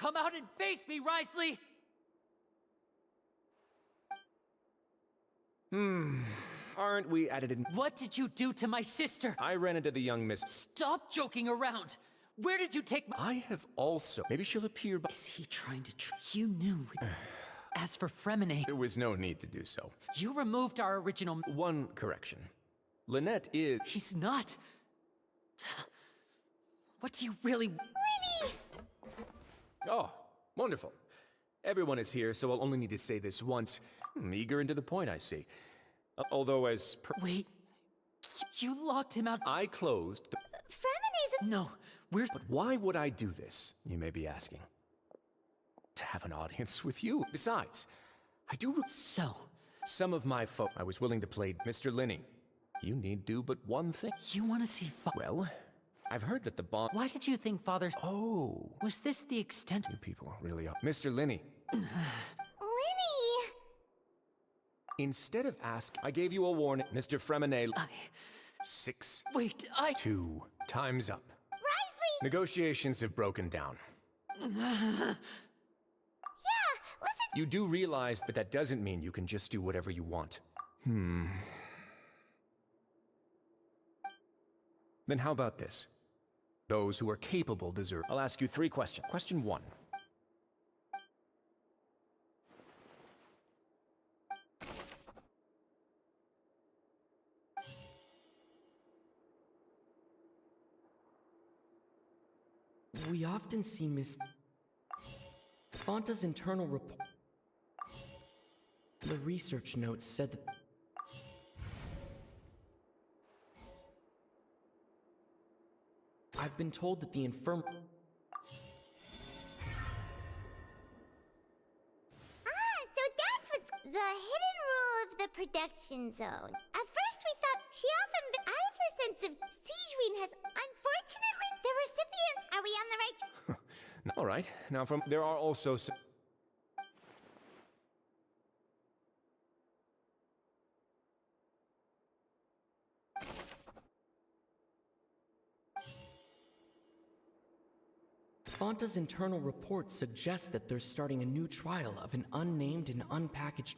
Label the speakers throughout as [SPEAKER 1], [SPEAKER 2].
[SPEAKER 1] Come out and face me, Risley!
[SPEAKER 2] Aren't we at it in...
[SPEAKER 1] What did you do to my sister?
[SPEAKER 2] I ran into the young miss...
[SPEAKER 1] Stop joking around! Where did you take my...
[SPEAKER 2] I have also... Maybe she'll appear by...
[SPEAKER 1] Is he trying to You knew. As for Fremine,
[SPEAKER 2] There was no need to do so.
[SPEAKER 1] you removed our original...
[SPEAKER 2] One correction. Lynette is...
[SPEAKER 1] He's not. What do you really...
[SPEAKER 3] Lenny!
[SPEAKER 2] Oh, wonderful. Everyone is here, so I'll only need to say this once. Eager and to the point, I see. Although as per...
[SPEAKER 1] Wait. You locked him out...
[SPEAKER 2] I closed the...
[SPEAKER 3] Fremine's
[SPEAKER 1] No, we're...
[SPEAKER 2] But why would I do this, you may be asking? To have an audience with you. Besides, I do...
[SPEAKER 1] So,
[SPEAKER 2] Some of my folk... I was willing to play Mr. Linney. You need do but one thing.
[SPEAKER 1] you want to see
[SPEAKER 2] Well, I've heard that the bond...
[SPEAKER 1] Why did you think Father's...
[SPEAKER 2] Oh,
[SPEAKER 1] Was this the extent...
[SPEAKER 2] you people really are... Mr. Linney,
[SPEAKER 3] Lenny!
[SPEAKER 2] instead of ask... I gave you a warning. Mr. Fremine...
[SPEAKER 1] I...
[SPEAKER 2] 6,
[SPEAKER 1] Wait, I...
[SPEAKER 2] 2, time's up.
[SPEAKER 3] Risley!
[SPEAKER 2] Negotiations have broken down.
[SPEAKER 3] Yeah, listen!
[SPEAKER 2] You do realize that that doesn't mean you can just do whatever you want. Then how about this? Those who are capable deserve... I'll ask you 3 questions. Question 1.
[SPEAKER 4] We often see Miss Fanta's internal report. The research notes said that I've been told that the infirm...
[SPEAKER 3] So that's what's the hidden rule of the production zone. At first we thought she often, out of her sense of Siegeween has, unfortunately, the recipient. Are we on the right?
[SPEAKER 2] All right. Now from... There are also some...
[SPEAKER 4] Fanta's internal report suggests that they're starting a new trial of an unnamed and unpackaged...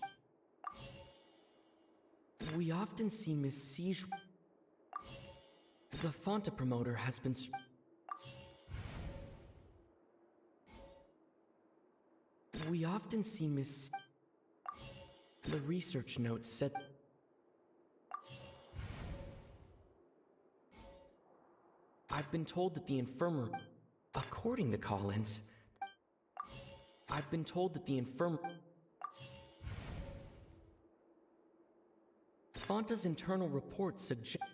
[SPEAKER 4] We often see Miss Siege... The Fanta promoter has been... We often see Miss... The research notes said... I've been told that the infirmary... According to Collins... I've been told that the infirmary... Fanta's internal report suggests...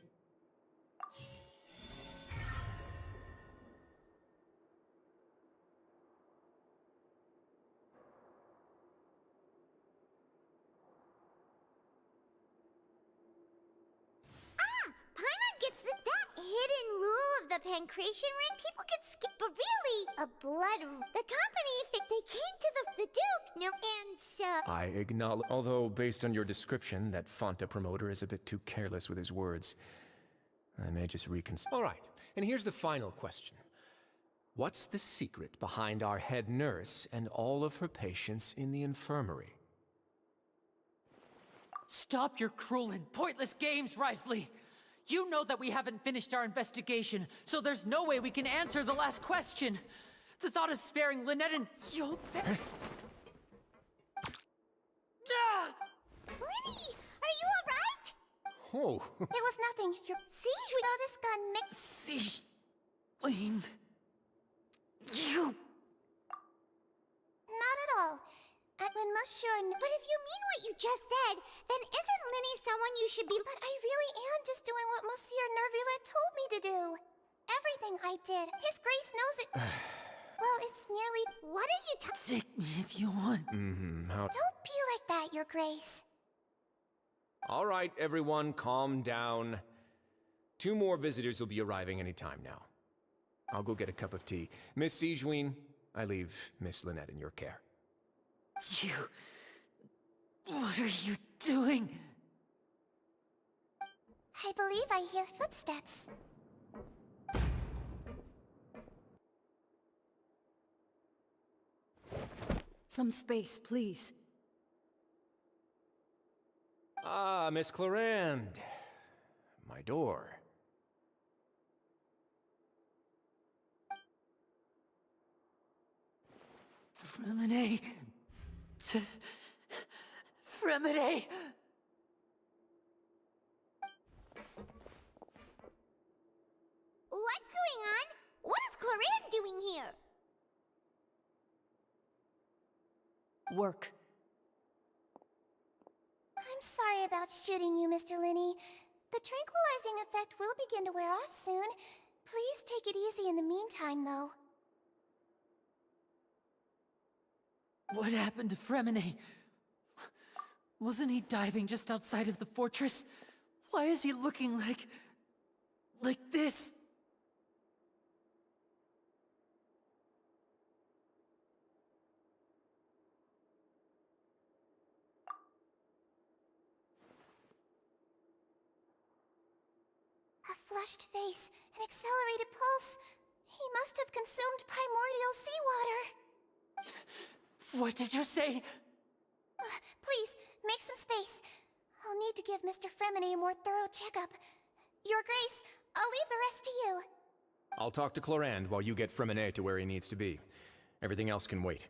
[SPEAKER 3] Paimon gets that hidden rule of the pancreation ring. People can skip, but really, a blood. The company, they came to the Duke, no, and so.
[SPEAKER 2] I acknowledge... Although, based on your description, that Fanta promoter is a bit too careless with his words. I may just reconsider... All right, and here's the final question. What's the secret behind our head nurse and all of her patients in the infirmary?
[SPEAKER 1] Stop your cruel and pointless games, Risley! You know that we haven't finished our investigation, so there's no way we can answer the last question. The thought of sparing Lynette and you'll... Ah!
[SPEAKER 3] Lenny, are you alright?
[SPEAKER 2] Oh,
[SPEAKER 3] It was nothing. Your siege with all this gun mixed.
[SPEAKER 1] See, Lane... You...
[SPEAKER 3] Not at all. I'm not sure. But if you mean what you just said, then isn't Lenny someone you should be? But I really am just doing what Monsieur Nervulette told me to do. Everything I did. His Grace knows it. Well, it's nearly. What are you talking?
[SPEAKER 1] Take me if you want.
[SPEAKER 2] how...
[SPEAKER 3] Don't be like that, Your Grace.
[SPEAKER 2] All right, everyone, calm down. 2 more visitors will be arriving any time now. I'll go get a cup of tea. Miss Siegeween, I leave Miss Lynette in your care.
[SPEAKER 1] You... What are you doing?
[SPEAKER 3] I believe I hear footsteps.
[SPEAKER 5] Some space, please.
[SPEAKER 2] Ah, Miss Clarend. My door.
[SPEAKER 1] Fremine. Fremine!
[SPEAKER 3] What's going on? What is Clarin doing here?
[SPEAKER 5] Work.
[SPEAKER 3] I'm sorry about shooting you, Mr. Linney. The tranquilizing effect will begin to wear off soon. Please take it easy in the meantime, though.
[SPEAKER 1] What happened to Fremine? Wasn't he diving just outside of the fortress? Why is he looking like this?
[SPEAKER 3] A flushed face, an accelerated pulse. He must have consumed primordial seawater.
[SPEAKER 1] What did you say?
[SPEAKER 3] Please, make some space. I'll need to give Mr. Fremine a more thorough checkup. Your Grace, I'll leave the rest to you.
[SPEAKER 2] I'll talk to Clarend while you get Fremine to where he needs to be. Everything else can wait.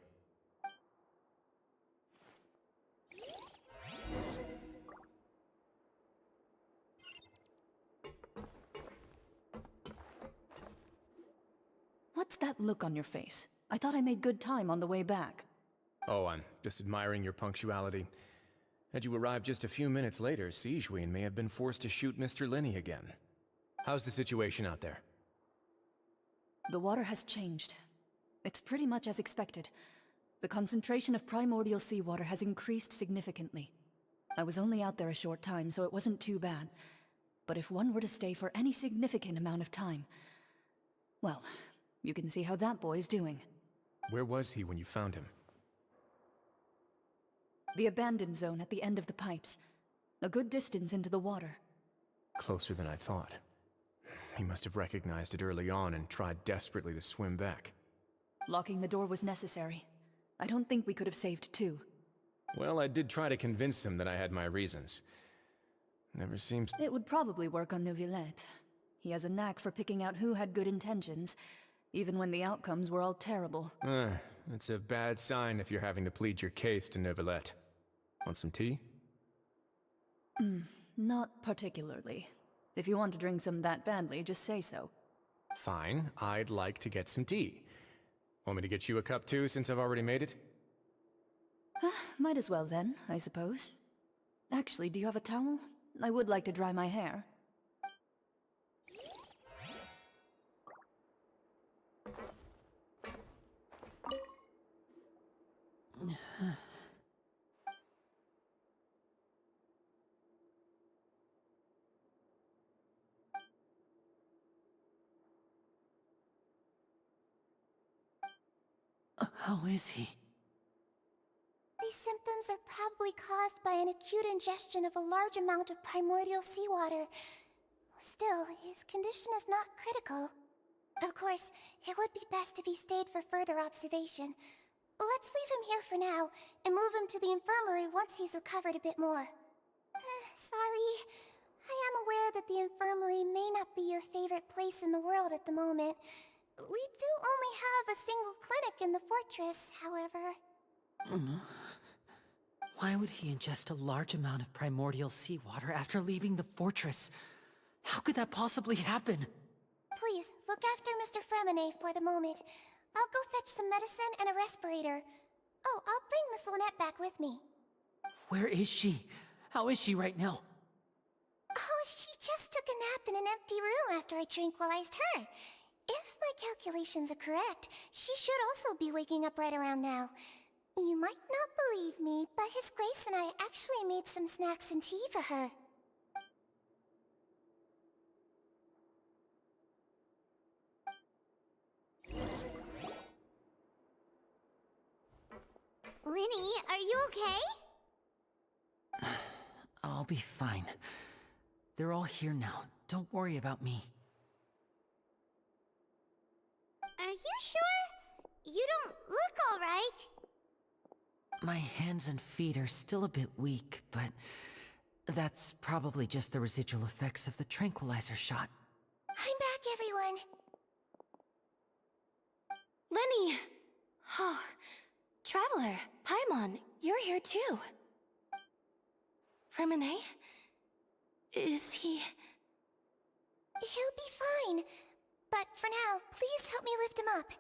[SPEAKER 5] What's that look on your face? I thought I made good time on the way back.
[SPEAKER 2] Oh, I'm just admiring your punctuality. Had you arrived just a few minutes later, Siegewein may have been forced to shoot Mr. Linney again. How's the situation out there?
[SPEAKER 5] The water has changed. It's pretty much as expected. The concentration of primordial seawater has increased significantly. I was only out there a short time, so it wasn't too bad. But if one were to stay for any significant amount of time... well, you can see how that boy's doing.
[SPEAKER 2] Where was he when you found him?
[SPEAKER 5] The abandoned zone at the end of the pipes. A good distance into the water.
[SPEAKER 2] Closer than I thought. He must have recognized it early on and tried desperately to swim back.
[SPEAKER 5] Locking the door was necessary. I don't think we could have saved two.
[SPEAKER 2] Well, I did try to convince him that I had my reasons. Never seems...
[SPEAKER 5] It would probably work on Neuvillette. He has a knack for picking out who had good intentions, even when the outcomes were all terrible.
[SPEAKER 2] It's a bad sign if you're having to plead your case to Neuvillette. Want some tea?
[SPEAKER 5] Not particularly. If you want to drink some that badly, just say so.
[SPEAKER 2] Fine, I'd like to get some tea. Want me to get you a cup too, since I've already made it?
[SPEAKER 5] Might as well then, I suppose. Actually, do you have a towel? I would like to dry my hair.
[SPEAKER 1] How is he?
[SPEAKER 3] These symptoms are probably caused by an acute ingestion of a large amount of primordial seawater. Still, his condition is not critical. Of course, it would be best if he stayed for further observation. Let's leave him here for now, and move him to the infirmary once he's recovered a bit more. Sorry. I am aware that the infirmary may not be your favorite place in the world at the moment. We do only have a single clinic in the fortress, however.
[SPEAKER 1] Why would he ingest a large amount of primordial seawater after leaving the fortress? How could that possibly happen?
[SPEAKER 3] Please, look after Mr. Fremine for the moment. I'll go fetch some medicine and a respirator. Oh, I'll bring Miss Lynette back with me.
[SPEAKER 1] Where is she? How is she right now?
[SPEAKER 3] Oh, she just took a nap in an empty room after I tranquilized her. If my calculations are correct, she should also be waking up right around now. You might not believe me, but His Grace and I actually made some snacks and tea for her. Linny, are you okay?
[SPEAKER 1] I'll be fine. They're all here now. Don't worry about me.
[SPEAKER 3] Are you sure? You don't look alright.
[SPEAKER 1] My hands and feet are still a bit weak, but that's probably just the residual effects of the tranquilizer shot.
[SPEAKER 3] I'm back, everyone.
[SPEAKER 6] Lenny! Oh, Traveler, Paimon, you're here too. Remine? Is he...
[SPEAKER 3] He'll be fine. But for now, please help me lift him up.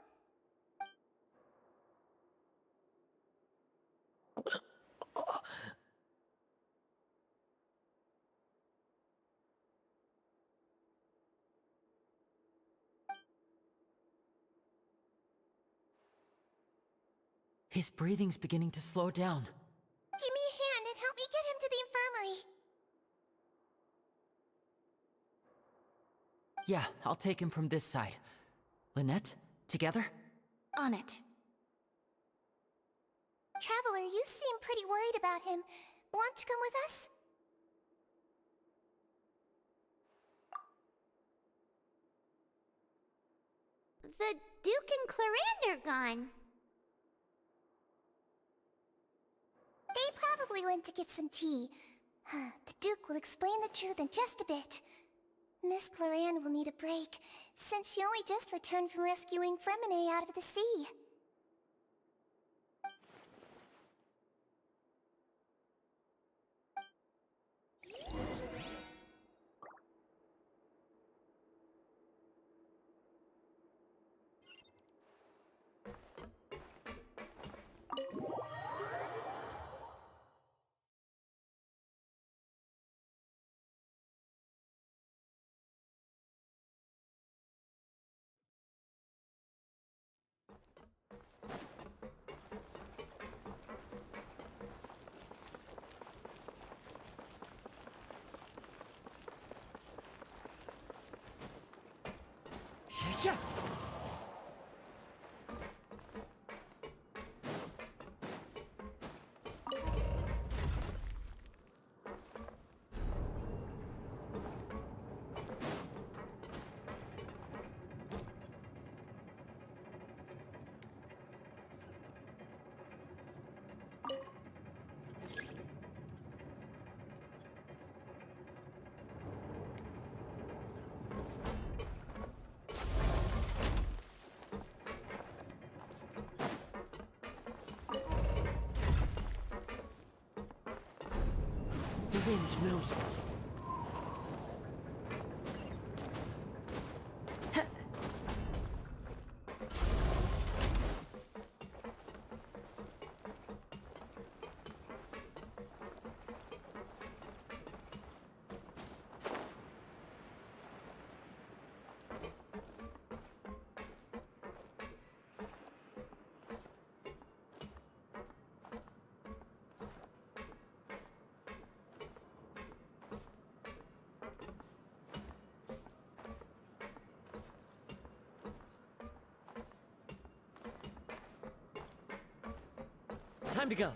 [SPEAKER 1] His breathing's beginning to slow down.
[SPEAKER 3] Give me a hand and help me get him to the infirmary.
[SPEAKER 1] Yeah, I'll take him from this side. Lynette, together?
[SPEAKER 6] On it?
[SPEAKER 3] Traveler, you seem pretty worried about him. Want to come with us? The Duke and Clarande are gone. They probably went to get some tea. The Duke will explain the truth in just a bit. Miss Clarande will need a break, since she only just returned from rescuing Fremine out of the sea.
[SPEAKER 1] Yeah. The wind knows me. Time to go.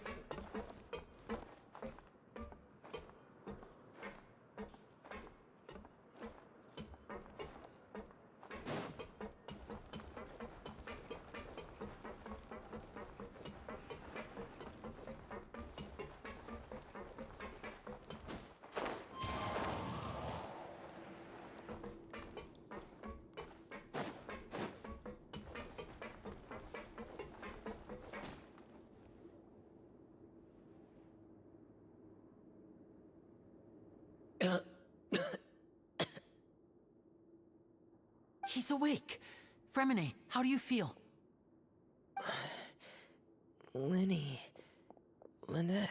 [SPEAKER 1] He's awake. Fremine, how do you feel?
[SPEAKER 4] Lenny... Lynette...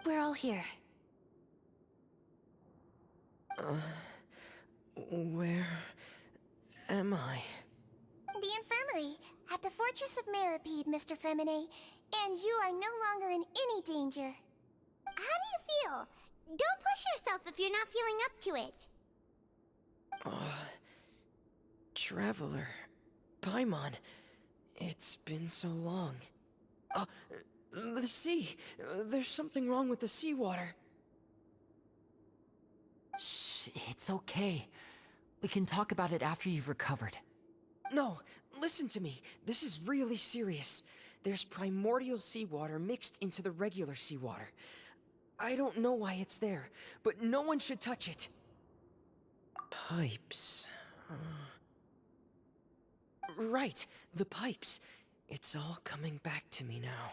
[SPEAKER 6] We're all here.
[SPEAKER 4] Where... am I?
[SPEAKER 3] The infirmary, at the Fortress of Meripede, Mr. Fremine, and you are no longer in any danger. How do you feel? Don't push yourself if you're not feeling up to it.
[SPEAKER 4] Traveler... Paimon... It's been so long. The sea! There's something wrong with the seawater.
[SPEAKER 1] Shh, it's okay. We can talk about it after you've recovered.
[SPEAKER 4] No, listen to me. This is really serious. There's primordial seawater mixed into the regular seawater. I don't know why it's there, but no one should touch it. Pipes. Right, the pipes. It's all coming back to me now.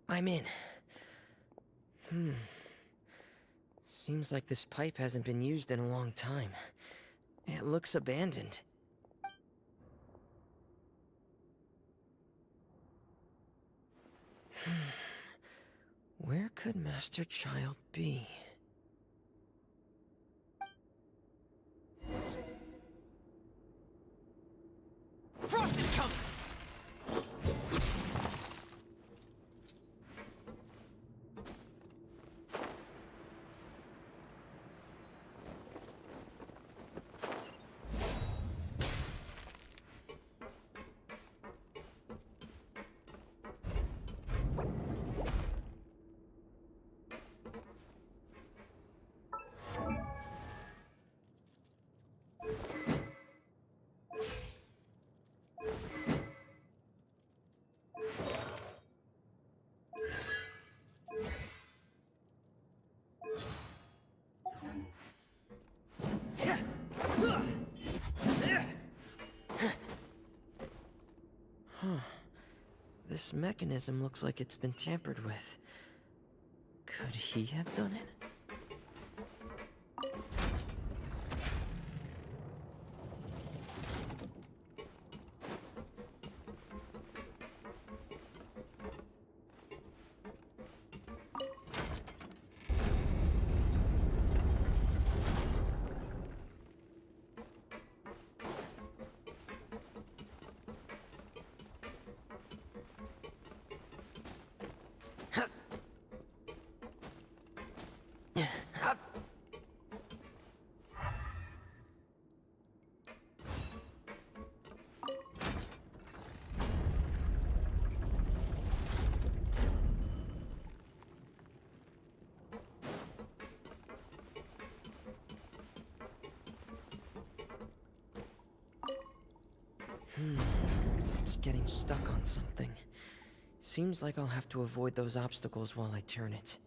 [SPEAKER 4] I'm in. Seems like this pipe hasn't been used in a long time. It looks abandoned. Where could Master Child be?
[SPEAKER 1] Frost is coming!
[SPEAKER 4] This mechanism looks like it's been tampered with. Could he have done it? It's getting stuck on something. Seems like I'll have to avoid those obstacles while I turn it.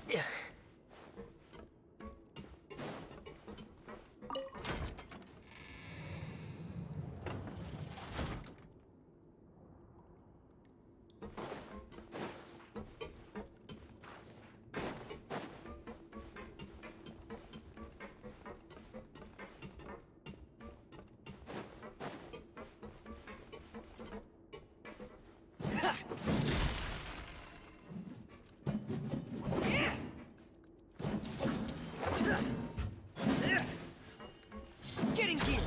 [SPEAKER 4] Yeah. Getting gear.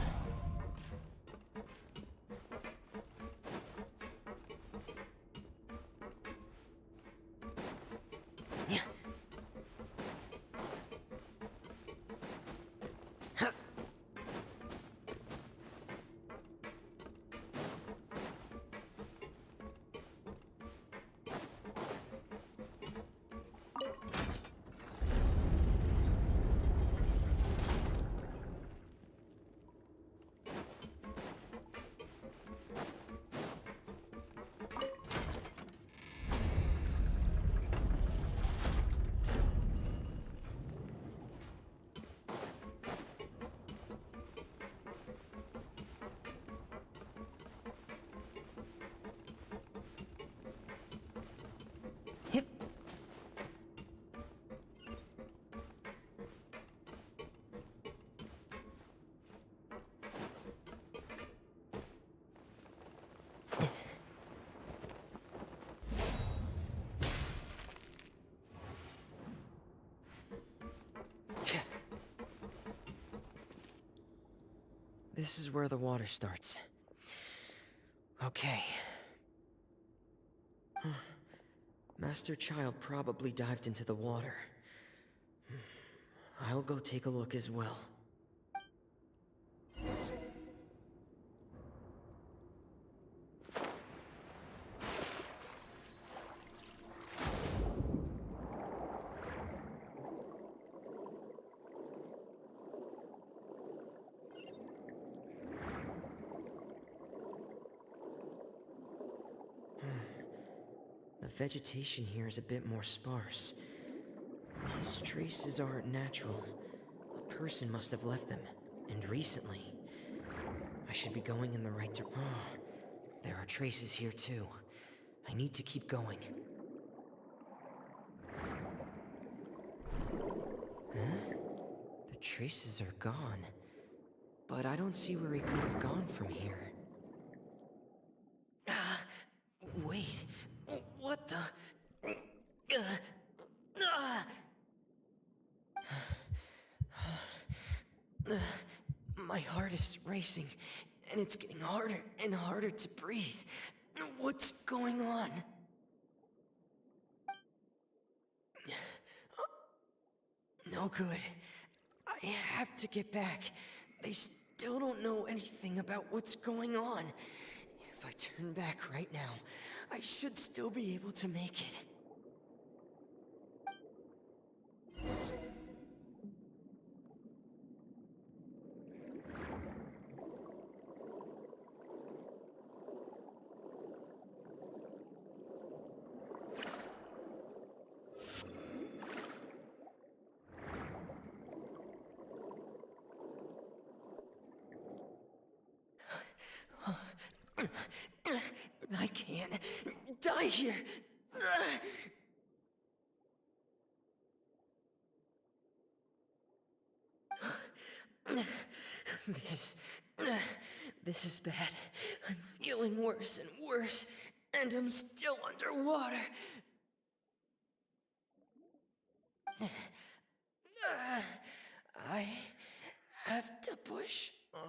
[SPEAKER 4] This is where the water starts. Okay. Master Child probably dived into the water. I'll go take a look as well. The vegetation here is a bit more sparse. These traces aren't natural. A person must have left them, and recently. I should be going in the right direction. There are traces here too. I need to keep going. Huh? The traces are gone. But I don't see where he could have gone from here. Wait. What the? My heart is racing, and it's getting harder and harder to breathe. What's going on? No good. I have to get back. They still don't know anything about what's going on. If I turn back right now, I should still be able to make it. die here. This... This is bad. I'm feeling worse and worse, and I'm still underwater. I have to push on.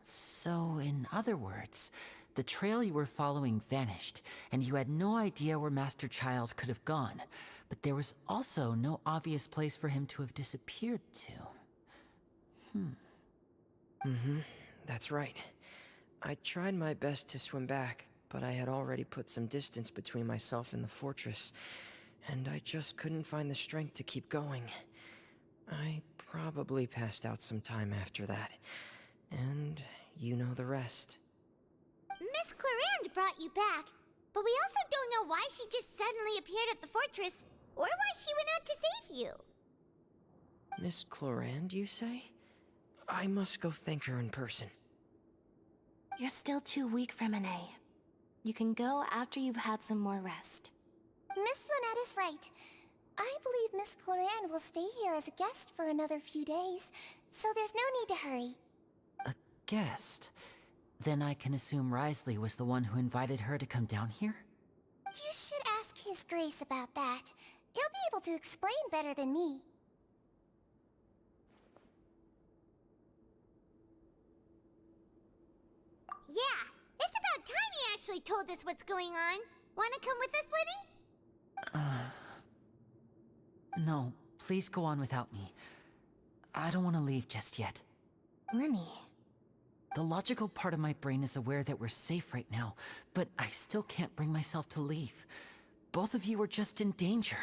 [SPEAKER 1] So, in other words, the trail you were following vanished, and you had no idea where Master Child could have gone. But there was also no obvious place for him to have disappeared to.
[SPEAKER 4] That's right. I tried my best to swim back, but I had already put some distance between myself and the fortress, and I just couldn't find the strength to keep going. I probably passed out some time after that, and you know the rest.
[SPEAKER 3] Miss Clarande brought you back, but we also don't know why she just suddenly appeared at the fortress, or why she went out to save you.
[SPEAKER 4] Miss Clarande, you say? I must go thank her in person.
[SPEAKER 6] You're still too weak, Fremine. You can go after you've had some more rest.
[SPEAKER 3] Miss Lynette is right. I believe Miss Clarande will stay here as a guest for another few days, so there's no need to hurry.
[SPEAKER 1] A guest? Then I can assume Risley was the one who invited her to come down here?
[SPEAKER 3] You should ask His Grace about that. He'll be able to explain better than me. Yeah, it's about time he actually told us what's going on. Wanna come with us, Lenny?
[SPEAKER 1] No, please go on without me. I don't want to leave just yet.
[SPEAKER 6] Lenny.
[SPEAKER 1] The logical part of my brain is aware that we're safe right now, but I still can't bring myself to leave. Both of you are just in danger.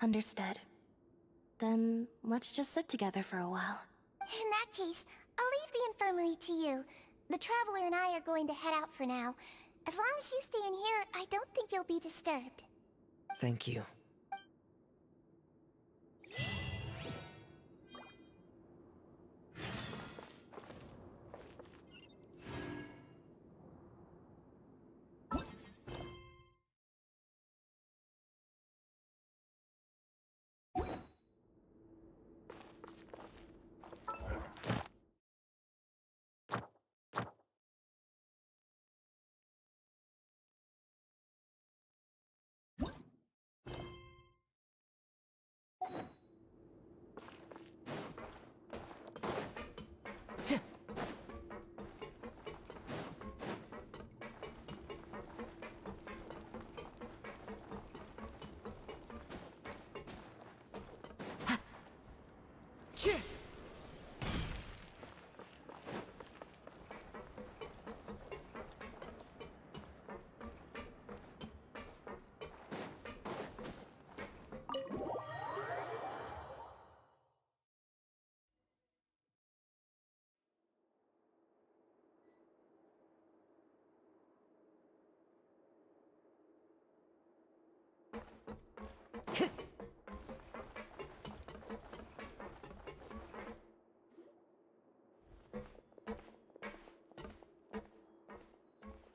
[SPEAKER 6] Understood. Then let's just sit together for a while.
[SPEAKER 3] In that case, I'll leave the infirmary to you. The Traveler and I are going to head out for now. As long as you stay in here, I don't think you'll be disturbed.
[SPEAKER 4] Thank you.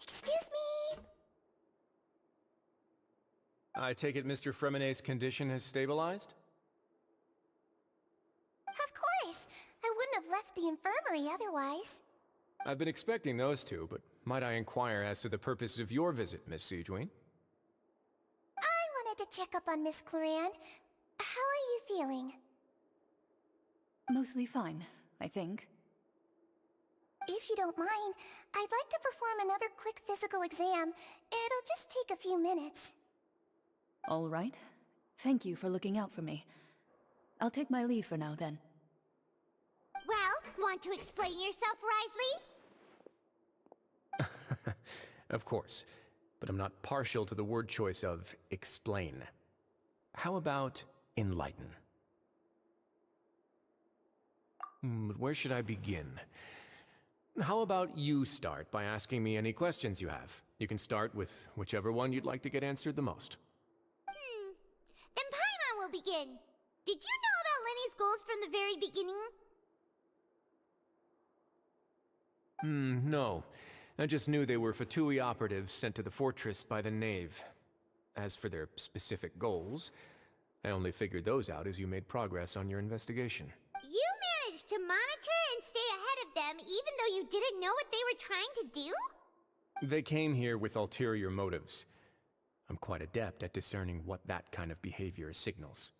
[SPEAKER 3] Excuse me?
[SPEAKER 2] I take it Mr. Fremine's condition has stabilized?
[SPEAKER 3] Of course. I wouldn't have left the infirmary otherwise.
[SPEAKER 2] I've been expecting those two, but might I inquire as to the purpose of your visit, Miss Siegewien?
[SPEAKER 3] I wanted to check up on Miss Clarande. How are you feeling?
[SPEAKER 5] Mostly fine, I think.
[SPEAKER 3] If you don't mind, I'd like to perform another quick physical exam. It'll just take a few minutes.
[SPEAKER 5] All right. Thank you for looking out for me. I'll take my leave for now, then.
[SPEAKER 3] Well, want to explain yourself, Risley?
[SPEAKER 2] Of course, but I'm not partial to the word choice of explain. How about enlighten? But where should I begin? How about you start by asking me any questions you have? You can start with whichever one you'd like to get answered the most.
[SPEAKER 3] Then Paimon will begin. Did you know about Lenny's goals from the very beginning?
[SPEAKER 2] No. I just knew they were Fatui operatives sent to the fortress by the Knave. As for their specific goals, I only figured those out as you made progress on your investigation.
[SPEAKER 3] You managed to monitor and stay ahead of them even though you didn't know what they were trying to do?
[SPEAKER 2] They came here with ulterior motives. I'm quite adept at discerning what that kind of behavior signals.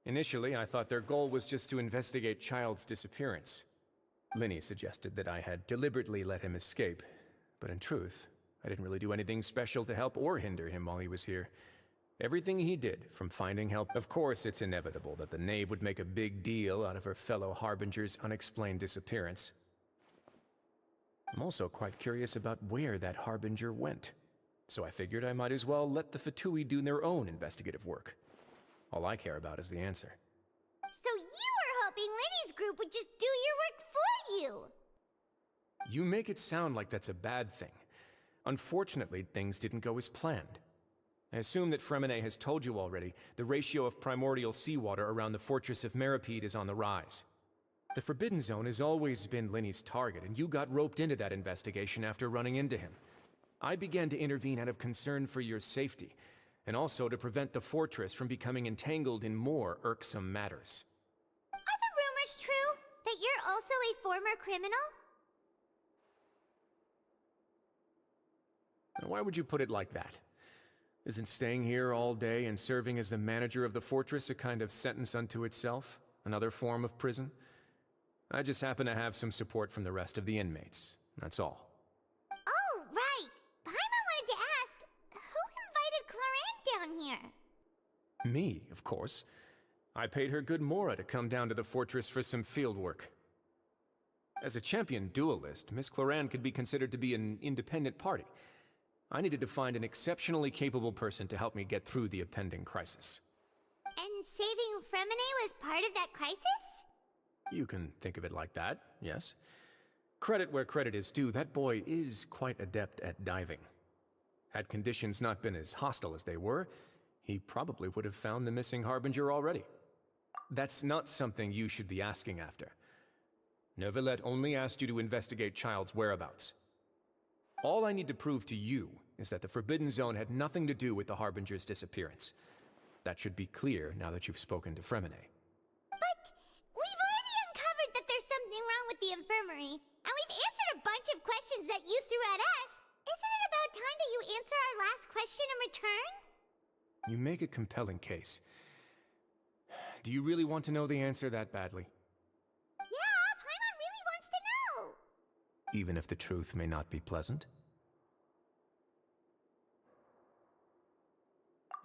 [SPEAKER 2] Initially, I thought their goal was just to investigate Child's disappearance. Linny suggested that I had deliberately let him escape, but in truth, I didn't really do anything special to help or hinder him while he was here. Everything he did, from finding help... Of course, it's inevitable that the Knave would make a big deal out of her fellow Harbinger's unexplained disappearance. I'm also quite curious about where that Harbinger went, so I figured I might as well let the Fatui do their own investigative work. All I care about is the answer.
[SPEAKER 3] So you were hoping Lenny's group would just do your work for you!
[SPEAKER 2] You make it sound like that's a bad thing. Unfortunately, things didn't go as planned. I assume that Fremine has told you already, the ratio of primordial seawater around the fortress of Meripede is on the rise. The Forbidden Zone has always been Linny's target, and you got roped into that investigation after running into him. I began to intervene out of concern for your safety, and also to prevent the fortress from becoming entangled in more irksome matters.
[SPEAKER 3] Are the rumors true? That you're also a former criminal?
[SPEAKER 2] Now, why would you put it like that? Isn't staying here all day and serving as the manager of the fortress a kind of sentence unto itself? Another form of prison? I just happen to have some support from the rest of the inmates. That's all.
[SPEAKER 3] Oh, right! Paimon wanted to ask, who invited Cloran down here?
[SPEAKER 2] Me, of course. I paid her good mora to come down to the fortress for some field work. As a champion duelist, Miss Cloran could be considered to be an independent party. I needed to find an exceptionally capable person to help me get through the impending crisis.
[SPEAKER 3] And saving Fremine was part of that crisis?
[SPEAKER 2] You can think of it like that, yes. Credit where credit is due, that boy is quite adept at diving. Had conditions not been as hostile as they were, he probably would have found the missing Harbinger already. That's not something you should be asking after. Neuvillette only asked you to investigate Child's whereabouts. All I need to prove to you is that the Forbidden Zone had nothing to do with the Harbinger's disappearance. That should be clear now that you've spoken to Fremine.
[SPEAKER 3] But we've already uncovered that there's something wrong with the infirmary, and we've answered a bunch of questions that you threw at us. Isn't it about time that you answer our last question in return?
[SPEAKER 2] You make a compelling case. Do you really want to know the answer that badly?
[SPEAKER 3] Yeah, Paimon really wants to know.
[SPEAKER 2] Even if the truth may not be pleasant?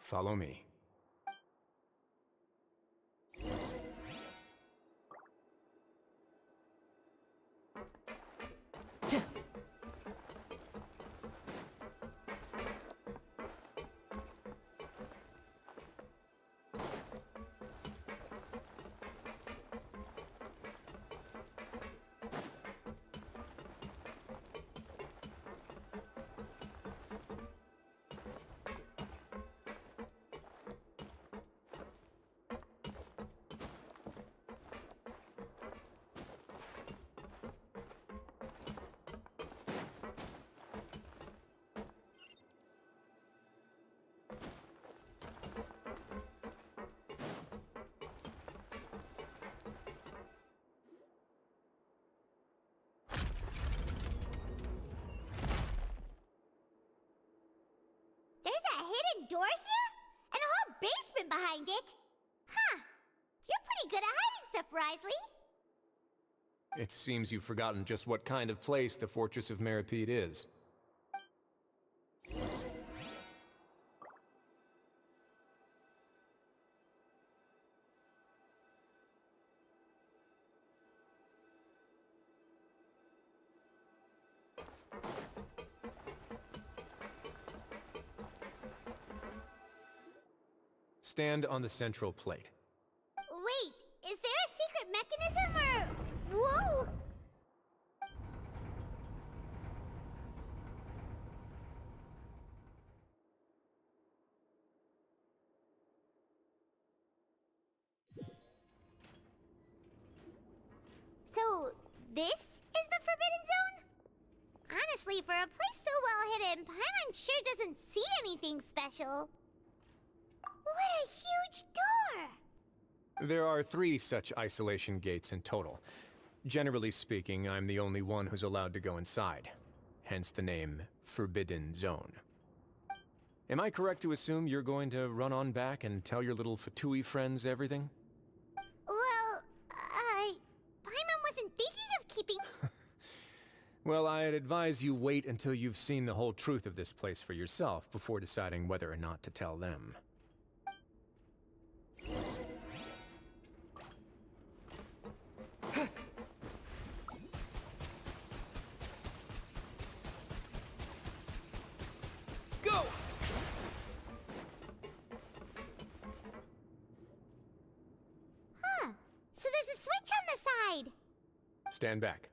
[SPEAKER 2] Follow me.
[SPEAKER 3] There's a hidden door here? And a whole basement behind it? Huh. You're pretty good at hiding stuff, Risley.
[SPEAKER 2] It seems you've forgotten just what kind of place the Fortress of Meripede is. Stand on the central plate.
[SPEAKER 3] Wait, is there a secret mechanism or... Whoa! This is the Forbidden Zone? Honestly, for a place so well hidden, Paimon sure doesn't see anything special. What a huge door!
[SPEAKER 2] There are 3 such isolation gates in total. Generally speaking, I'm the only one who's allowed to go inside. Hence the name Forbidden Zone. Am I correct to assume you're going to run on back and tell your little Fatui friends everything?
[SPEAKER 3] Well, Paimon wasn't thinking of keeping...
[SPEAKER 2] Well, I'd advise you wait until you've seen the whole truth of this place for yourself before deciding whether or not to tell them. Go!
[SPEAKER 3] Huh. So there's a switch on the side.
[SPEAKER 2] Stand back.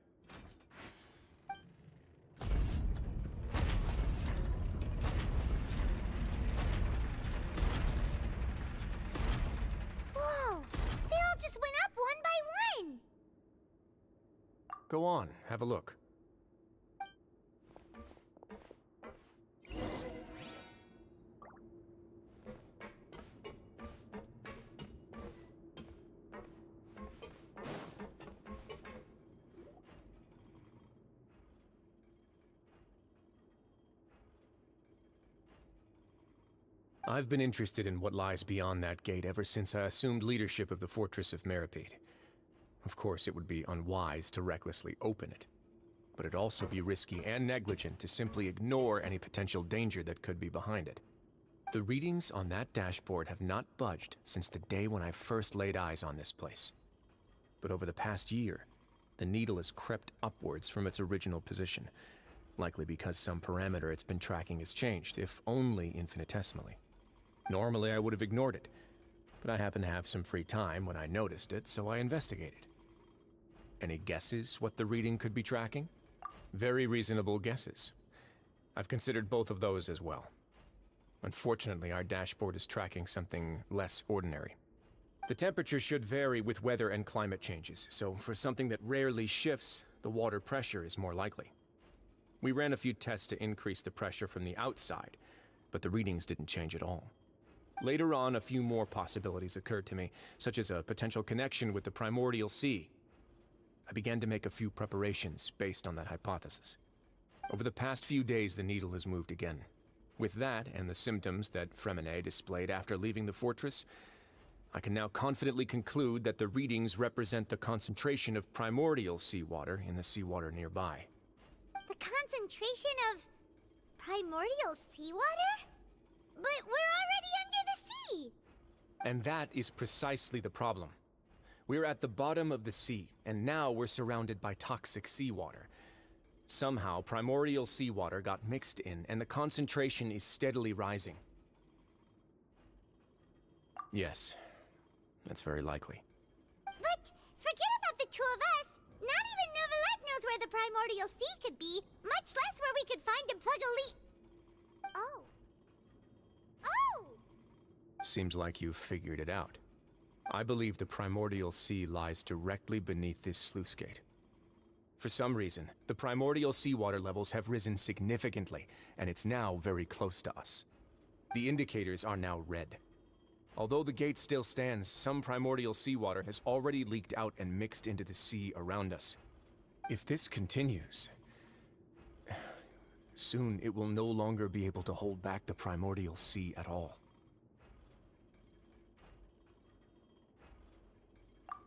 [SPEAKER 3] Whoa. They all just went up one by one.
[SPEAKER 2] Go on, have a look. I've been interested in what lies beyond that gate ever since I assumed leadership of the Fortress of Meripede. Of course, it would be unwise to recklessly open it, but it'd also be risky and negligent to simply ignore any potential danger that could be behind it. The readings on that dashboard have not budged since the day when I first laid eyes on this place. But over the past year, the needle has crept upwards from its original position, likely because some parameter it's been tracking has changed, if only infinitesimally. Normally, I would have ignored it, but I happened to have some free time when I noticed it, so I investigated. Any guesses what the reading could be tracking? Very reasonable guesses. I've considered both of those as well. Unfortunately, our dashboard is tracking something less ordinary. The temperature should vary with weather and climate changes, so for something that rarely shifts, the water pressure is more likely. We ran a few tests to increase the pressure from the outside, but the readings didn't change at all. Later on, a few more possibilities occurred to me, such as a potential connection with the primordial sea. I began to make a few preparations based on that hypothesis. Over the past few days, the needle has moved again. With that, and the symptoms that Fremine displayed after leaving the fortress, I can now confidently conclude that the readings represent the concentration of primordial seawater in the seawater nearby.
[SPEAKER 3] The concentration of primordial seawater? But we're already under the sea!
[SPEAKER 2] And that is precisely the problem. We're at the bottom of the sea, and now we're surrounded by toxic seawater. Somehow, primordial seawater got mixed in, and the concentration is steadily rising. Yes, that's very likely.
[SPEAKER 3] But forget about the two of us. Not even Neuvillette knows where the primordial sea could be, much less where we could find and plug a leak. Oh. Oh!
[SPEAKER 2] Seems like you've figured it out. I believe the primordial sea lies directly beneath this sluice gate. For some reason, the primordial seawater levels have risen significantly, and it's now very close to us. The indicators are now red. Although the gate still stands, some primordial seawater has already leaked out and mixed into the sea around us. If this continues, soon it will no longer be able to hold back the primordial sea at all.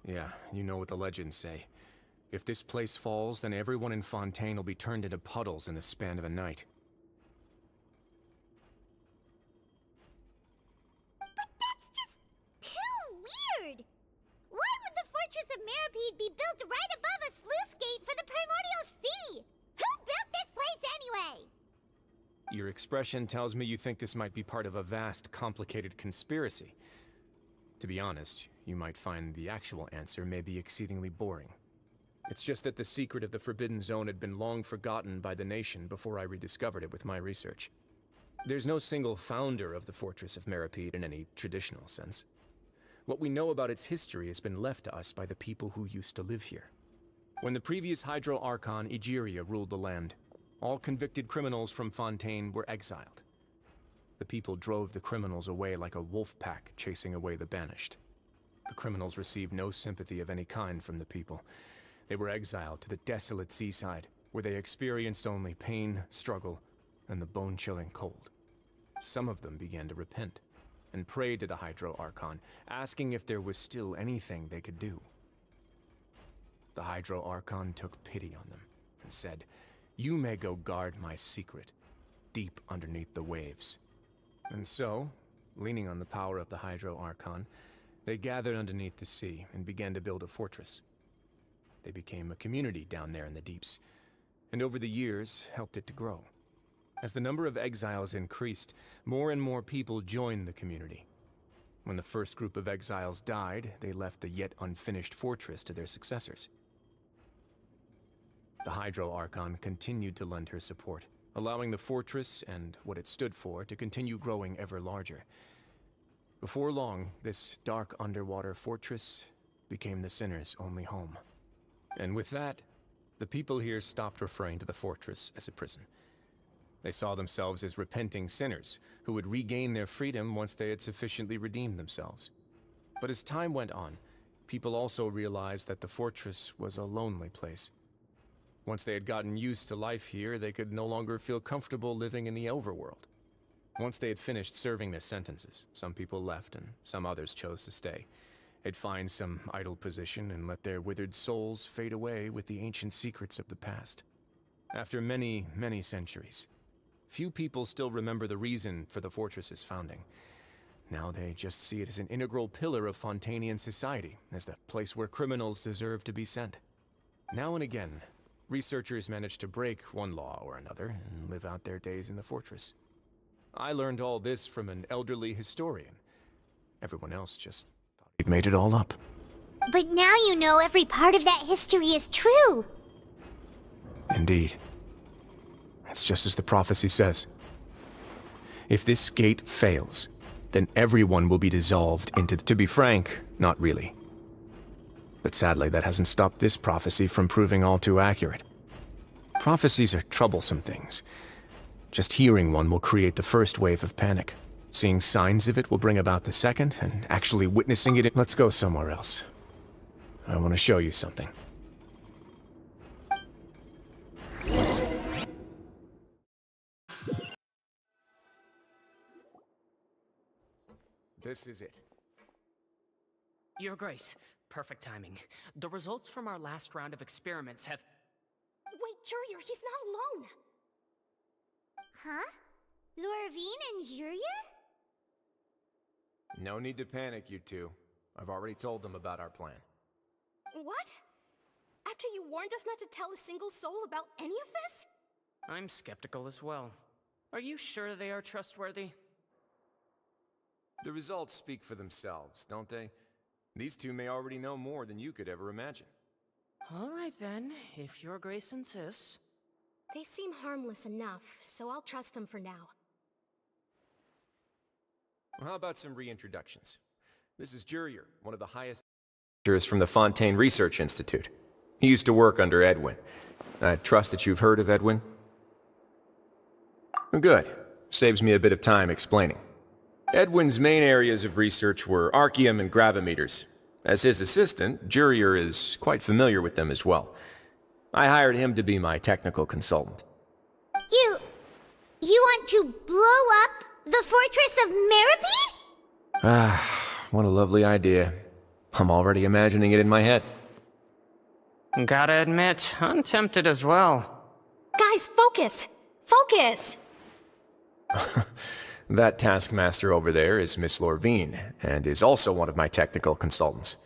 [SPEAKER 2] Yeah, you know what the legends say. If this place falls, then everyone in Fontaine will be turned into puddles in the span of a night.
[SPEAKER 3] But that's just too weird! Why would the Fortress of Meripede be built right above a sluice gate for the primordial sea? Who built this place anyway?
[SPEAKER 2] Your expression tells me you think this might be part of a vast, complicated conspiracy. To be honest, you might find the actual answer may be exceedingly boring. It's just that the secret of the Forbidden Zone had been long forgotten by the nation before I rediscovered it with my research. There's no single founder of the Fortress of Meripede in any traditional sense. What we know about its history has been left to us by the people who used to live here. When the previous Hydro Archon, Egeria, ruled the land, all convicted criminals from Fontaine were exiled. The people drove the criminals away like a wolf pack chasing away the banished. The criminals received no sympathy of any kind from the people. They were exiled to the desolate seaside, where they experienced only pain, struggle, and the bone-chilling cold. Some of them began to repent, and prayed to the Hydro Archon, asking if there was still anything they could do. The Hydro Archon took pity on them, and said, "You may go guard my secret, deep underneath the waves." And so, leaning on the power of the Hydro Archon, they gathered underneath the sea and began to build a fortress. They became a community down there in the deeps, and over the years helped it to grow. As the number of exiles increased, more and more people joined the community. When the first group of exiles died, they left the yet unfinished fortress to their successors. The Hydro Archon continued to lend her support, allowing the fortress and what it stood for to continue growing ever larger. Before long, this dark underwater fortress became the sinner's only home. And with that, the people here stopped referring to the fortress as a prison. They saw themselves as repenting sinners who would regain their freedom once they had sufficiently redeemed themselves. But as time went on, people also realized that the fortress was a lonely place. Once they had gotten used to life here, they could no longer feel comfortable living in the overworld. Once they had finished serving their sentences, some people left and some others chose to stay. They'd find some idle position and let their withered souls fade away with the ancient secrets of the past. After many, many centuries, few people still remember the reason for the fortress's founding. Now they just see it as an integral pillar of Fontainian society, as the place where criminals deserve to be sent. Now and again, researchers manage to break one law or another and live out their days in the fortress. I learned all this from an elderly historian. Everyone else just thought he'd made it all up.
[SPEAKER 3] But now you know every part of that history is true.
[SPEAKER 2] Indeed. It's just as the prophecy says. If this gate fails, then everyone will be dissolved into... To be frank, not really. But sadly, that hasn't stopped this prophecy from proving all too accurate. Prophecies are troublesome things. Just hearing one will create the first wave of panic. Seeing signs of it will bring about the second, and actually witnessing it... Let's go somewhere else. I want to show you something. This is it.
[SPEAKER 7] Your Grace, perfect timing. The results from our last round of experiments have...
[SPEAKER 3] Wait, Jurier, he's not alone. Huh? Lorvine and Jurier?
[SPEAKER 2] No need to panic, you two. I've already told them about our plan.
[SPEAKER 8] What? After you warned us not to tell a single soul about any of this?
[SPEAKER 7] I'm skeptical as well. Are you sure they are trustworthy?
[SPEAKER 2] The results speak for themselves, don't they? These two may already know more than you could ever imagine.
[SPEAKER 7] All right then, if Your Grace insists.
[SPEAKER 8] They seem harmless enough, so I'll trust them for now.
[SPEAKER 2] Well, how about some reintroductions? This is Jurier, one of the highest researchers from the Fontaine Research Institute. He used to work under Edwin. I trust that you've heard of Edwin? Good. Saves me a bit of time explaining. Edwin's main areas of research were archaeum and gravimeters. As his assistant, Jurier is quite familiar with them as well. I hired him to be my technical consultant.
[SPEAKER 3] You want to blow up the fortress of Meripede?
[SPEAKER 2] Ah, what a lovely idea. I'm already imagining it in my head.
[SPEAKER 7] Gotta admit, I'm tempted as well.
[SPEAKER 8] Guys, focus! Focus!
[SPEAKER 2] That taskmaster over there is Miss Lorvine, and is also one of my technical consultants.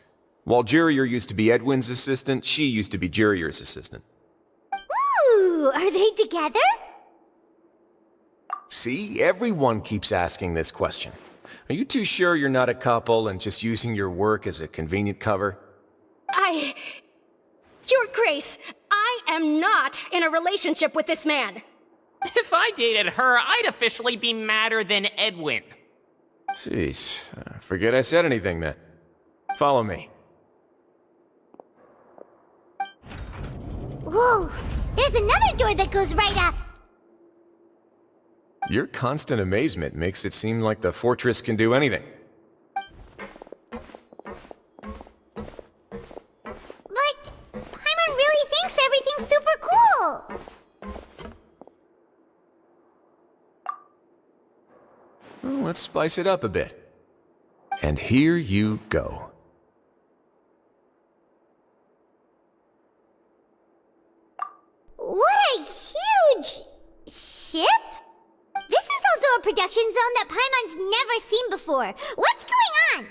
[SPEAKER 2] While Jurier used to be Edwin's assistant, she used to be Jurier's assistant.
[SPEAKER 3] Ooh, are they together?
[SPEAKER 2] See, everyone keeps asking this question. Are you too sure you're not a couple and just using your work as a convenient cover?
[SPEAKER 8] Your Grace, I am not in a relationship with this man!
[SPEAKER 7] If I dated her, I'd officially be madder than Edwin.
[SPEAKER 2] Jeez, forget I said anything then. Follow me.
[SPEAKER 3] Whoa! There's another door that goes right up!
[SPEAKER 2] Your constant amazement makes it seem like the fortress can do anything.
[SPEAKER 3] But Paimon really thinks everything's super cool!
[SPEAKER 2] Well, let's spice it up a bit. And here you go.
[SPEAKER 3] What a huge ship? This is also a production zone that Paimon's never seen before. What's going on?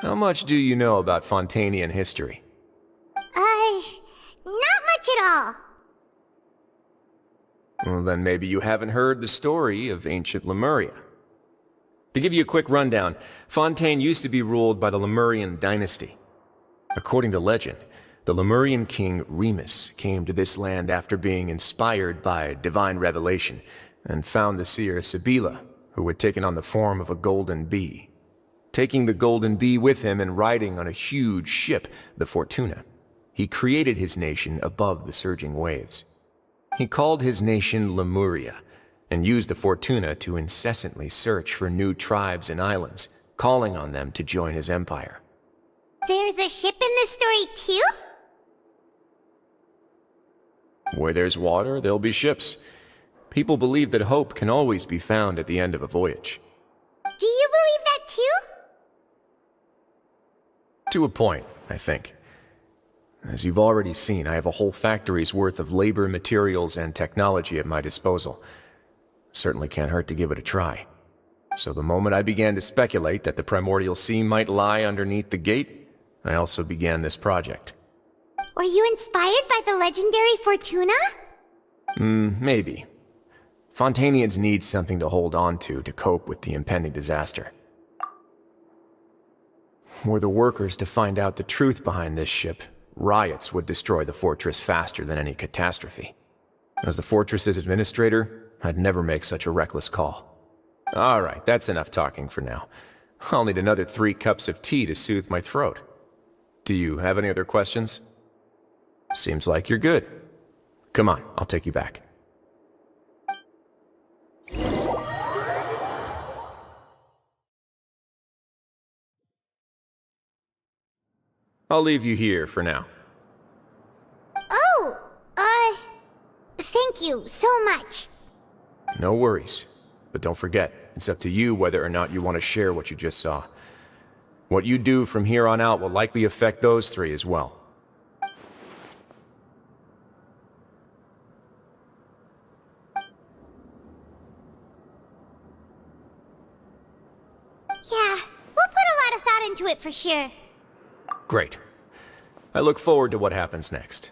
[SPEAKER 2] How much do you know about Fontanian history?
[SPEAKER 3] Not much at all.
[SPEAKER 2] Well, then maybe you haven't heard the story of ancient Lemuria. To give you a quick rundown, Fontaine used to be ruled by the Lemurian dynasty. According to legend, the Lemurian king Remus came to this land after being inspired by divine revelation and found the seer Sibila, who had taken on the form of a golden bee. Taking the golden bee with him and riding on a huge ship, the Fortuna, he created his nation above the surging waves. He called his nation Lemuria, and used the Fortuna to incessantly search for new tribes and islands, calling on them to join his empire.
[SPEAKER 3] There's a ship in this story too?
[SPEAKER 2] Where there's water, there'll be ships. People believe that hope can always be found at the end of a voyage.
[SPEAKER 3] Do you believe that too?
[SPEAKER 2] To a point, I think. As you've already seen, I have a whole factory's worth of labor, materials, and technology at my disposal. Certainly can't hurt to give it a try. So the moment I began to speculate that the primordial sea might lie underneath the gate, I also began this project.
[SPEAKER 3] Were you inspired by the legendary Fortuna?
[SPEAKER 2] Maybe. Fontanians need something to hold on to cope with the impending disaster. Were the workers to find out the truth behind this ship, riots would destroy the fortress faster than any catastrophe. As the fortress's administrator, I'd never make such a reckless call. All right, that's enough talking for now. I'll need another 3 cups of tea to soothe my throat. Do you have any other questions? Seems like you're good. Come on, I'll take you back. I'll leave you here for now.
[SPEAKER 3] Oh, thank you so much.
[SPEAKER 2] No worries. But don't forget, it's up to you whether or not you want to share what you just saw. What you do from here on out will likely affect those 3 as well.
[SPEAKER 3] Yeah, we'll put a lot of thought into it for sure.
[SPEAKER 2] Great. I look forward to what happens next.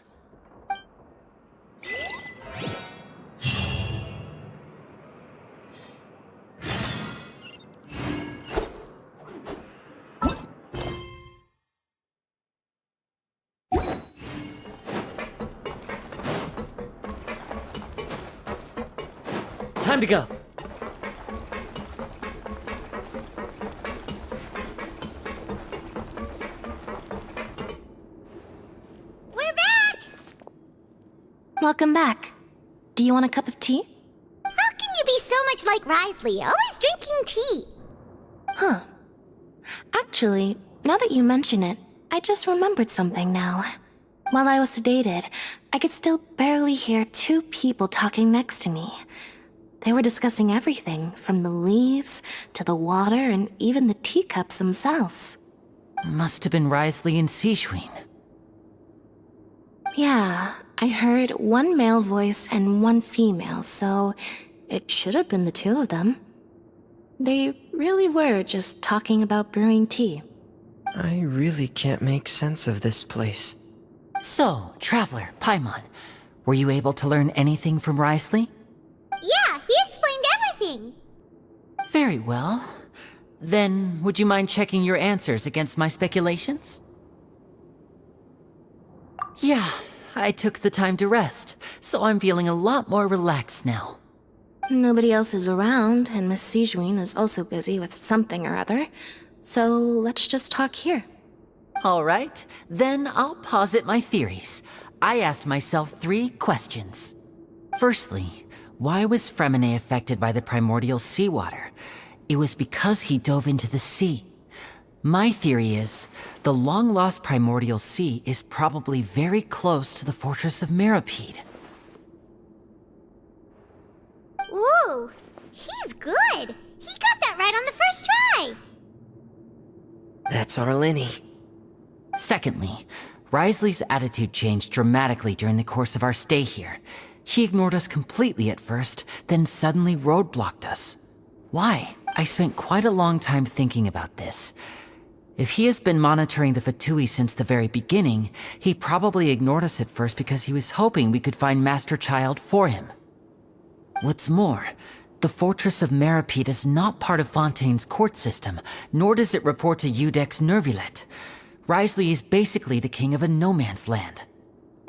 [SPEAKER 7] Time to go.
[SPEAKER 3] We're back!
[SPEAKER 6] Welcome back. Do you want a cup of tea?
[SPEAKER 3] How can you be so much like Risley, always drinking tea?
[SPEAKER 6] Huh. Actually, now that you mention it, I just remembered something now. While I was sedated, I could still barely hear 2 people talking next to me. They were discussing everything, from the leaves, to the water, and even the teacups themselves.
[SPEAKER 1] Must have been Risley and Sishween.
[SPEAKER 6] Yeah, I heard 1 male voice and 1 female, so it should have been the 2 of them. They really were just talking about brewing tea.
[SPEAKER 4] I really can't make sense of this place.
[SPEAKER 1] So, Traveler, Paimon, were you able to learn anything from Risley?
[SPEAKER 3] Yeah, he explained everything.
[SPEAKER 1] Very well. Then, would you mind checking your answers against my speculations? Yeah, I took the time to rest, so I'm feeling a lot more relaxed now.
[SPEAKER 6] Nobody else is around, and Miss Sijouin is also busy with something or other, so let's just talk here.
[SPEAKER 1] All right, then I'll posit my theories. I asked myself 3 questions. Firstly, why was Fremine affected by the primordial seawater? It was because he dove into the sea. My theory is, the long-lost primordial sea is probably very close to the fortress of Meripede.
[SPEAKER 3] Ooh, he's good. He got that right on the first try.
[SPEAKER 4] That's our Linny.
[SPEAKER 1] Secondly, Risley's attitude changed dramatically during the course of our stay here. He ignored us completely at first, then suddenly roadblocked us. Why? I spent quite a long time thinking about this. If he has been monitoring the Fatui since the very beginning, he probably ignored us at first because he was hoping we could find Master Child for him. What's more, the Fortress of Meripede is not part of Fontaine's court system, nor does it report to Udex Nervulet. Risley is basically the king of a no-man's land.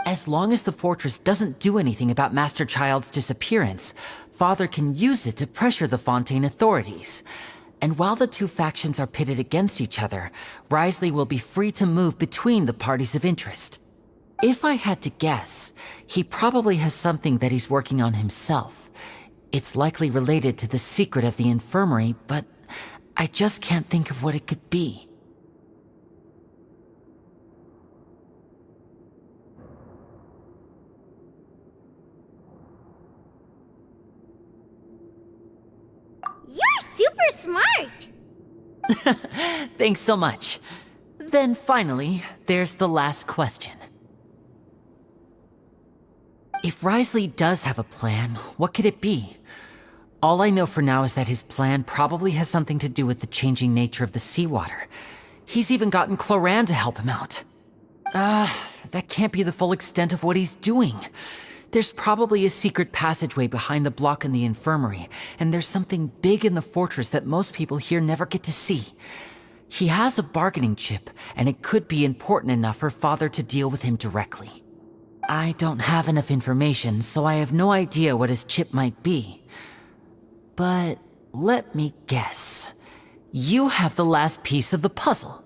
[SPEAKER 1] As long as the fortress doesn't do anything about Master Child's disappearance, Father can use it to pressure the Fontaine authorities. And while the 2 factions are pitted against each other, Risley will be free to move between the parties of interest. If I had to guess, he probably has something that he's working on himself. It's likely related to the secret of the infirmary, but I just can't think of what it could be.
[SPEAKER 3] You're super smart.
[SPEAKER 1] Thanks so much. Then finally, there's the last question. If Risley does have a plan, what could it be? All I know for now is that his plan probably has something to do with the changing nature of the seawater. He's even gotten Cloran to help him out. That can't be the full extent of what he's doing. There's probably a secret passageway behind the block in the infirmary, and there's something big in the fortress that most people here never get to see. He has a bargaining chip, and it could be important enough for Father to deal with him directly. I don't have enough information, so I have no idea what his chip might be. But let me guess. You have the last piece of the puzzle.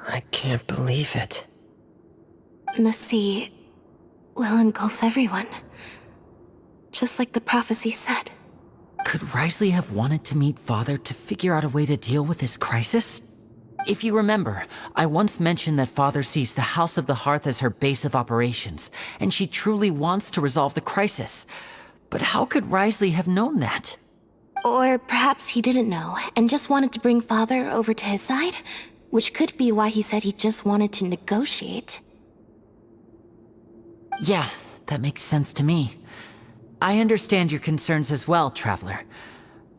[SPEAKER 4] I can't believe it.
[SPEAKER 6] The sea will engulf everyone. Just like the prophecy said.
[SPEAKER 1] Could Risley have wanted to meet Father to figure out a way to deal with this crisis? If you remember, I once mentioned that Father sees the House of the Hearth as her base of operations, and she truly wants to resolve the crisis. But how could Risley have known that?
[SPEAKER 6] Or perhaps he didn't know, and just wanted to bring Father over to his side? Which could be why he said he just wanted to negotiate.
[SPEAKER 1] Yeah, that makes sense to me. I understand your concerns as well, Traveler.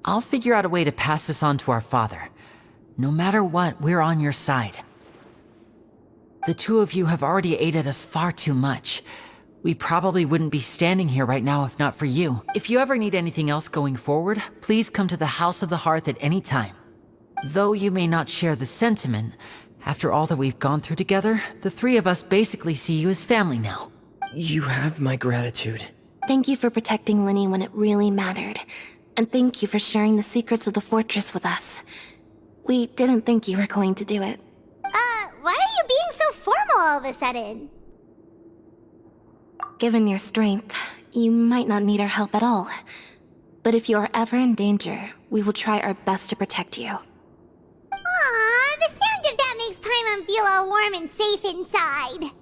[SPEAKER 1] I'll figure out a way to pass this on to our father. No matter what, we're on your side. The 2 of you have already aided us far too much. We probably wouldn't be standing here right now if not for you. If you ever need anything else going forward, please come to the House of the Hearth at any time. Though you may not share the sentiment, after all that we've gone through together, the 3 of us basically see you as family now.
[SPEAKER 4] You have my gratitude.
[SPEAKER 6] Thank you for protecting Linny when it really mattered. And thank you for sharing the secrets of the fortress with us. We didn't think you were going to do it.
[SPEAKER 3] Why are you being so formal all of a sudden?
[SPEAKER 6] Given your strength, you might not need our help at all. But if you are ever in danger, we will try our best to protect you.
[SPEAKER 3] Aww, the sound of that makes Paimon feel all warm and safe inside.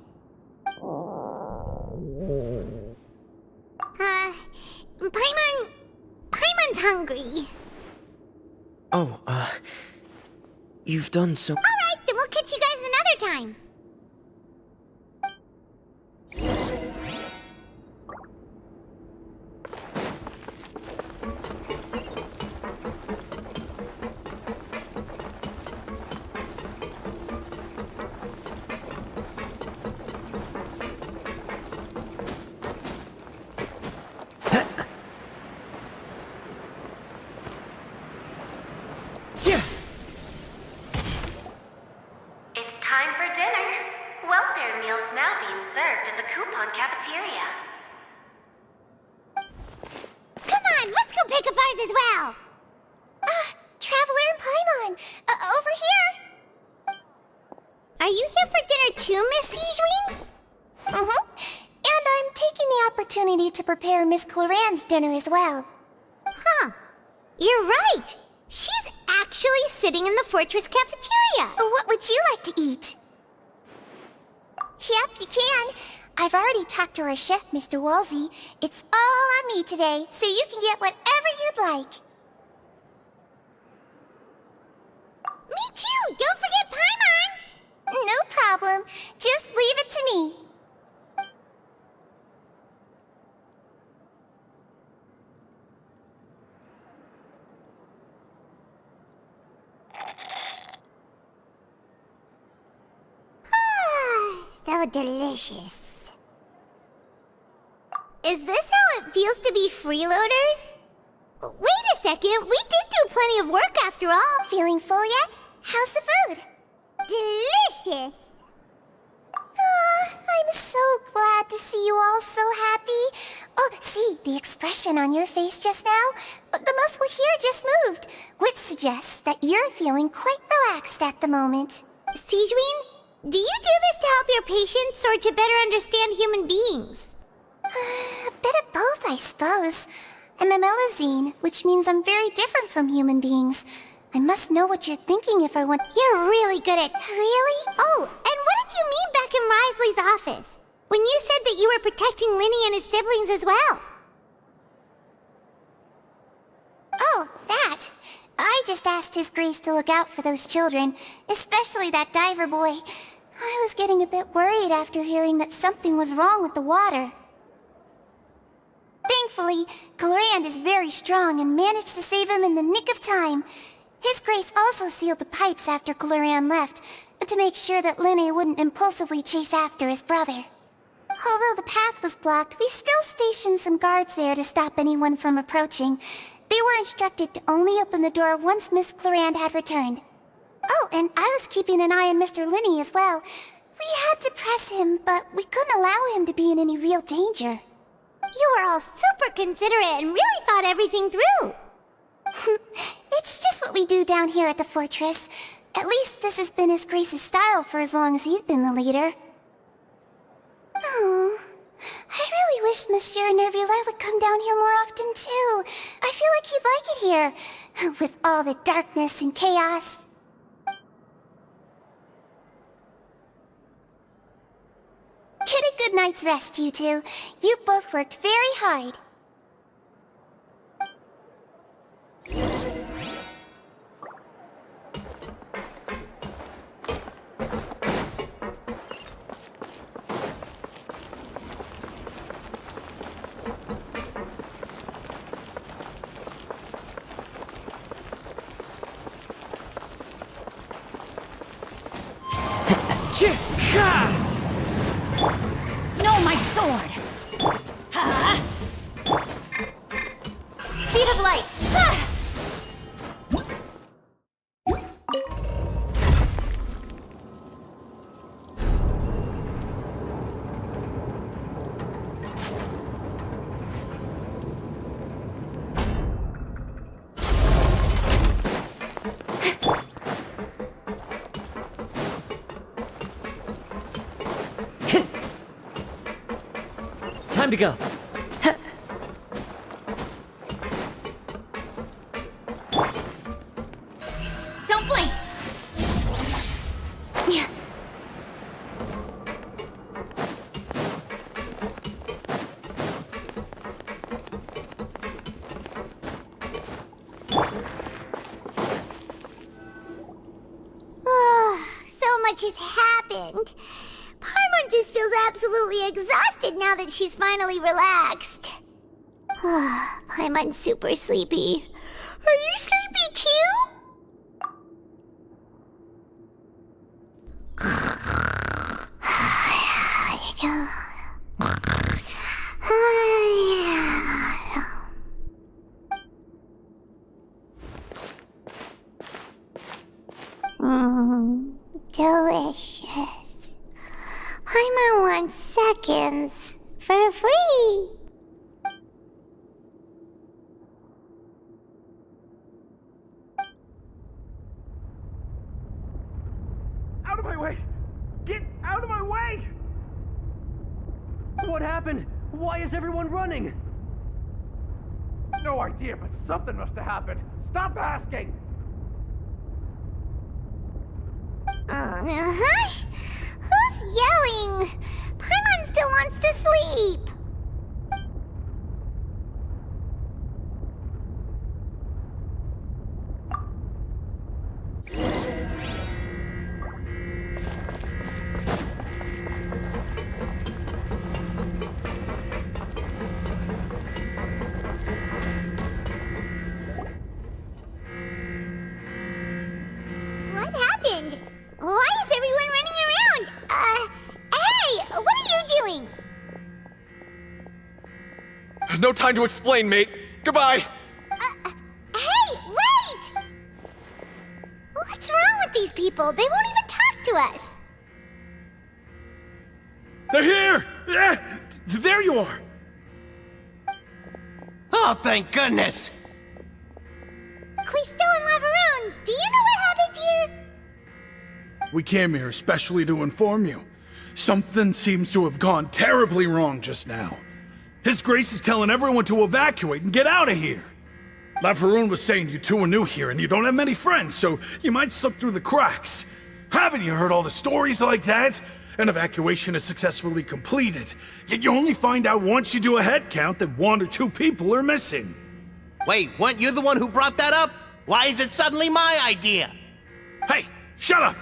[SPEAKER 3] Paimon's hungry.
[SPEAKER 4] Oh, you've done so...
[SPEAKER 3] Alright, then we'll catch you guys another time.
[SPEAKER 9] It's time for dinner. Welfare meals now being served in the coupon cafeteria.
[SPEAKER 3] Come on, let's go pick up ours as well. Traveler and Paimon! Over here! Are you here for dinner too, Miss Sijwin? Mm-hmm. And I'm taking the opportunity to prepare Miss Cloran's dinner as well. Huh. You're right. She's actually sitting in the fortress cafeteria. What would you like to eat? Yep, you can. I've already talked to our chef, Mr. Wolsey. It's all on me today, so you can get whatever you'd like. Me too! Don't forget Paimon! No problem. Just leave it to me. So delicious. Is this how it feels to be freeloaders? Wait a second, we did do plenty of work after all. Feeling full yet? How's the food? Delicious. I'm so glad to see you all so happy. Oh, see, the expression on your face just now? The muscle here just moved, which suggests that you're feeling quite relaxed at the moment. Sijwin, do you do this to help your patients or to better understand human beings? A bit of both, I suppose. I'm a Melazine, which means I'm very different from human beings. I must know what you're thinking if I want— You're really good at— Really? Oh, and what did you mean back in Risley's office? When you said that you were protecting Linny and his siblings as well? Oh, that. I just asked His Grace to look out for those children, especially that diver boy. I was getting a bit worried after hearing that something was wrong with the water. Thankfully, Glorand is very strong and managed to save him in the nick of time. His Grace also sealed the pipes after Glorand left, to make sure that Linne wouldn't impulsively chase after his brother. Although the path was blocked, we still stationed some guards there to stop anyone from approaching. They were instructed to only open the door once Miss Glorand had returned. Oh, and I was keeping an eye on Mr. Linne as well. We had to press him, but we couldn't allow him to be in any real danger. You were all super considerate and really thought everything through. It's just what we do down here at the fortress. At least this has been His Grace's style for as long as he's been the leader. Oh, I really wish Monsieur Nervula would come down here more often too. I feel like he'd like it here, with all the darkness and chaos. Get a good night's rest, you two. You both worked very hard.
[SPEAKER 5] No, my sword! Ha! Speed of light! Ha!
[SPEAKER 4] Time to go.
[SPEAKER 5] Don't blink!
[SPEAKER 3] So much has happened. Paimon just feels absolutely exhausted now that she's finally relaxed. Paimon's super sleepy. Are you sleepy too? Delicious. Paimon wants seconds for free.
[SPEAKER 10] What happened? Why is everyone running?
[SPEAKER 11] No idea, but something must have happened. Stop asking!
[SPEAKER 3] Uh-huh. Who's yelling? Paimon still wants to sleep. What happened? Why is everyone running around? Hey! What are you doing?
[SPEAKER 2] No time to explain, mate. Goodbye.
[SPEAKER 3] Hey, wait! What's wrong with these people? They won't even talk to us.
[SPEAKER 11] They're here! There you are!
[SPEAKER 12] Oh, thank goodness!
[SPEAKER 3] Quisto and Laveroon, do you know what happened here?
[SPEAKER 11] We came here especially to inform you. Something seems to have gone terribly wrong just now. His Grace is telling everyone to evacuate and get out of here. Laveroon was saying you two are new here and you don't have many friends, so you might slip through the cracks. Haven't you heard all the stories like that? An evacuation is successfully completed, yet you only find out once you do a head count that 1 or 2 people are missing.
[SPEAKER 12] Wait, weren't you the one who brought that up? Why is it suddenly my idea?
[SPEAKER 11] Hey, shut up!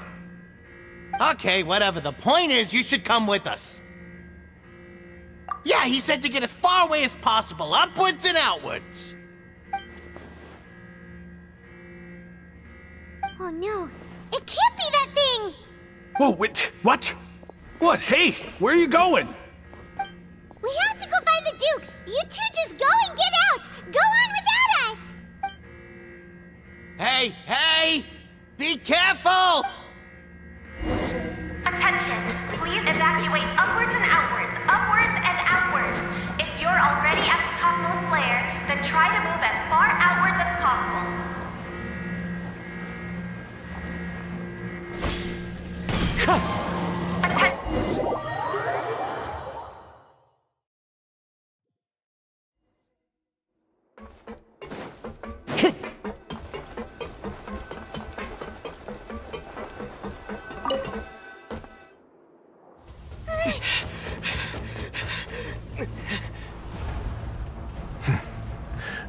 [SPEAKER 12] Okay, whatever. The point is, you should come with us. Yeah, he said to get as far away as possible, upwards and outwards.
[SPEAKER 3] Oh no, it can't be that thing!
[SPEAKER 11] Whoa, wait, what? What? Hey, where are you going?
[SPEAKER 3] We have to go find the Duke! You two just go and get out! Go on without us!
[SPEAKER 12] Hey, hey! Be careful!
[SPEAKER 9] Attention, please evacuate upwards and outwards, upwards and outwards. If you're already at the topmost layer, then try to move as far outwards as possible.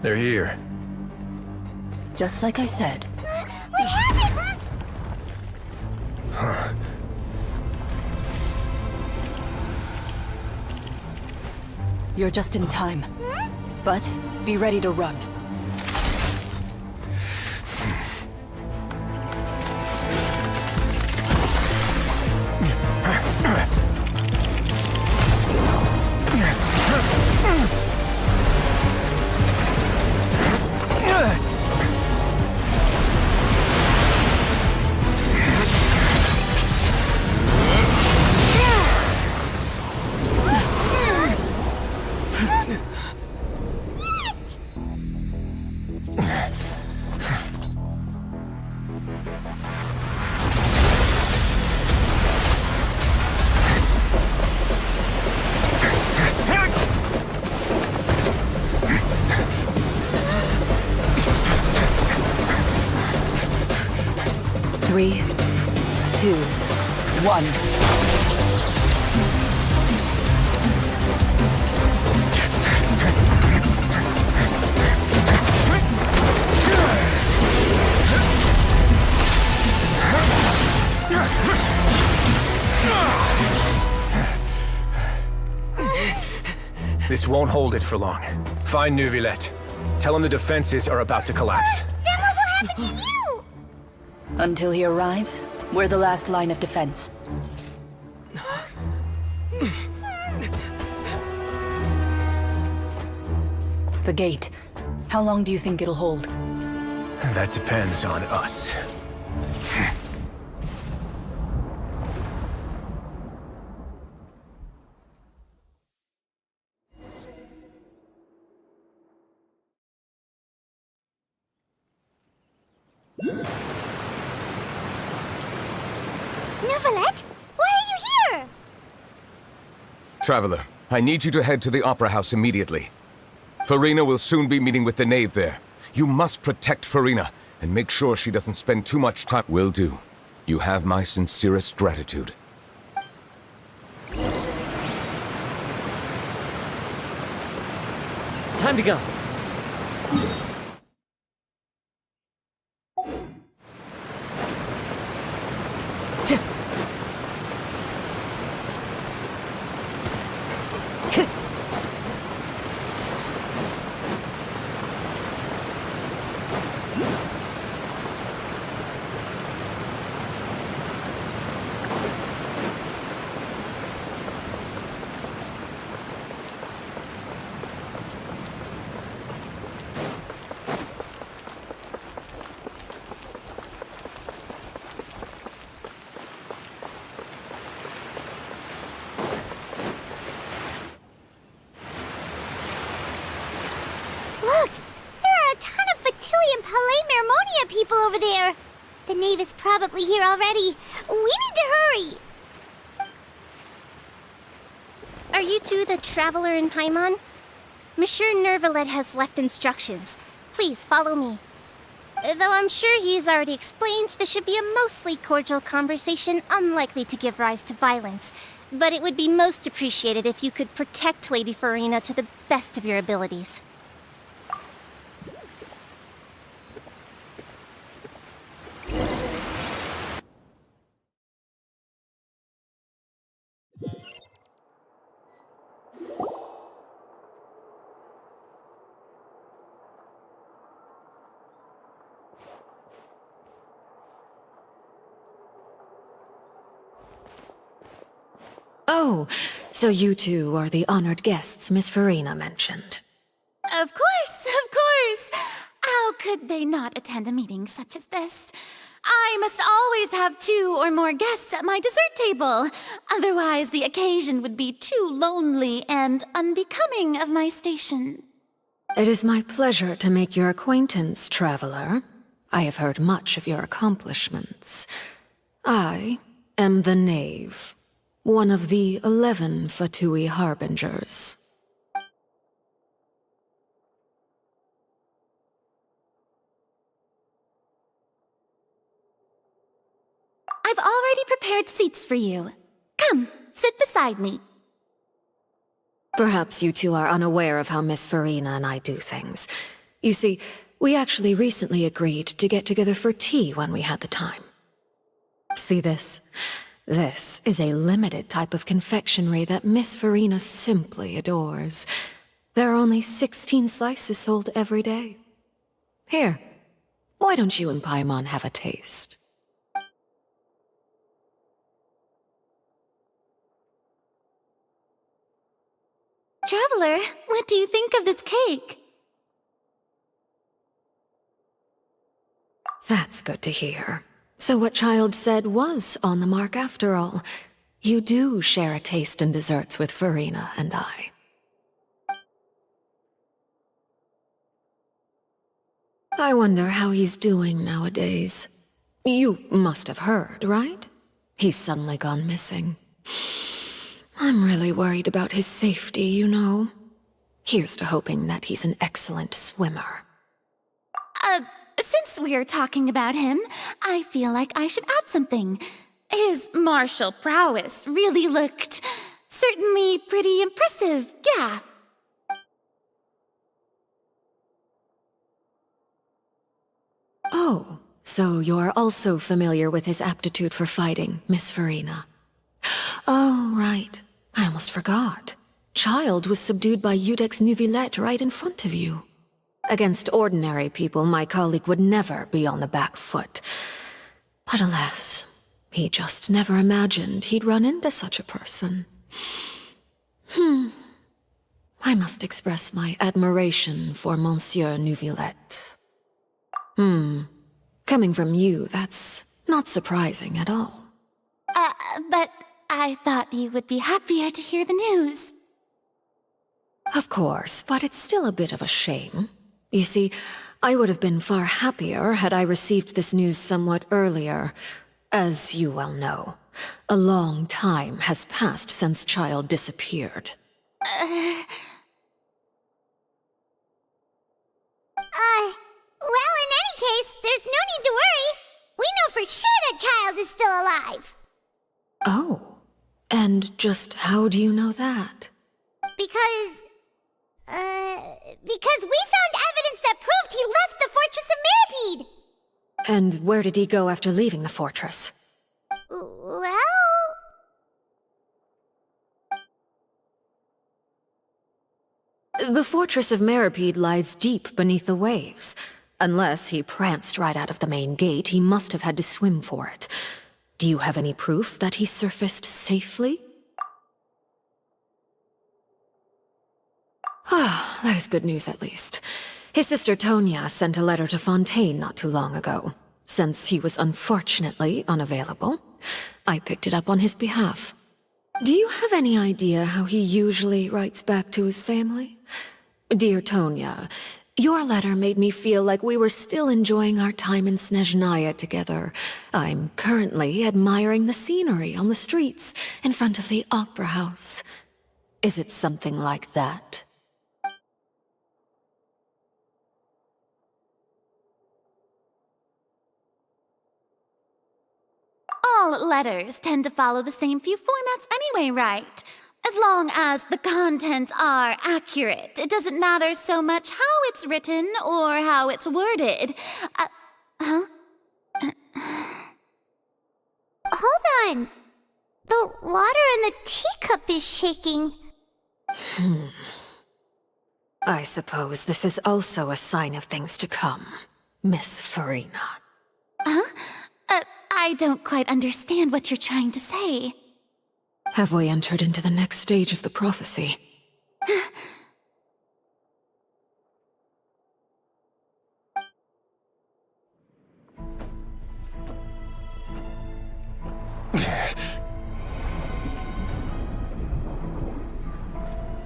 [SPEAKER 2] They're here.
[SPEAKER 5] Just like I said.
[SPEAKER 3] What happened?
[SPEAKER 5] You're just in time. But be ready to run. Three, 2, 1.
[SPEAKER 2] This won't hold it for long. Find Neuvillette. Tell him the defenses are about to collapse.
[SPEAKER 3] Then what will happen to you?
[SPEAKER 5] Until he arrives, we're the last line of defense. The gate. How long do you think it'll hold?
[SPEAKER 2] That depends on us.
[SPEAKER 3] Neuvillette, why are you here?
[SPEAKER 13] Traveler, I need you to head to the Opera House immediately. Farina will soon be meeting with the knave there. You must protect Farina, and make sure she doesn't spend too much time. Will do. You have my sincerest gratitude.
[SPEAKER 10] Time to go.
[SPEAKER 3] Look! There are a ton of Fatilian Palais Mermonia people over there! The knave is probably here already. We need to hurry! Are you two the traveler in Paimon? Monsieur Nervalet has left instructions. Please follow me. Though I'm sure he's already explained, this should be a mostly cordial conversation, unlikely to give rise to violence. But it would be most appreciated if you could protect Lady Farina to the best of your abilities.
[SPEAKER 6] Oh, so you two are the honored guests Miss Farina mentioned.
[SPEAKER 14] Of course, of course! How could they not attend a meeting such as this? I must always have 2 or more guests at my dessert table. Otherwise, the occasion would be too lonely and unbecoming of my station.
[SPEAKER 6] It is my pleasure to make your acquaintance, traveler. I have heard much of your accomplishments. I am the knave, one of the 11 Fatui Harbingers.
[SPEAKER 14] I've already prepared seats for you. Come, sit beside me.
[SPEAKER 6] Perhaps you two are unaware of how Miss Farina and I do things. You see, we actually recently agreed to get together for tea when we had the time. See this? This is a limited type of confectionery that Miss Farina simply adores. There are only 16 slices sold every day. Here, why don't you and Paimon have a taste?
[SPEAKER 14] Traveler, what do you think of this cake?
[SPEAKER 6] That's good to hear. So what Child said was on the mark after all. You do share a taste in desserts with Farina and I. I wonder how he's doing nowadays. You must have heard, right? He's suddenly gone missing. I'm really worried about his safety, you know. Here's to hoping that he's an excellent swimmer.
[SPEAKER 14] Since we're talking about him, I feel like I should add something. His martial prowess really looked certainly pretty impressive, yeah.
[SPEAKER 6] Oh, so you're also familiar with his aptitude for fighting, Miss Farina. Oh, right. I almost forgot. Child was subdued by Eudex Neuvillette right in front of you. Against ordinary people, my colleague would never be on the back foot. But alas, he just never imagined he'd run into such a person. I must express my admiration for Monsieur Neuvillette. Coming from you, that's not surprising at all.
[SPEAKER 14] But I thought you would be happier to hear the news.
[SPEAKER 6] Of course, but it's still a bit of a shame. You see, I would have been far happier had I received this news somewhat earlier. As you well know, a long time has passed since Child disappeared.
[SPEAKER 3] Well, in any case, there's no need to worry. We know for sure that child is still alive.
[SPEAKER 6] Oh. And just how do you know that?
[SPEAKER 3] Because we found evidence that proved he left the Fortress of Mirapede.
[SPEAKER 6] And where did he go after leaving the fortress?
[SPEAKER 3] Well...
[SPEAKER 6] The Fortress of Mirapede lies deep beneath the waves. Unless he pranced right out of the main gate, he must have had to swim for it. Do you have any proof that he surfaced safely? Ah, that is good news at least. His sister Tonya sent a letter to Fontaine not too long ago. Since he was unfortunately unavailable, I picked it up on his behalf. Do you have any idea how he usually writes back to his family? Dear Tonya, your letter made me feel like we were still enjoying our time in Snezhnaya together. I'm currently admiring the scenery on the streets in front of the opera house. Is it something like that?
[SPEAKER 14] All letters tend to follow the same few formats anyway, right? As long as the contents are accurate, it doesn't matter so much how it's written or how it's worded.
[SPEAKER 3] Hold on. The water in the teacup is shaking.
[SPEAKER 6] I suppose this is also a sign of things to come, Miss Farina.
[SPEAKER 14] Huh? I don't quite understand what you're trying to say.
[SPEAKER 6] Have we entered into the next stage of the prophecy?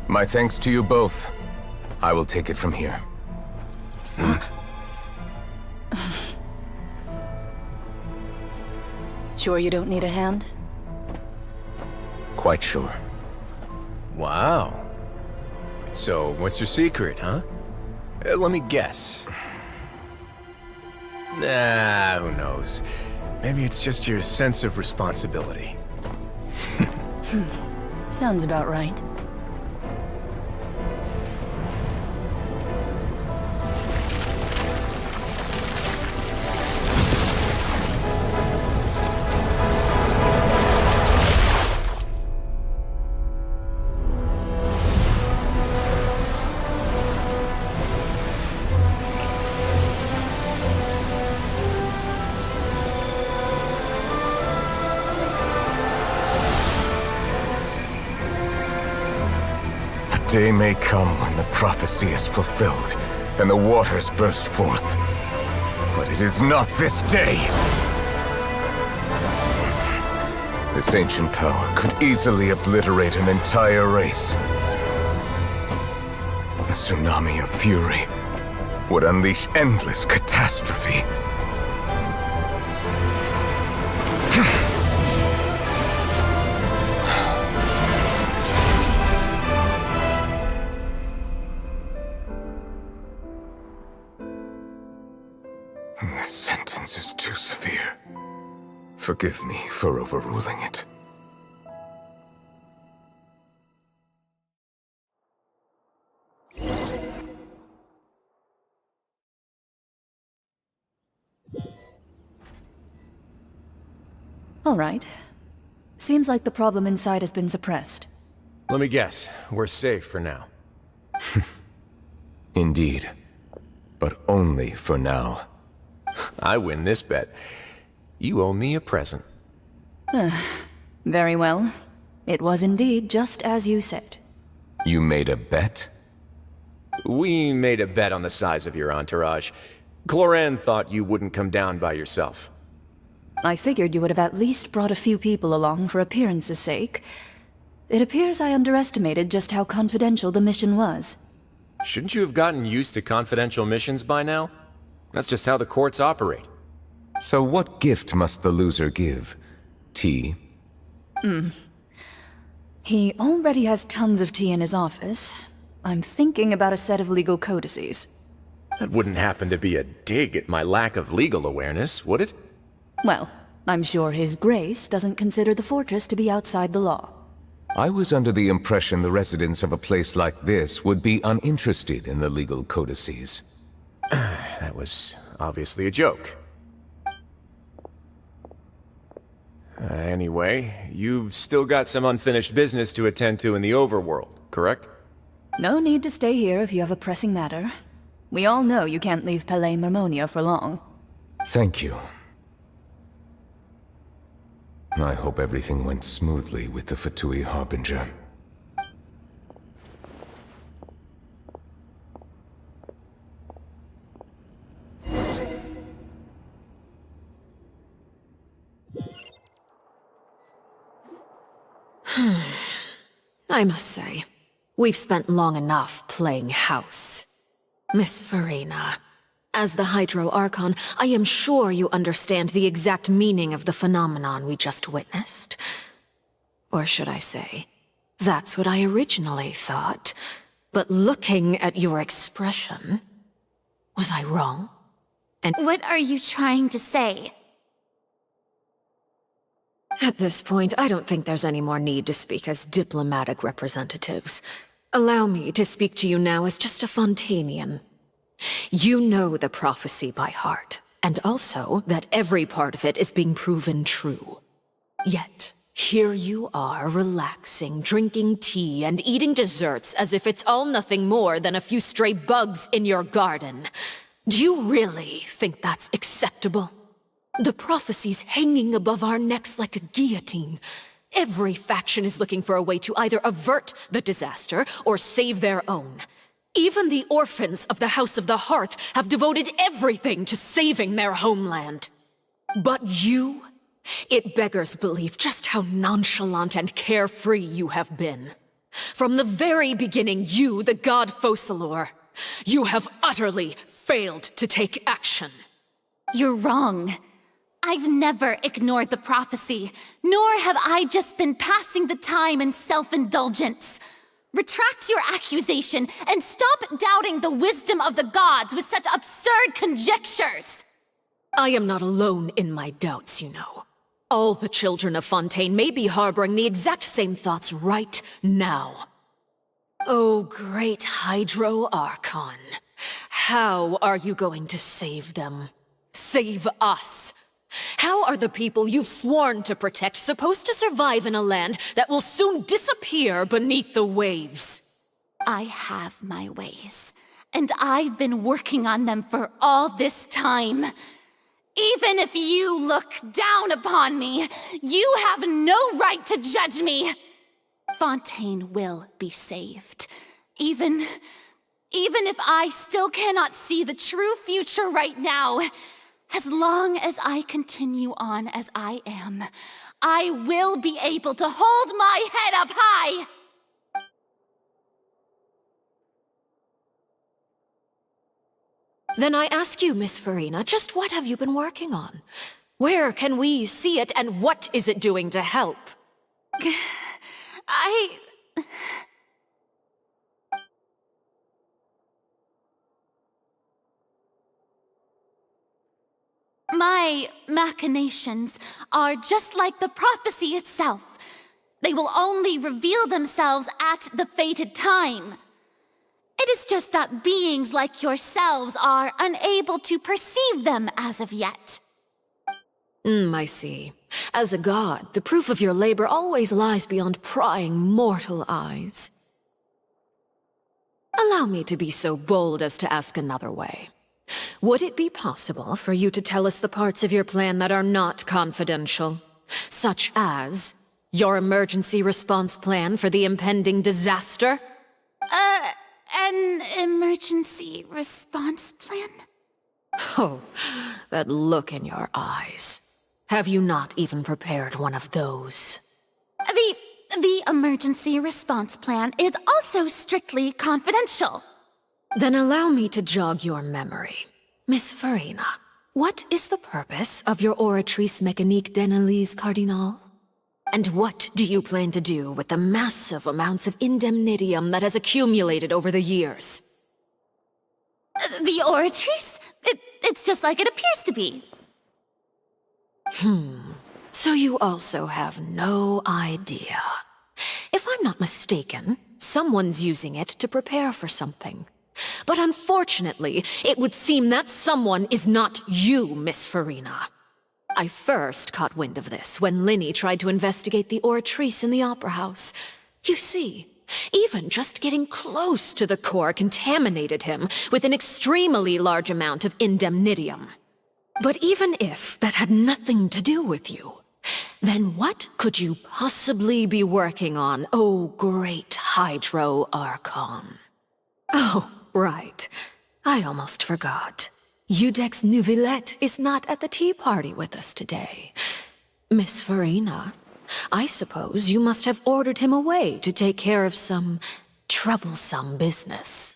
[SPEAKER 13] My thanks to you both. I will take it from here.
[SPEAKER 5] Sure you don't need a hand?
[SPEAKER 13] Quite sure.
[SPEAKER 2] Wow. So, what's your secret, huh? Let me guess. Nah, who knows? Maybe it's just your sense of responsibility.
[SPEAKER 5] Sounds about right.
[SPEAKER 13] Day may come when the prophecy is fulfilled, and the waters burst forth. But it is not this day! This ancient power could easily obliterate an entire race. A tsunami of fury would unleash endless catastrophe. This sentence is too severe. Forgive me for overruling it.
[SPEAKER 5] All right. Seems like the problem inside has been suppressed.
[SPEAKER 2] Let me guess. We're safe for now.
[SPEAKER 13] Indeed. But only for now.
[SPEAKER 2] I win this bet. You owe me a present.
[SPEAKER 5] Very well. It was indeed just as you said.
[SPEAKER 13] You made a bet?
[SPEAKER 2] We made a bet on the size of your entourage. Cloran thought you wouldn't come down by yourself.
[SPEAKER 5] I figured you would have at least brought a few people along for appearance's sake. It appears I underestimated just how confidential the mission was.
[SPEAKER 2] Shouldn't you have gotten used to confidential missions by now? That's just how the courts operate.
[SPEAKER 13] So what gift must the loser give? Tea?
[SPEAKER 5] He already has tons of tea in his office. I'm thinking about a set of legal codices.
[SPEAKER 2] That wouldn't happen to be a dig at my lack of legal awareness, would it?
[SPEAKER 5] Well, I'm sure His Grace doesn't consider the fortress to be outside the law.
[SPEAKER 13] I was under the impression the residents of a place like this would be uninterested in the legal codices.
[SPEAKER 2] That was obviously a joke. Anyway, you've still got some unfinished business to attend to in the overworld, correct?
[SPEAKER 5] No need to stay here if you have a pressing matter. We all know you can't leave Palais Marmonia for long.
[SPEAKER 13] Thank you. I hope everything went smoothly with the Fatui Harbinger.
[SPEAKER 15] I must say, we've spent long enough playing house. Miss Farina, as the Hydro Archon, I am sure you understand the exact meaning of the phenomenon we just witnessed. Or should I say, that's what I originally thought. But looking at your expression, was I wrong? And
[SPEAKER 14] What are you trying to say?
[SPEAKER 15] at this point, I don't think there's any more need to speak as diplomatic representatives. Allow me to speak to you now as just a Fontanian. You know the prophecy by heart, and also that every part of it is being proven true. Yet, here you are relaxing, drinking tea, and eating desserts as if it's all nothing more than a few stray bugs in your garden. Do you really think that's acceptable? The prophecy's hanging above our necks like a guillotine. Every faction is looking for a way to either avert the disaster or save their own. Even the orphans of the House of the Hearth have devoted everything to saving their homeland. But you? It beggars belief just how nonchalant and carefree you have been. From the very beginning, you, the god Focalor, you have utterly failed to take action.
[SPEAKER 14] You're wrong. I've never ignored the prophecy, nor have I just been passing the time in self-indulgence. Retract your accusation and stop doubting the wisdom of the gods with such absurd conjectures!
[SPEAKER 15] I am not alone in my doubts, you know. All the children of Fontaine may be harboring the exact same thoughts right now. Oh, great Hydro Archon. How are you going to save them? Save us? How are the people you've sworn to protect supposed to survive in a land that will soon disappear beneath the waves?
[SPEAKER 14] I have my ways, and I've been working on them for all this time. Even if you look down upon me, you have no right to judge me. Fontaine will be saved. Even if I still cannot see the true future right now. As long as I continue on as I am, I will be able to hold my head up high!
[SPEAKER 15] Then I ask you, Miss Farina, just what have you been working on? Where can we see it, and what is it doing to help?
[SPEAKER 14] My machinations are just like the prophecy itself. They will only reveal themselves at the fated time. It is just that beings like yourselves are unable to perceive them as of yet.
[SPEAKER 15] I see. As a god, the proof of your labor always lies beyond prying mortal eyes. Allow me to be so bold as to ask another way. Would it be possible for you to tell us the parts of your plan that are not confidential? Such as your emergency response plan for the impending disaster?
[SPEAKER 14] An emergency response plan?
[SPEAKER 15] Oh, that look in your eyes. Have you not even prepared one of those?
[SPEAKER 14] The emergency response plan is also strictly confidential.
[SPEAKER 15] Then allow me to jog your memory. Miss Farina, what is the purpose of your Oratrice Mécanique d'Analyse Cardinal? And what do you plan to do with the massive amounts of indemnitium that has accumulated over the years?
[SPEAKER 14] The Oratrice? It's just like it appears to be.
[SPEAKER 15] So you also have no idea. If I'm not mistaken, someone's using it to prepare for something. But unfortunately, it would seem that someone is not you, Miss Farina. I first caught wind of this when Linny tried to investigate the Oratrice in the Opera House. You see, even just getting close to the core contaminated him with an extremely large amount of indemnitium. But even if that had nothing to do with you, then what could you possibly be working on, oh great Hydro Archon? Oh, right. I almost forgot. Udex Neuvillette is not at the tea party with us today. Miss Farina, I suppose you must have ordered him away to take care of some troublesome business.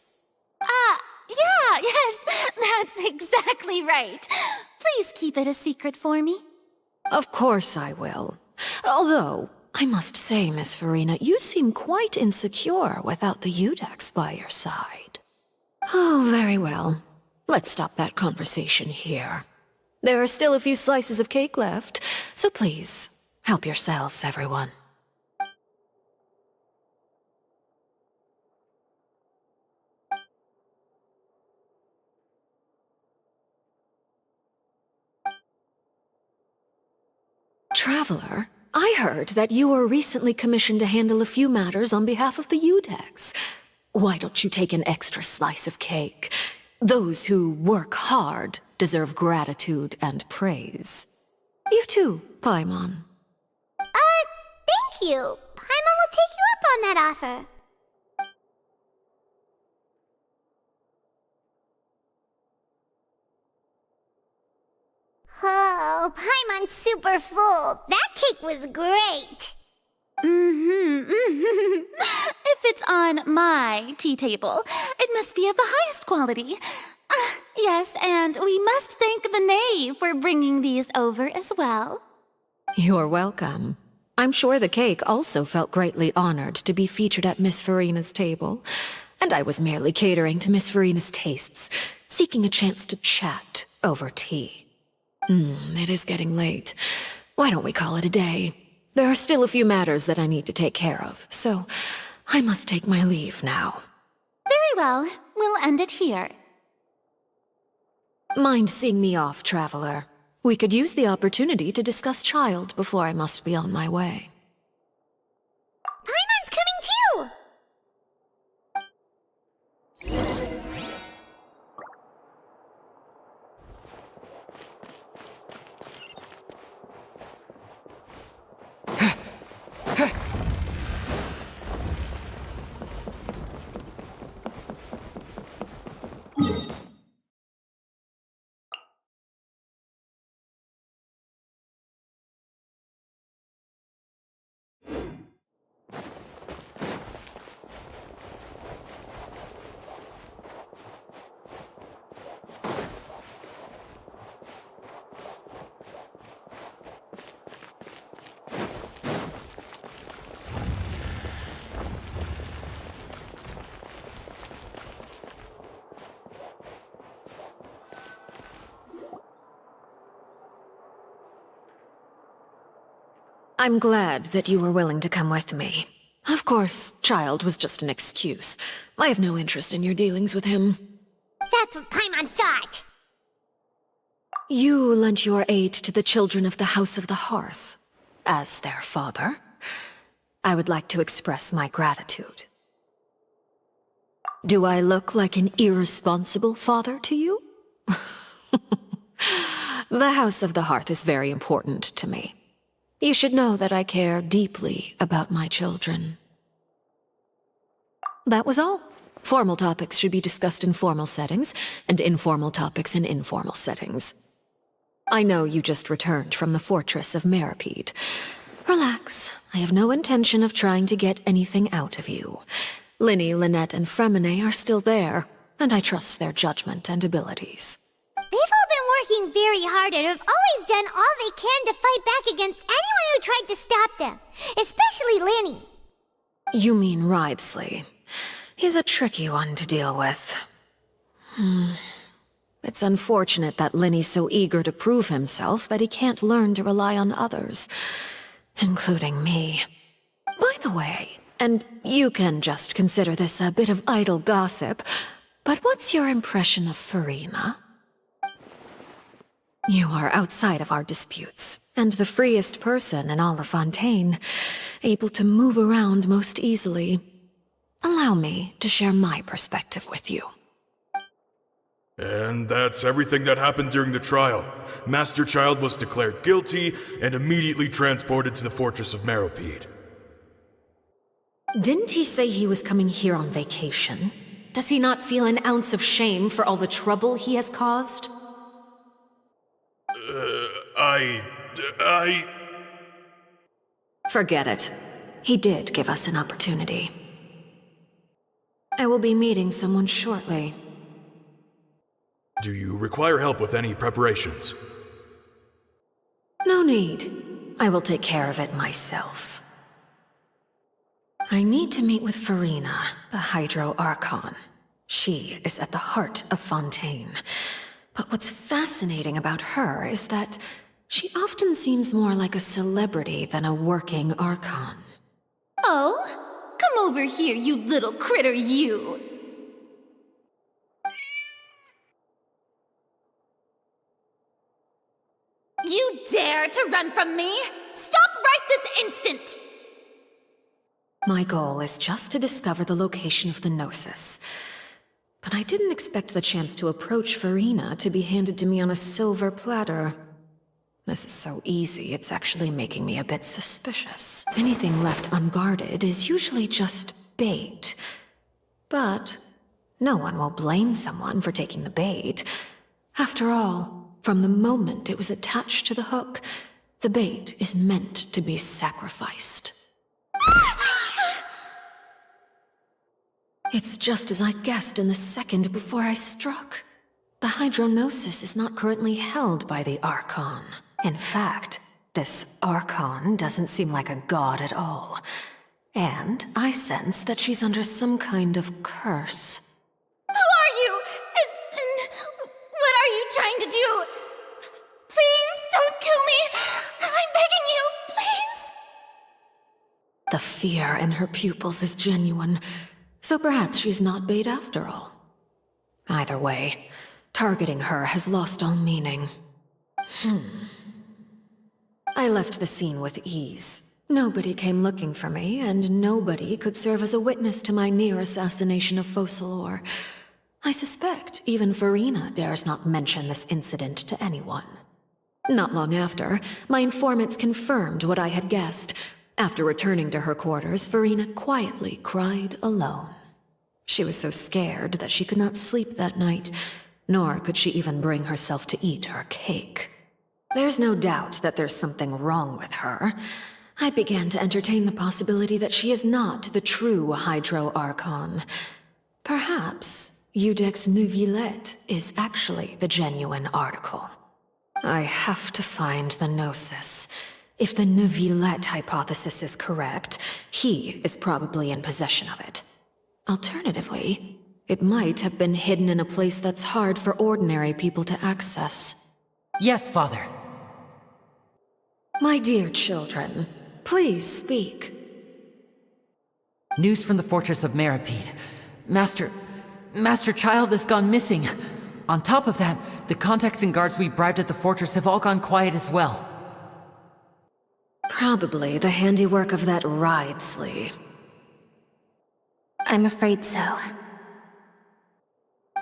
[SPEAKER 14] Yeah, yes, that's exactly right. Please keep it a secret for me.
[SPEAKER 15] Of course I will. Although, I must say, Miss Farina, you seem quite insecure without the Udex by your side. Oh, very well. Let's stop that conversation here. There are still a few slices of cake left, so please, help yourselves, everyone. Traveler, I heard that you were recently commissioned to handle a few matters on behalf of the Udex. Why don't you take an extra slice of cake? Those who work hard deserve gratitude and praise. You too, Paimon.
[SPEAKER 3] Thank you. Paimon will take you up on that offer. Oh, Paimon's super full. That cake was great.
[SPEAKER 14] If it's on my tea table, it must be of the highest quality. Yes, and we must thank the knave for bringing these over as well.
[SPEAKER 15] You're welcome. I'm sure the cake also felt greatly honored to be featured at Miss Farina's table, and I was merely catering to Miss Farina's tastes, seeking a chance to chat over tea. It is getting late. Why don't we call it a day? There are still a few matters that I need to take care of, so I must take my leave now.
[SPEAKER 14] Very well. We'll end it here.
[SPEAKER 15] Mind seeing me off, Traveler? We could use the opportunity to discuss Child before I must be on my way.
[SPEAKER 3] Paimon's coming too!
[SPEAKER 15] I'm glad that you were willing to come with me. Of course, Child was just an excuse. I have no interest in your dealings with him.
[SPEAKER 3] That's what Paimon thought.
[SPEAKER 15] You lent your aid to the children of the House of the Hearth. As their father, I would like to express my gratitude. Do I look like an irresponsible father to you? The House of the Hearth is very important to me. You should know that I care deeply about my children. That was all. Formal topics should be discussed in formal settings, and informal topics in informal settings. I know you just returned from the fortress of Meripede. Relax. I have no intention of trying to get anything out of you. Linny, Lynette, and Fremine are still there, and I trust their judgment and abilities.
[SPEAKER 3] They've all been working very hard and have always done all they can to fight back against anyone who tried to stop them. Especially Linny.
[SPEAKER 15] You mean Wriothesley. He's a tricky one to deal with. It's unfortunate that Linny's so eager to prove himself that he can't learn to rely on others, including me. By the way, and you can just consider this a bit of idle gossip, but what's your impression of Farina? You are outside of our disputes, and the freest person in all of Fontaine, able to move around most easily. Allow me to share my perspective with you.
[SPEAKER 16] And that's everything that happened during the trial. Master Child was declared guilty and immediately transported to the Fortress of Meropide.
[SPEAKER 15] Didn't he say he was coming here on vacation? Does he not feel an ounce of shame for all the trouble he has caused? Forget it. He did give us an opportunity. I will be meeting someone shortly.
[SPEAKER 16] Do you require help with any preparations?
[SPEAKER 15] No need. I will take care of it myself. I need to meet with Farina, the Hydro Archon. She is at the heart of Fontaine. But what's fascinating about her is that she often seems more like a celebrity than a working Archon.
[SPEAKER 14] Oh, come over here, you little critter, you! You dare to run from me? Stop right this instant!
[SPEAKER 15] My goal is just to discover the location of the Gnosis. But I didn't expect the chance to approach Farina to be handed to me on a silver platter. This is so easy, it's actually making me a bit suspicious. Anything left unguarded is usually just bait. But no one will blame someone for taking the bait. After all, from the moment it was attached to the hook, the bait is meant to be sacrificed. It's just as I guessed in the second before I struck. The Hydronosis is not currently held by the Archon. In fact, this Archon doesn't seem like a god at all. And I sense that she's under some kind of curse.
[SPEAKER 14] Who are you? And what are you trying to do? Please don't kill me! I'm begging you, please!
[SPEAKER 15] The fear in her pupils is genuine. So perhaps she's not bait after all. Either way, targeting her has lost all meaning. I left the scene with ease. Nobody came looking for me, and nobody could serve as a witness to my near assassination of Focalor. I suspect even Farina dares not mention this incident to anyone. Not long after, my informants confirmed what I had guessed. After returning to her quarters, Farina quietly cried alone. She was so scared that she could not sleep that night, nor could she even bring herself to eat her cake. There's no doubt that there's something wrong with her. I began to entertain the possibility that she is not the true Hydro Archon. Perhaps Eudex Neuvillette is actually the genuine article. I have to find the Gnosis. If the Neuvillette hypothesis is correct, he is probably in possession of it. Alternatively, it might have been hidden in a place that's hard for ordinary people to access.
[SPEAKER 1] Yes, Father.
[SPEAKER 15] My dear children, please speak.
[SPEAKER 1] News from the Fortress of Meropide. Master Child has gone missing. On top of that, the contacts and guards we bribed at the fortress have all gone quiet as well.
[SPEAKER 15] Probably the handiwork of that Wriothesley.
[SPEAKER 6] I'm afraid so.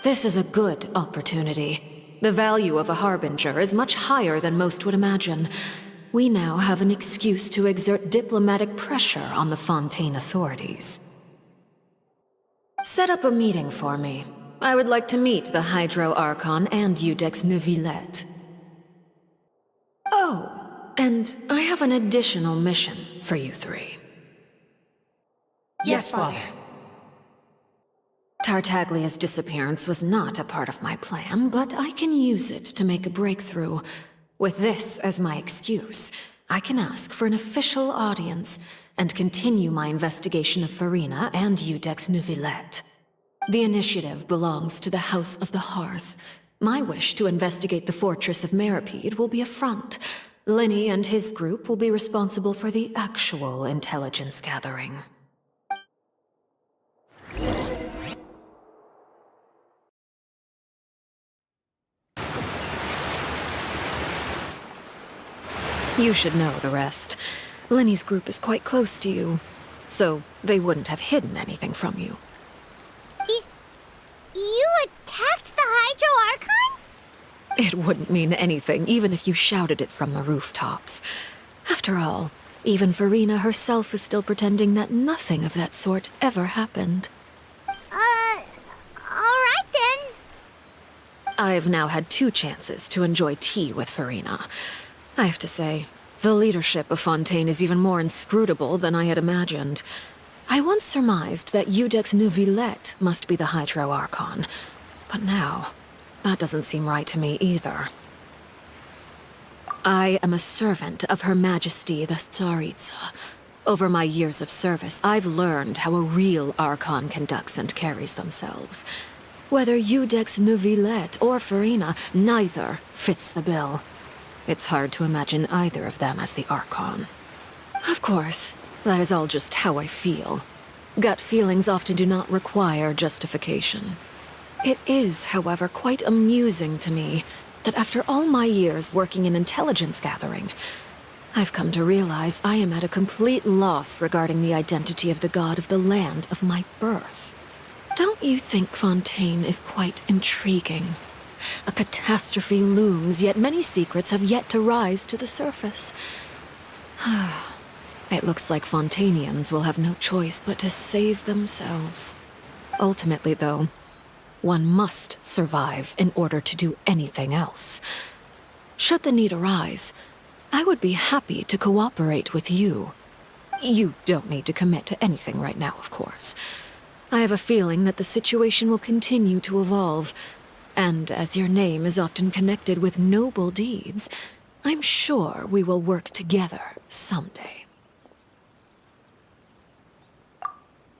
[SPEAKER 15] This is a good opportunity. The value of a Harbinger is much higher than most would imagine. We now have an excuse to exert diplomatic pressure on the Fontaine authorities. Set up a meeting for me. I would like to meet the Hydro Archon and Eudex Neuvillette. Oh, and I have an additional mission for you three.
[SPEAKER 1] Yes, Father.
[SPEAKER 15] Tartaglia's disappearance was not a part of my plan, but I can use it to make a breakthrough. With this as my excuse, I can ask for an official audience and continue my investigation of Farina and Iudex Neuvillette. The initiative belongs to the House of the Hearth. My wish to investigate the fortress of Meripede will be a front. Lenny and his group will be responsible for the actual intelligence gathering. You should know the rest. Lenny's group is quite close to you, so they wouldn't have hidden anything from you.
[SPEAKER 3] You attacked the Hydro Archon?
[SPEAKER 15] It wouldn't mean anything, even if you shouted it from the rooftops. After all, even Farina herself is still pretending that nothing of that sort ever happened.
[SPEAKER 3] Alright then.
[SPEAKER 15] I've now had 2 chances to enjoy tea with Farina. I have to say, the leadership of Fontaine is even more inscrutable than I had imagined. I once surmised that Iudex Neuvillette must be the Hydro Archon, but now, that doesn't seem right to me either. I am a servant of Her Majesty the Tsaritsa. Over my years of service, I've learned how a real Archon conducts and carries themselves. Whether Iudex Neuvillette or Farina, neither fits the bill. It's hard to imagine either of them as the Archon. Of course, that is all just how I feel. Gut feelings often do not require justification. It is, however, quite amusing to me that after all my years working in intelligence gathering, I've come to realize I am at a complete loss regarding the identity of the god of the land of my birth. Don't you think Fontaine is quite intriguing? A catastrophe looms, yet many secrets have yet to rise to the surface. It looks like Fontainians will have no choice but to save themselves. Ultimately, though, one must survive in order to do anything else. Should the need arise, I would be happy to cooperate with you. You don't need to commit to anything right now, of course. I have a feeling that the situation will continue to evolve, and as your name is often connected with noble deeds, I'm sure we will work together someday.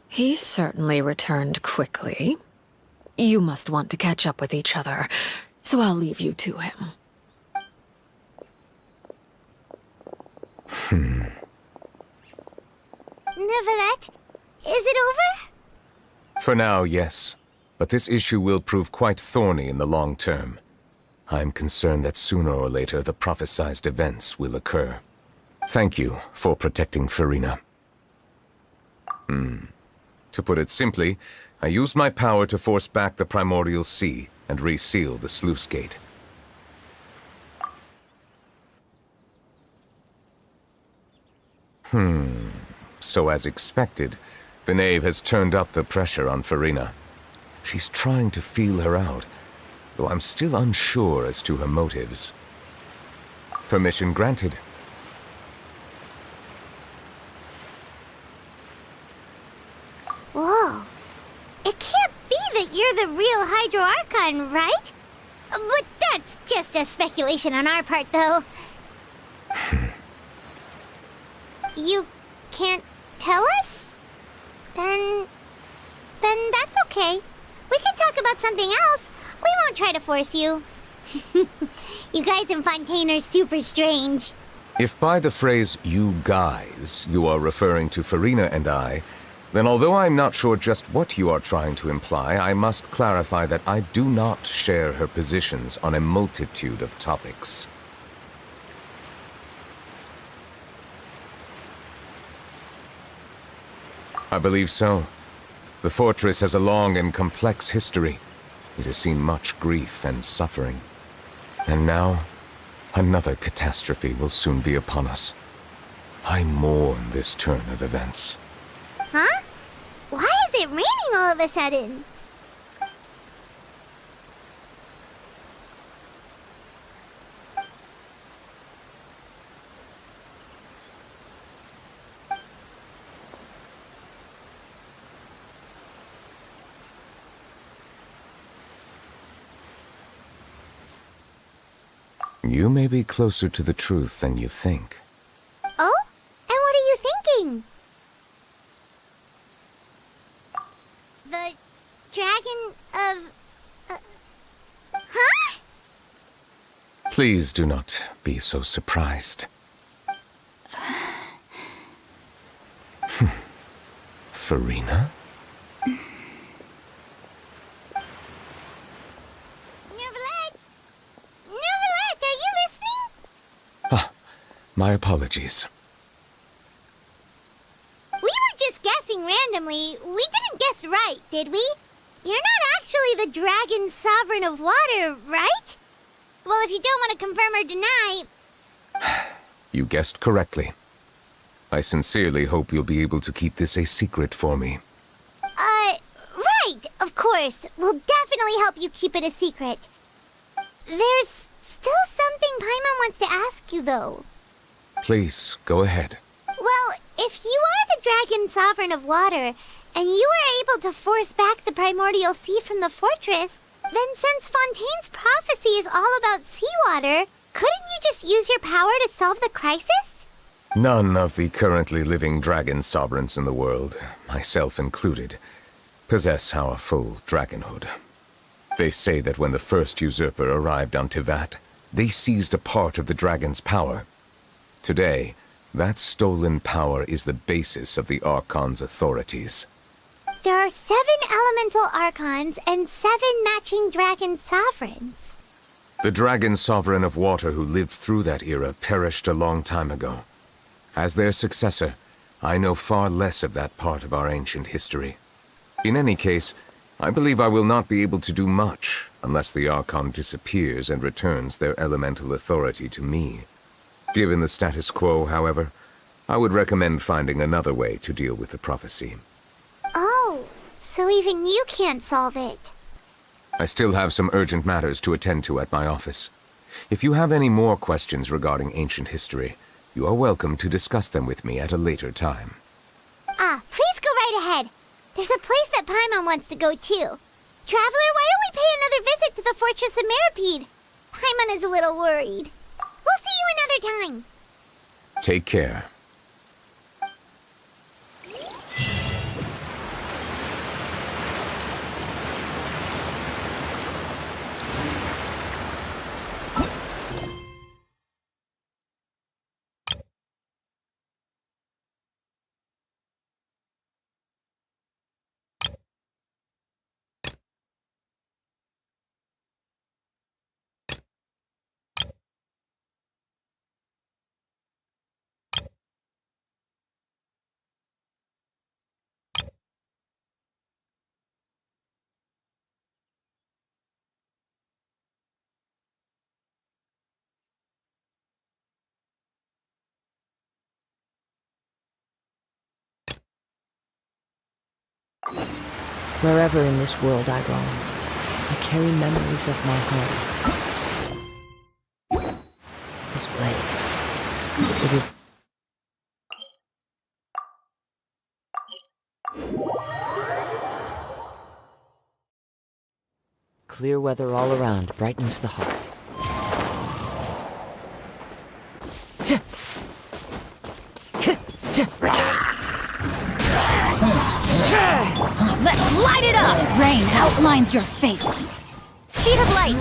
[SPEAKER 15] He certainly returned quickly. You must want to catch up with each other, so I'll leave you to him.
[SPEAKER 3] Neuvillette, is it over?
[SPEAKER 13] For now, yes. But this issue will prove quite thorny in the long term. I'm concerned that sooner or later the prophesized events will occur. Thank you for protecting Farina. To put it simply, I used my power to force back the Primordial Sea and reseal the sluice gate. So as expected, the knave has turned up the pressure on Farina. She's trying to feel her out, though I'm still unsure as to her motives. Permission granted.
[SPEAKER 3] Whoa. It can't be that you're the real Hydro Archon, right? But that's just a speculation on our part, though. You can't tell us? Then that's okay. We can talk about something else. We won't try to force you. You guys in Fontaine are super strange.
[SPEAKER 13] If by the phrase, you guys, you are referring to Farina and I, then although I'm not sure just what you are trying to imply, I must clarify that I do not share her positions on a multitude of topics. I believe so. The fortress has a long and complex history. It has seen much grief and suffering. And now, another catastrophe will soon be upon us. I mourn this turn of events.
[SPEAKER 3] Huh? Why is it raining all of a sudden?
[SPEAKER 13] You may be closer to the truth than you think.
[SPEAKER 3] Oh? And what are you thinking? The dragon of... huh?
[SPEAKER 13] Please do not be so surprised. Farina?
[SPEAKER 3] Neuvillette! Neuvillette, are you listening?
[SPEAKER 13] Ah, my apologies.
[SPEAKER 3] We were just guessing randomly. We didn't guess right, did we? You're not actually the dragon sovereign of water, right? Well, if you don't want to confirm or deny...
[SPEAKER 13] You guessed correctly. I sincerely hope you'll be able to keep this a secret for me.
[SPEAKER 3] Right, of course. We'll definitely help you keep it a secret. There's still something Paimon wants to ask you, though.
[SPEAKER 13] Please, go ahead.
[SPEAKER 3] Well, if you are the dragon sovereign of water, and you were able to force back the primordial sea from the fortress, then since Fontaine's prophecy is all about seawater, couldn't you just use your power to solve the crisis?
[SPEAKER 13] None of the currently living dragon sovereigns in the world, myself included, possess our full dragonhood. They say that when the first usurper arrived on Tivat, they seized a part of the dragon's power. Today, that stolen power is the basis of the Archon's authorities.
[SPEAKER 3] There are 7 elemental archons and 7 matching dragon sovereigns.
[SPEAKER 13] The dragon sovereign of water who lived through that era perished a long time ago. As their successor, I know far less of that part of our ancient history. In any case, I believe I will not be able to do much unless the Archon disappears and returns their elemental authority to me. Given the status quo, however, I would recommend finding another way to deal with the prophecy.
[SPEAKER 3] Oh, so even you can't solve it.
[SPEAKER 13] I still have some urgent matters to attend to at my office. If you have any more questions regarding ancient history, you are welcome to discuss them with me at a later time.
[SPEAKER 3] Please go right ahead. There's a place that Paimon wants to go too. Traveler, why don't we pay another visit to the Fortress of Meripede? Paimon is a little worried. We'll see you another time.
[SPEAKER 13] Take care.
[SPEAKER 17] Wherever in this world I roam, I carry memories of my home. This blade, it is... Clear weather all around brightens the heart.
[SPEAKER 14] Let's light it up! Rain outlines your fate. Speed of light!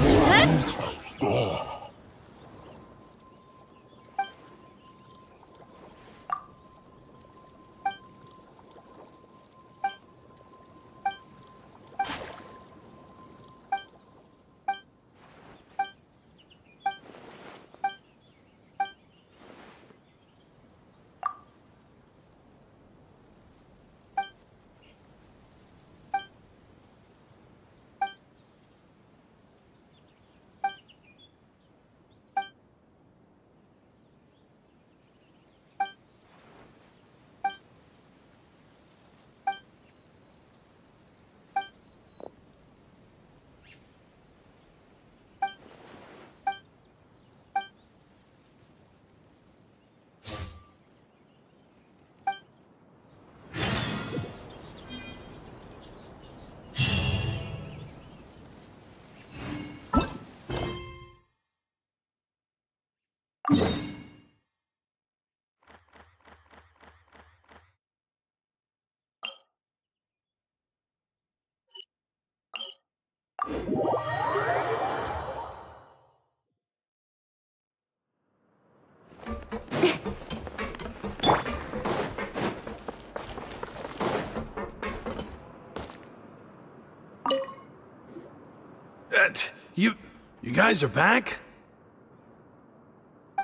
[SPEAKER 11] You guys are back?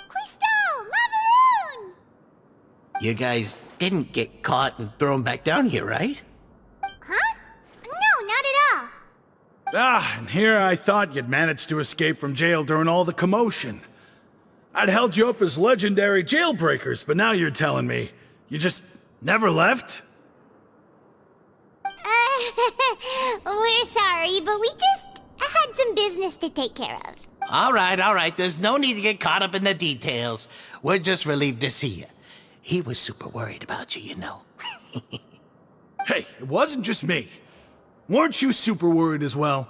[SPEAKER 3] Crystal! Lavaroon!
[SPEAKER 12] You guys didn't get caught and thrown back down here, right?
[SPEAKER 3] Huh? No, not at all.
[SPEAKER 11] Ah, and here I thought you'd managed to escape from jail during all the commotion. I'd held you up as legendary jailbreakers, but now you're telling me you just never left?
[SPEAKER 3] We're sorry, but we just had some business to take care of.
[SPEAKER 12] All right. There's no need to get caught up in the details. We're just relieved to see you. He was super worried about you, you know.
[SPEAKER 11] Hey, it wasn't just me. Weren't you super worried as well?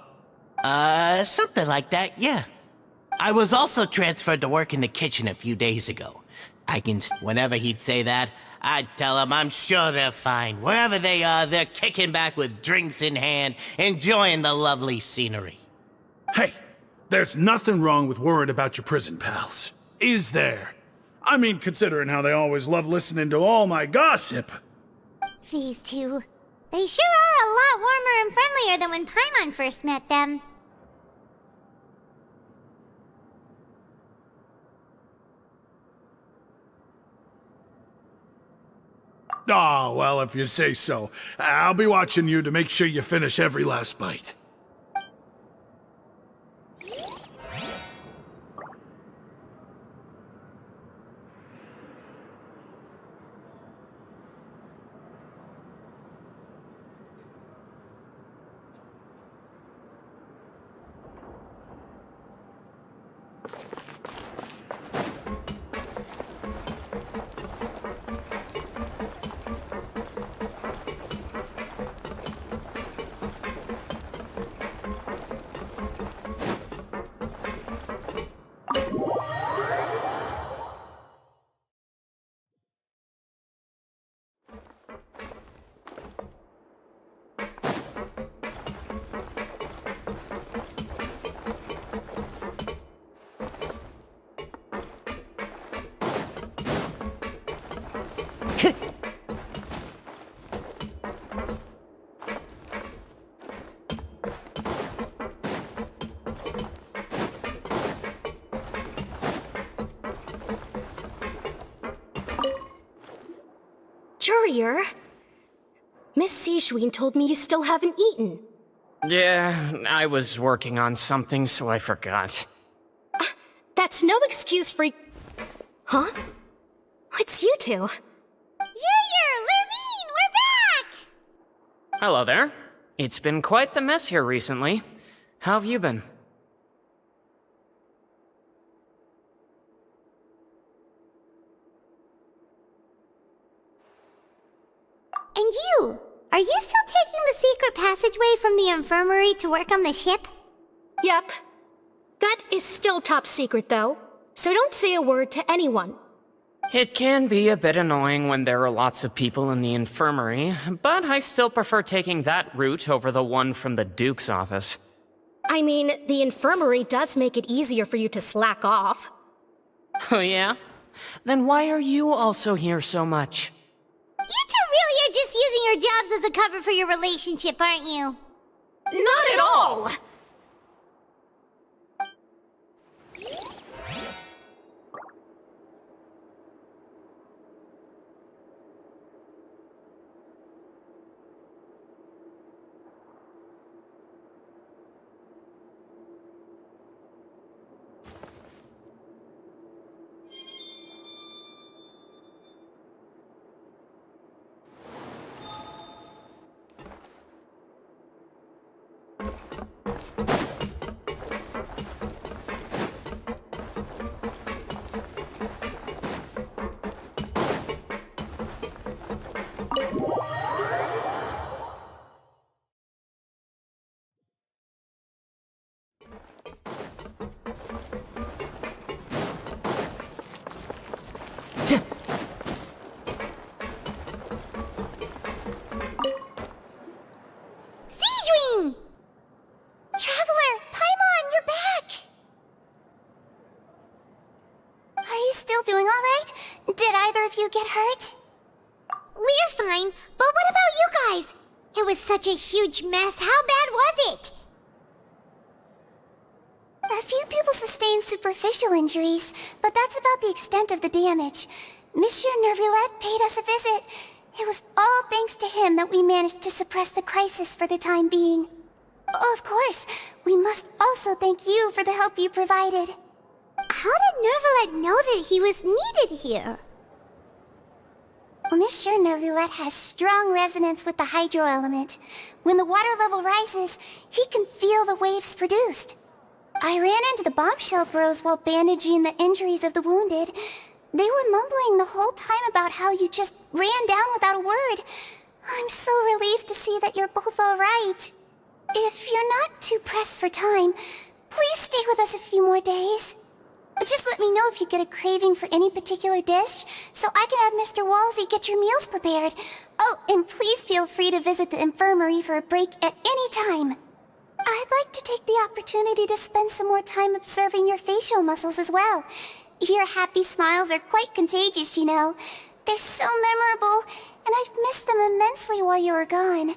[SPEAKER 12] Something like that, yeah. I was also transferred to work in the kitchen a few days ago. Whenever he'd say that, I'd tell him I'm sure they're fine. Wherever they are, they're kicking back with drinks in hand, enjoying the lovely scenery.
[SPEAKER 11] Hey, there's nothing wrong with worrying about your prison pals. Is there? I mean, considering how they always love listening to all my gossip.
[SPEAKER 3] These two. They sure are a lot warmer and friendlier than when Paimon first met them.
[SPEAKER 11] Oh, well, if you say so. I'll be watching you to make sure you finish every last bite.
[SPEAKER 8] Courier, Miss Sishween told me you still haven't eaten.
[SPEAKER 7] Yeah, I was working on something, so I forgot.
[SPEAKER 8] That's no excuse for... Huh? It's you two.
[SPEAKER 3] Courier! Lurvine! We're back!
[SPEAKER 7] Hello there. It's been quite the mess here recently. How have you been?
[SPEAKER 3] And you! Are you still taking the secret passageway from the infirmary to work on the ship?
[SPEAKER 8] Yep. That is still top secret, though, so don't say a word to anyone.
[SPEAKER 7] It can be a bit annoying when there are lots of people in the infirmary, but I still prefer taking that route over the one from the Duke's office.
[SPEAKER 8] I mean, the infirmary does make it easier for you to slack off.
[SPEAKER 7] Oh yeah? Then why are you also here so much?
[SPEAKER 3] You two really are just using your jobs as a cover for your relationship, aren't you?
[SPEAKER 8] Not at all!
[SPEAKER 3] of you get hurt? We're fine, but what about you guys? It was such a huge mess. How bad was it? A few people sustained superficial injuries, but that's about the extent of the damage. Monsieur Nervulette paid us a visit. It was all thanks to him that we managed to suppress the crisis for the time being. Oh, of course, we must also thank you for the help you provided. How did Nervulette know that he was needed here? Well, Monsieur Nervulette has strong resonance with the hydro element. When the water level rises, he can feel the waves produced. I ran into the bombshell bros while bandaging the injuries of the wounded. They were mumbling the whole time about how you just ran down without a word. I'm so relieved to see that you're both alright. If you're not too pressed for time, please stay with us a few more days. Just let me know if you get a craving for any particular dish, so I can have Mr. Wolsey get your meals prepared. Oh, and please feel free to visit the infirmary for a break at any time. I'd like to take the opportunity to spend some more time observing your facial muscles as well. Your happy smiles are quite contagious, you know. They're so memorable, and I've missed them immensely while you were gone.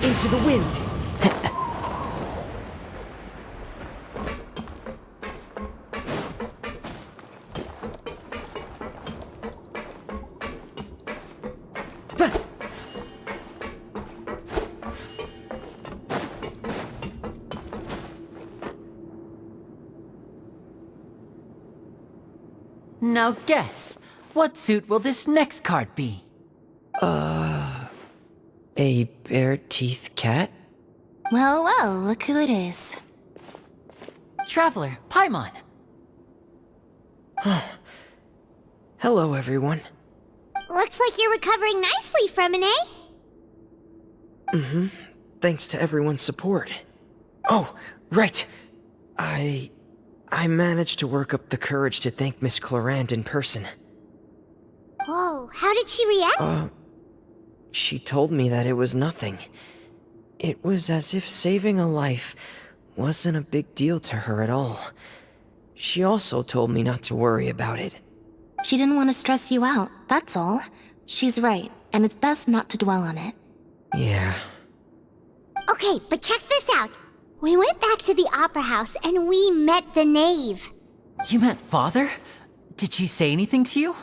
[SPEAKER 4] Into the wind!
[SPEAKER 1] Now guess, what suit will this next card be?
[SPEAKER 4] A bare-teeth cat?
[SPEAKER 6] Well, well, look who it is.
[SPEAKER 1] Traveler, Paimon.
[SPEAKER 4] Hello, everyone.
[SPEAKER 3] Looks like you're recovering nicely from it, eh?
[SPEAKER 4] Thanks to everyone's support. Oh, right. I managed to work up the courage to thank Miss Clarant in person.
[SPEAKER 3] Whoa, how did she react?
[SPEAKER 4] She told me that it was nothing. It was as if saving a life wasn't a big deal to her at all. She also told me not to worry about it.
[SPEAKER 6] She didn't want to stress you out, that's all. She's right, and it's best not to dwell on it.
[SPEAKER 4] Yeah.
[SPEAKER 3] Okay, but check this out. We went back to the opera house and we met the knave.
[SPEAKER 1] You met Father? Did she say anything to you?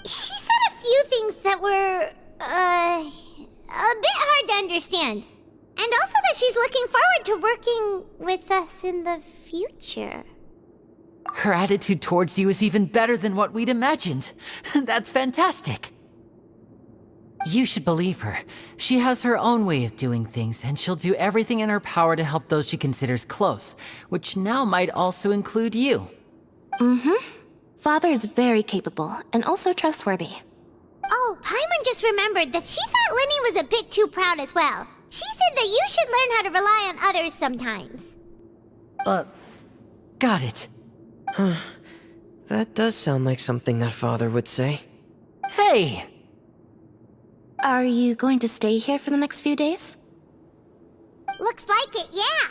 [SPEAKER 3] She said a few things that were, a bit hard to understand. And also that she's looking forward to working with us in the future.
[SPEAKER 1] Her attitude towards you is even better than what we'd imagined. That's fantastic. You should believe her. She has her own way of doing things, and she'll do everything in her power to help those she considers close, which now might also include you.
[SPEAKER 6] Father is very capable and also trustworthy.
[SPEAKER 3] Oh, Paimon just remembered that she thought Linny was a bit too proud as well. She said that you should learn how to rely on others sometimes.
[SPEAKER 1] Got it.
[SPEAKER 4] That does sound like something that Father would say.
[SPEAKER 1] Hey!
[SPEAKER 6] Are you going to stay here for the next few days?
[SPEAKER 3] Looks like it, yeah.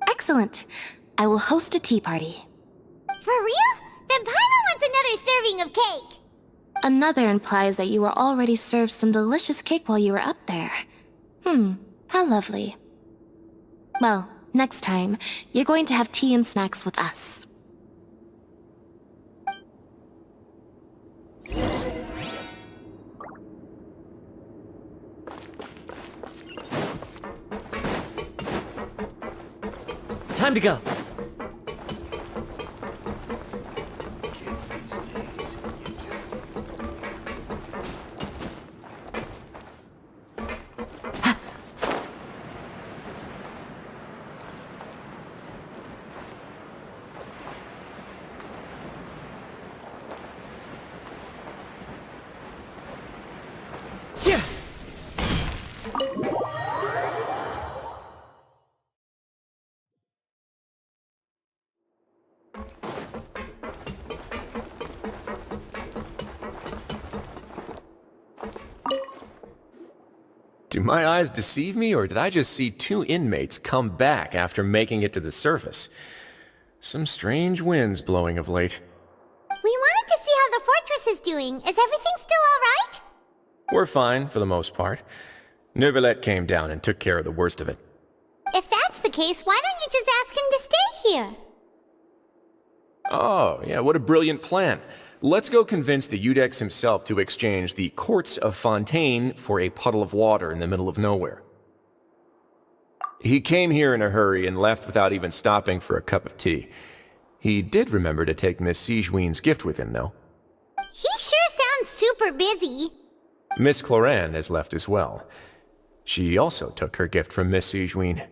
[SPEAKER 6] Excellent. I will host a tea party.
[SPEAKER 3] For real? Then Paimon wants another serving of cake.
[SPEAKER 6] Another implies that you were already served some delicious cake while you were up there. How lovely. Well, next time, you're going to have tea and snacks with us.
[SPEAKER 10] Time to go.
[SPEAKER 2] Do my eyes deceive me, or did I just see two inmates come back after making it to the surface? Some strange winds blowing of late.
[SPEAKER 3] We wanted to see how the fortress is doing. Is everything still alright?
[SPEAKER 2] We're fine, for the most part. Neuvillette came down and took care of the worst of it.
[SPEAKER 3] If that's the case, why don't you just ask him to stay here?
[SPEAKER 2] Oh, yeah, what a brilliant plan. Let's go convince the Eudex himself to exchange the Courts of Fontaine for a puddle of water in the middle of nowhere. He came here in a hurry and left without even stopping for a cup of tea. He did remember to take Miss Sigewinne's gift with him, though.
[SPEAKER 3] He sure sounds super busy.
[SPEAKER 2] Miss Cloran has left as well. She also took her gift from Miss Sigewinne.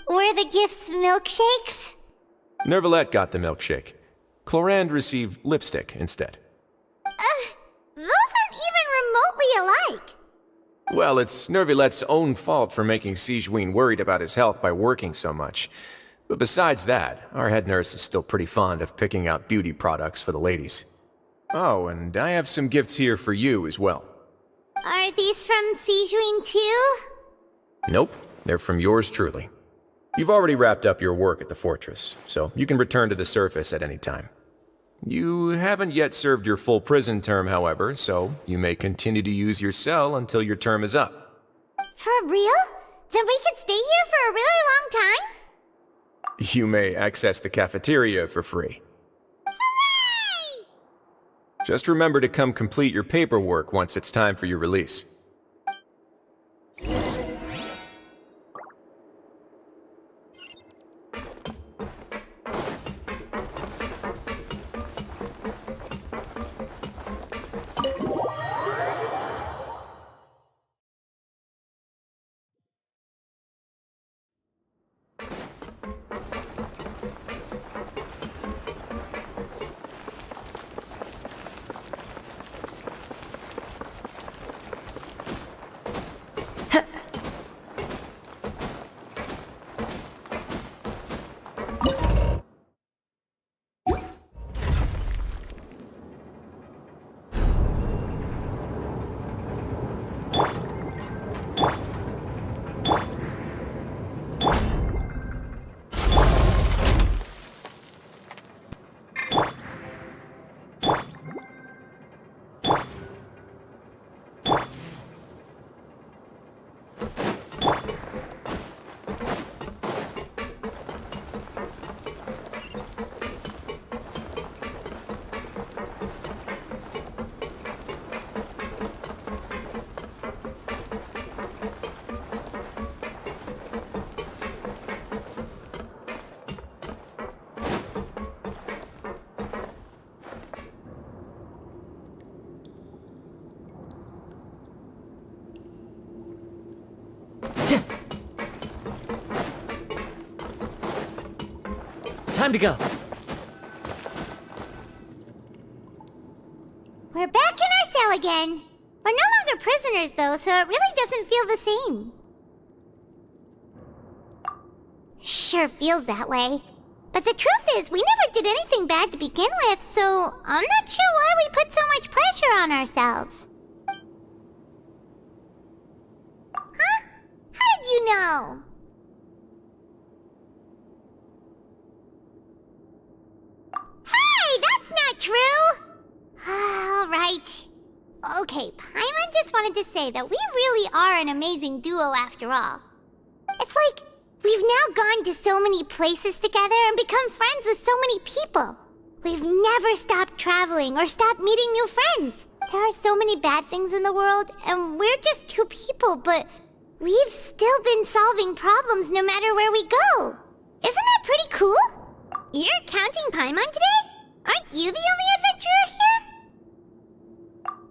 [SPEAKER 3] Were the gifts milkshakes?
[SPEAKER 2] Neuvillette got the milkshake. Clorand received lipstick instead.
[SPEAKER 3] Those aren't even remotely alike.
[SPEAKER 2] Well, it's Neuvillette's own fault for making Sigewinne worried about his health by working so much. But besides that, our head nurse is still pretty fond of picking out beauty products for the ladies. Oh, and I have some gifts here for you as well.
[SPEAKER 3] Are these from Sigewinne too?
[SPEAKER 2] Nope, they're from yours truly. You've already wrapped up your work at the fortress, so you can return to the surface at any time. You haven't yet served your full prison term, however, so you may continue to use your cell until your term is up.
[SPEAKER 3] For real? Then we could stay here for a really long time?
[SPEAKER 2] You may access the cafeteria for free.
[SPEAKER 3] Hooray!
[SPEAKER 2] Just remember to come complete your paperwork once it's time for your release.
[SPEAKER 10] Time to go.
[SPEAKER 3] We're back in our cell again. We're no longer prisoners, though, so it really doesn't feel the same. Sure feels that way. But the truth is, we never did anything bad to begin with, so I'm not sure why we put so much pressure on ourselves. Huh? How did you know? Hey, that's not true! Alright. Okay, Paimon just wanted to say that we really are an amazing duo after all. It's like, we've now gone to so many places together and become friends with so many people. We've never stopped traveling or stopped meeting new friends. There are so many bad things in the world, and we're just two people, but we've still been solving problems no matter where we go. Isn't that pretty cool? You're counting Paimon today? Aren't you the only adventurer here?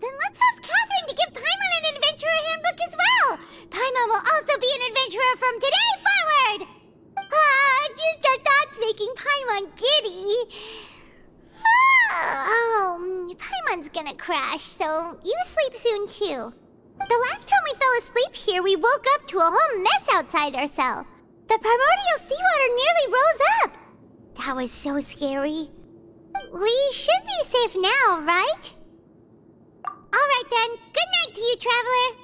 [SPEAKER 3] Then let's ask Catherine to give Paimon an adventurer handbook as well. Paimon will also be an adventurer from today forward. Just the thoughts making Paimon giddy. Paimon's gonna crash, so you sleep soon too. The last time we fell asleep here, we woke up to a whole mess outside our cell. The primordial seawater nearly rose up. That was so scary. We should be safe now, right? Alright then, good night to you, traveler.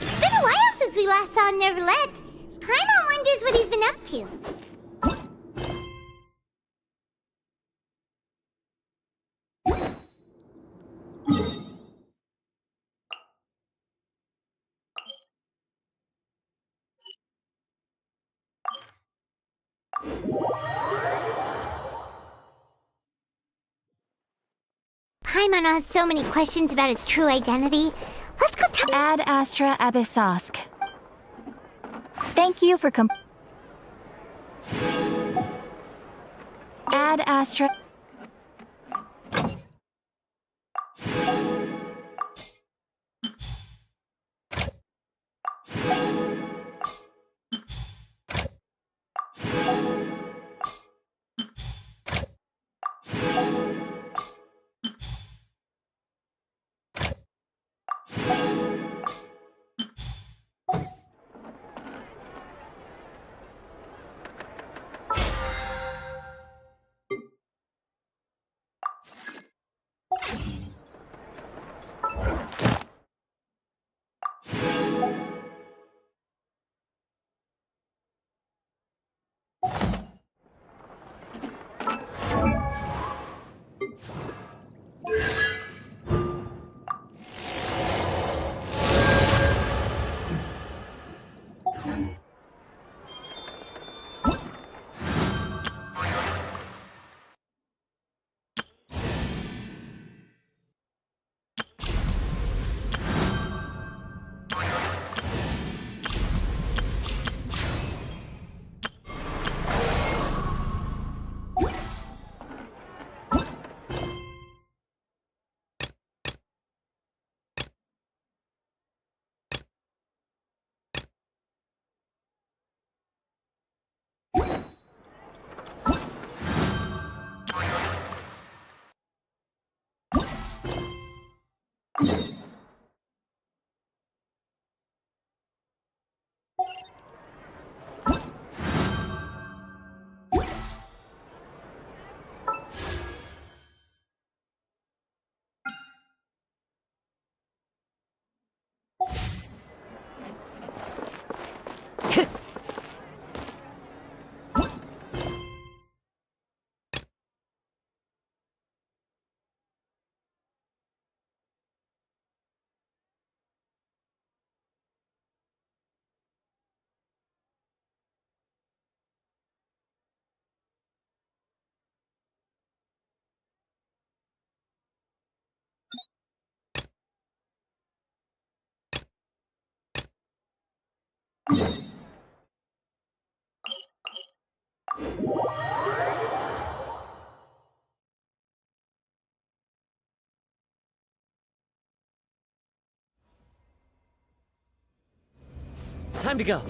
[SPEAKER 3] It's been a while since we last saw Neverlet. Paimon wonders what he's been up to. Paimon has so many questions about his true identity. Let's go
[SPEAKER 14] Ad Astra Abyssosk. Thank you for Ad Astra.
[SPEAKER 10] Time to go.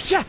[SPEAKER 10] Yeah.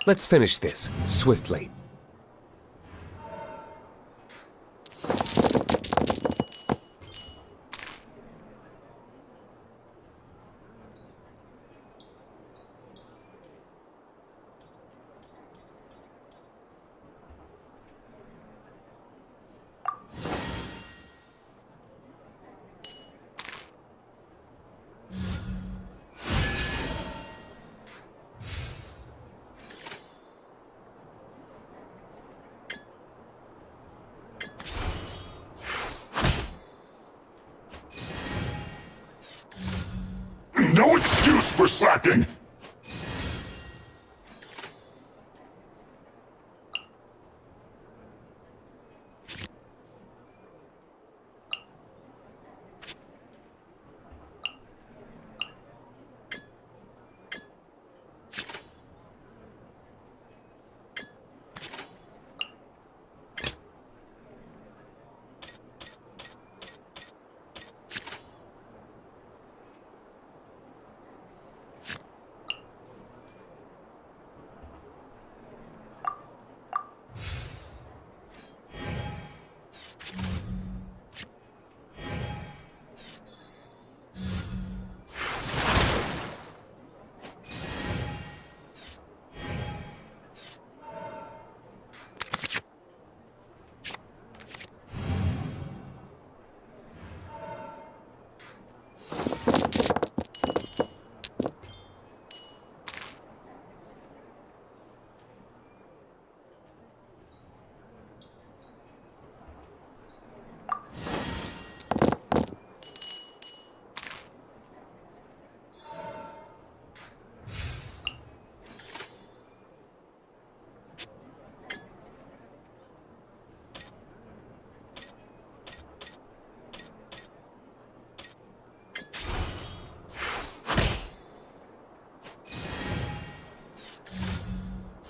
[SPEAKER 13] Let's finish this, swiftly.
[SPEAKER 18] No excuse for slacking!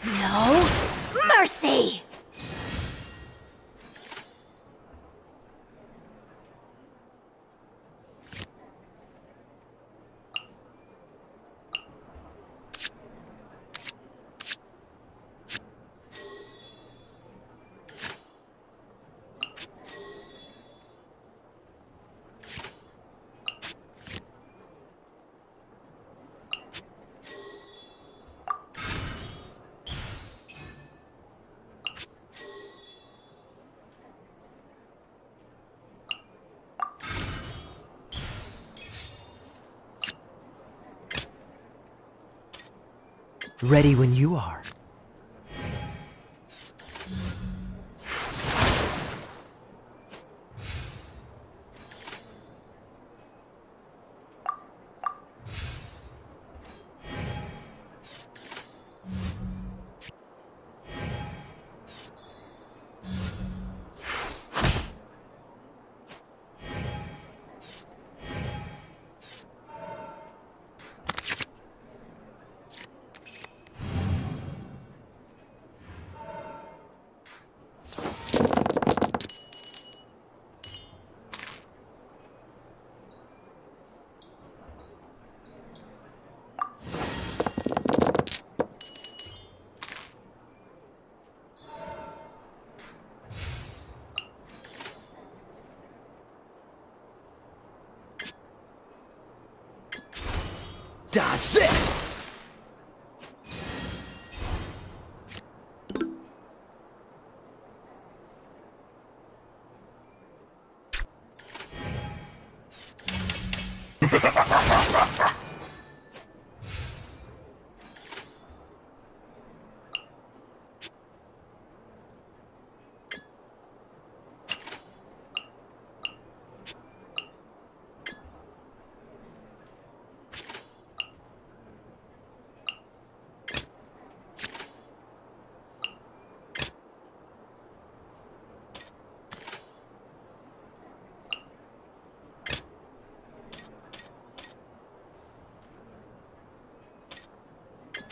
[SPEAKER 3] No mercy!
[SPEAKER 10] Ready when you are. Dodge this!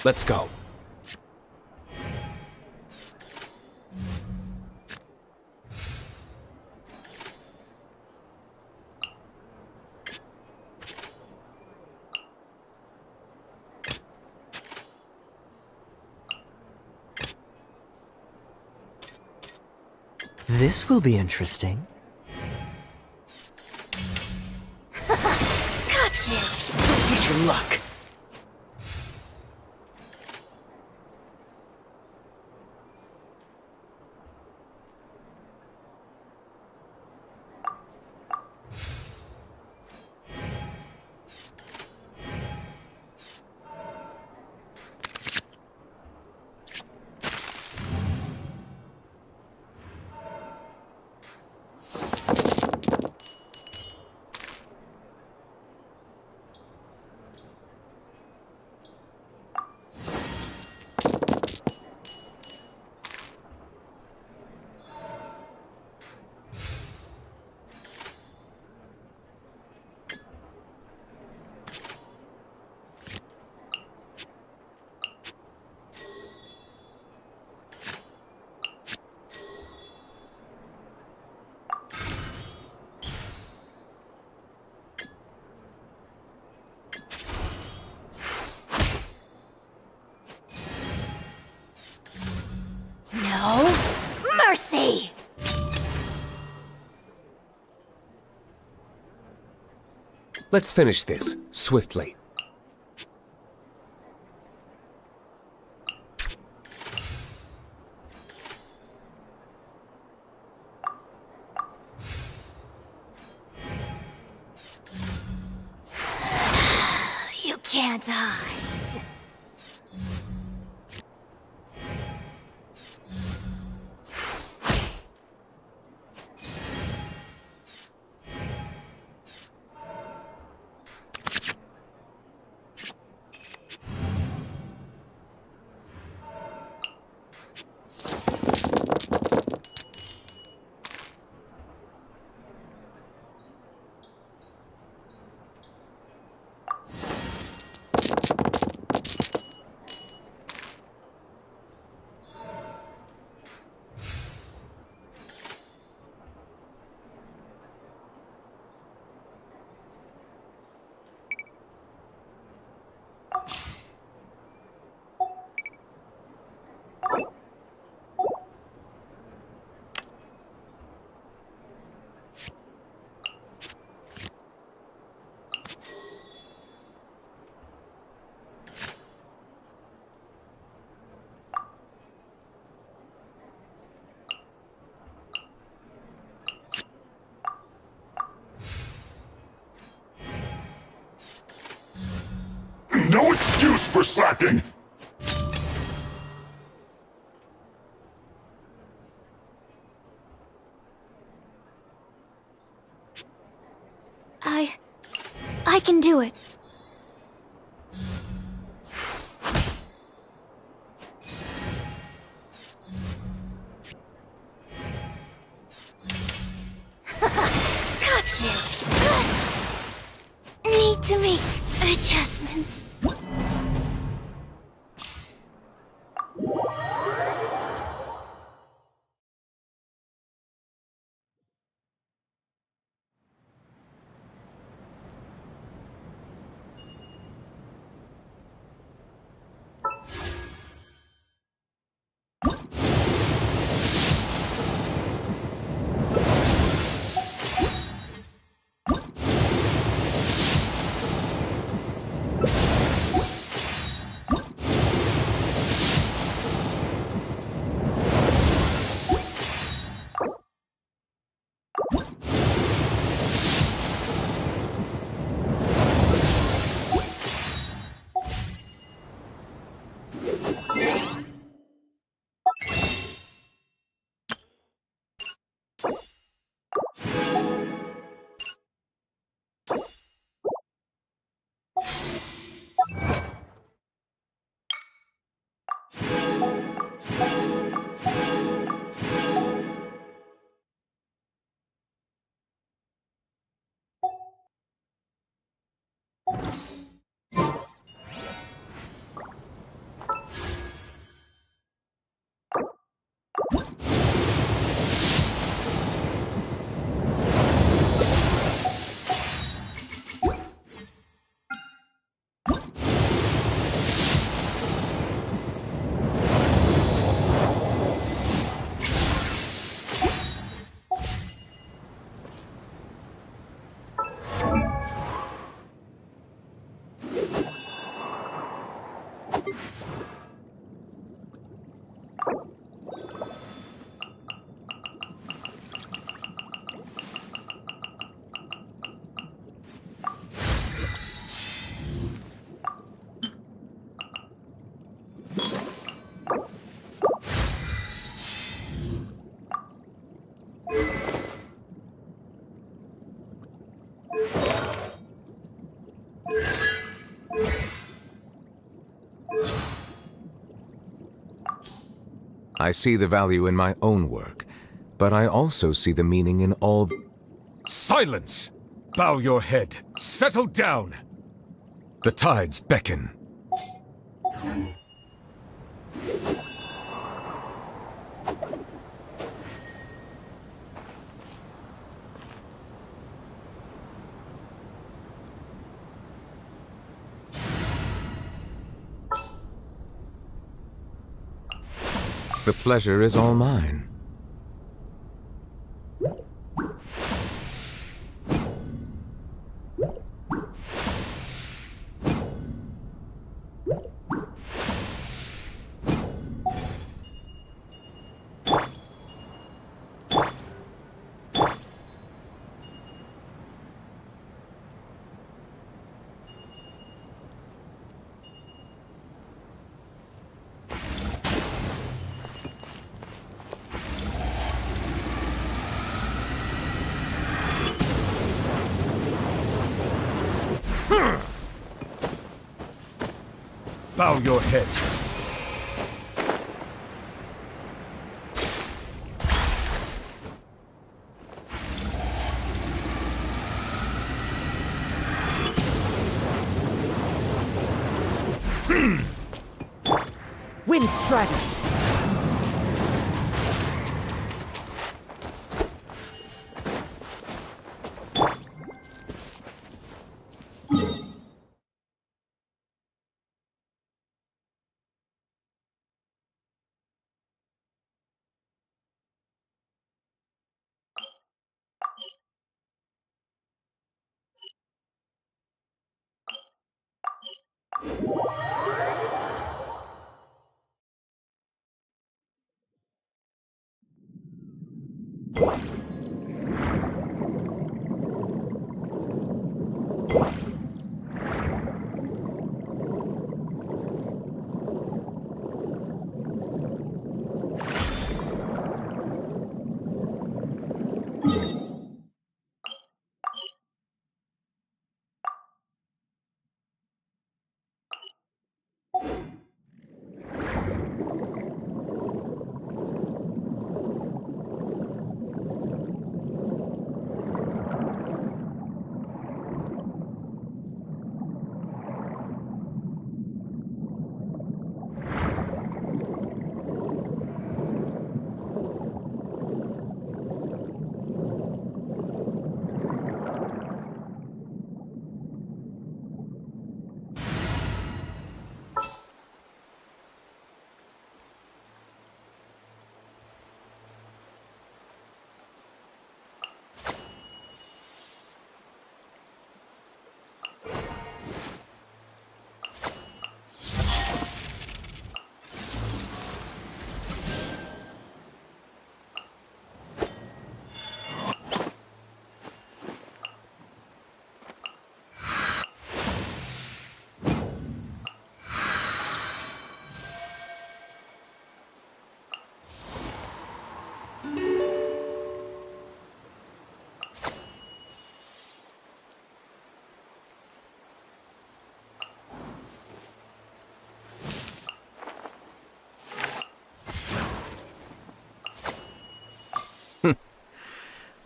[SPEAKER 13] Let's go.
[SPEAKER 10] This will be interesting.
[SPEAKER 3] Got you!
[SPEAKER 10] Don't push your luck.
[SPEAKER 3] No mercy!
[SPEAKER 13] Let's finish this, swiftly.
[SPEAKER 3] You can't hide.
[SPEAKER 18] No excuse for slacking!
[SPEAKER 3] I can do it. Got you! Need to make adjustments.
[SPEAKER 13] I see the value in my own work, but I also see the meaning in all... Silence! Bow your head. Settle down! The tides beckon. The pleasure is all mine. Bow your head.
[SPEAKER 17] Wind strategy.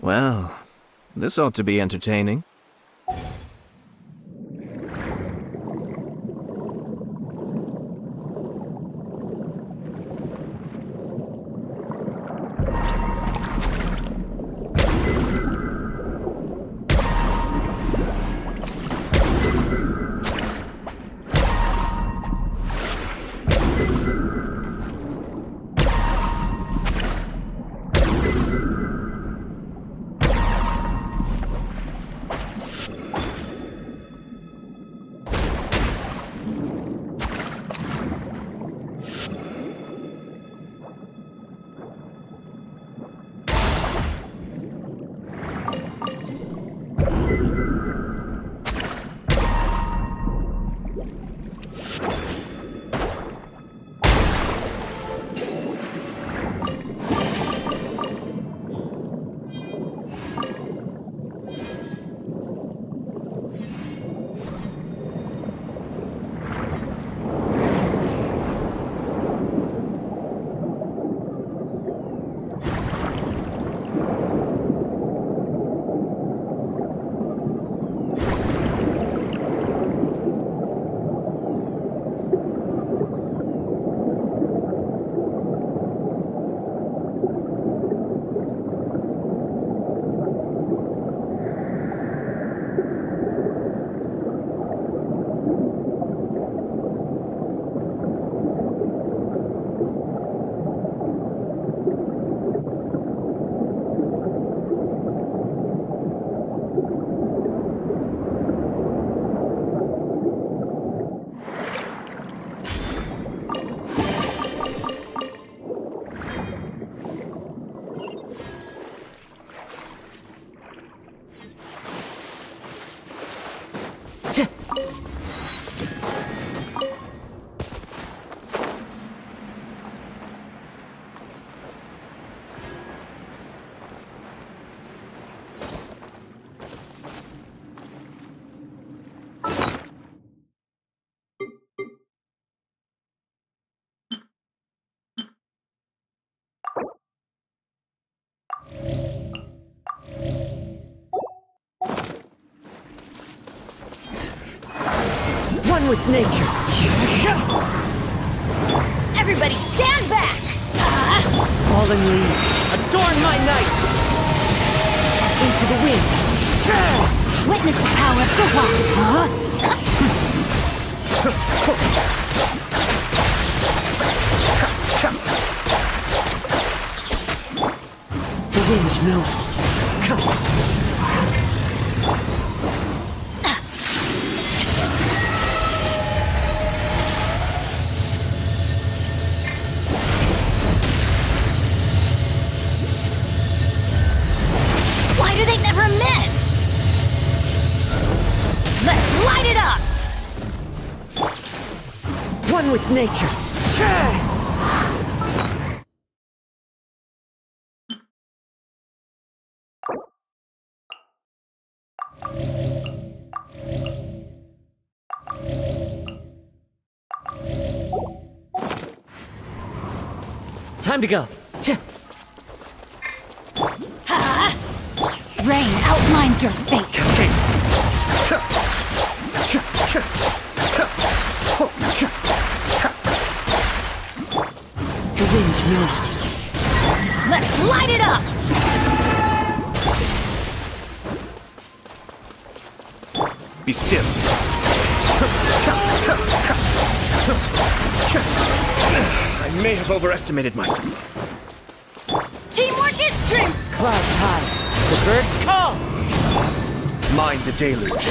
[SPEAKER 19] Well, this ought to be entertaining.
[SPEAKER 17] with nature.
[SPEAKER 8] Everybody stand back!
[SPEAKER 17] Fallen leaves, adorn my night! Into the wind.
[SPEAKER 14] Witness the power of the wild.
[SPEAKER 17] The wind knows me. Come.
[SPEAKER 8] Why do they never miss? Let's light it up!
[SPEAKER 17] One with nature. Time to go.
[SPEAKER 14] Rain outlines your fate.
[SPEAKER 17] The wind knows me.
[SPEAKER 8] Let's light it up!
[SPEAKER 19] Be still. I may have overestimated myself.
[SPEAKER 8] Teamwork is strength!
[SPEAKER 17] Clouds high. The birds call.
[SPEAKER 19] Mind the deluge.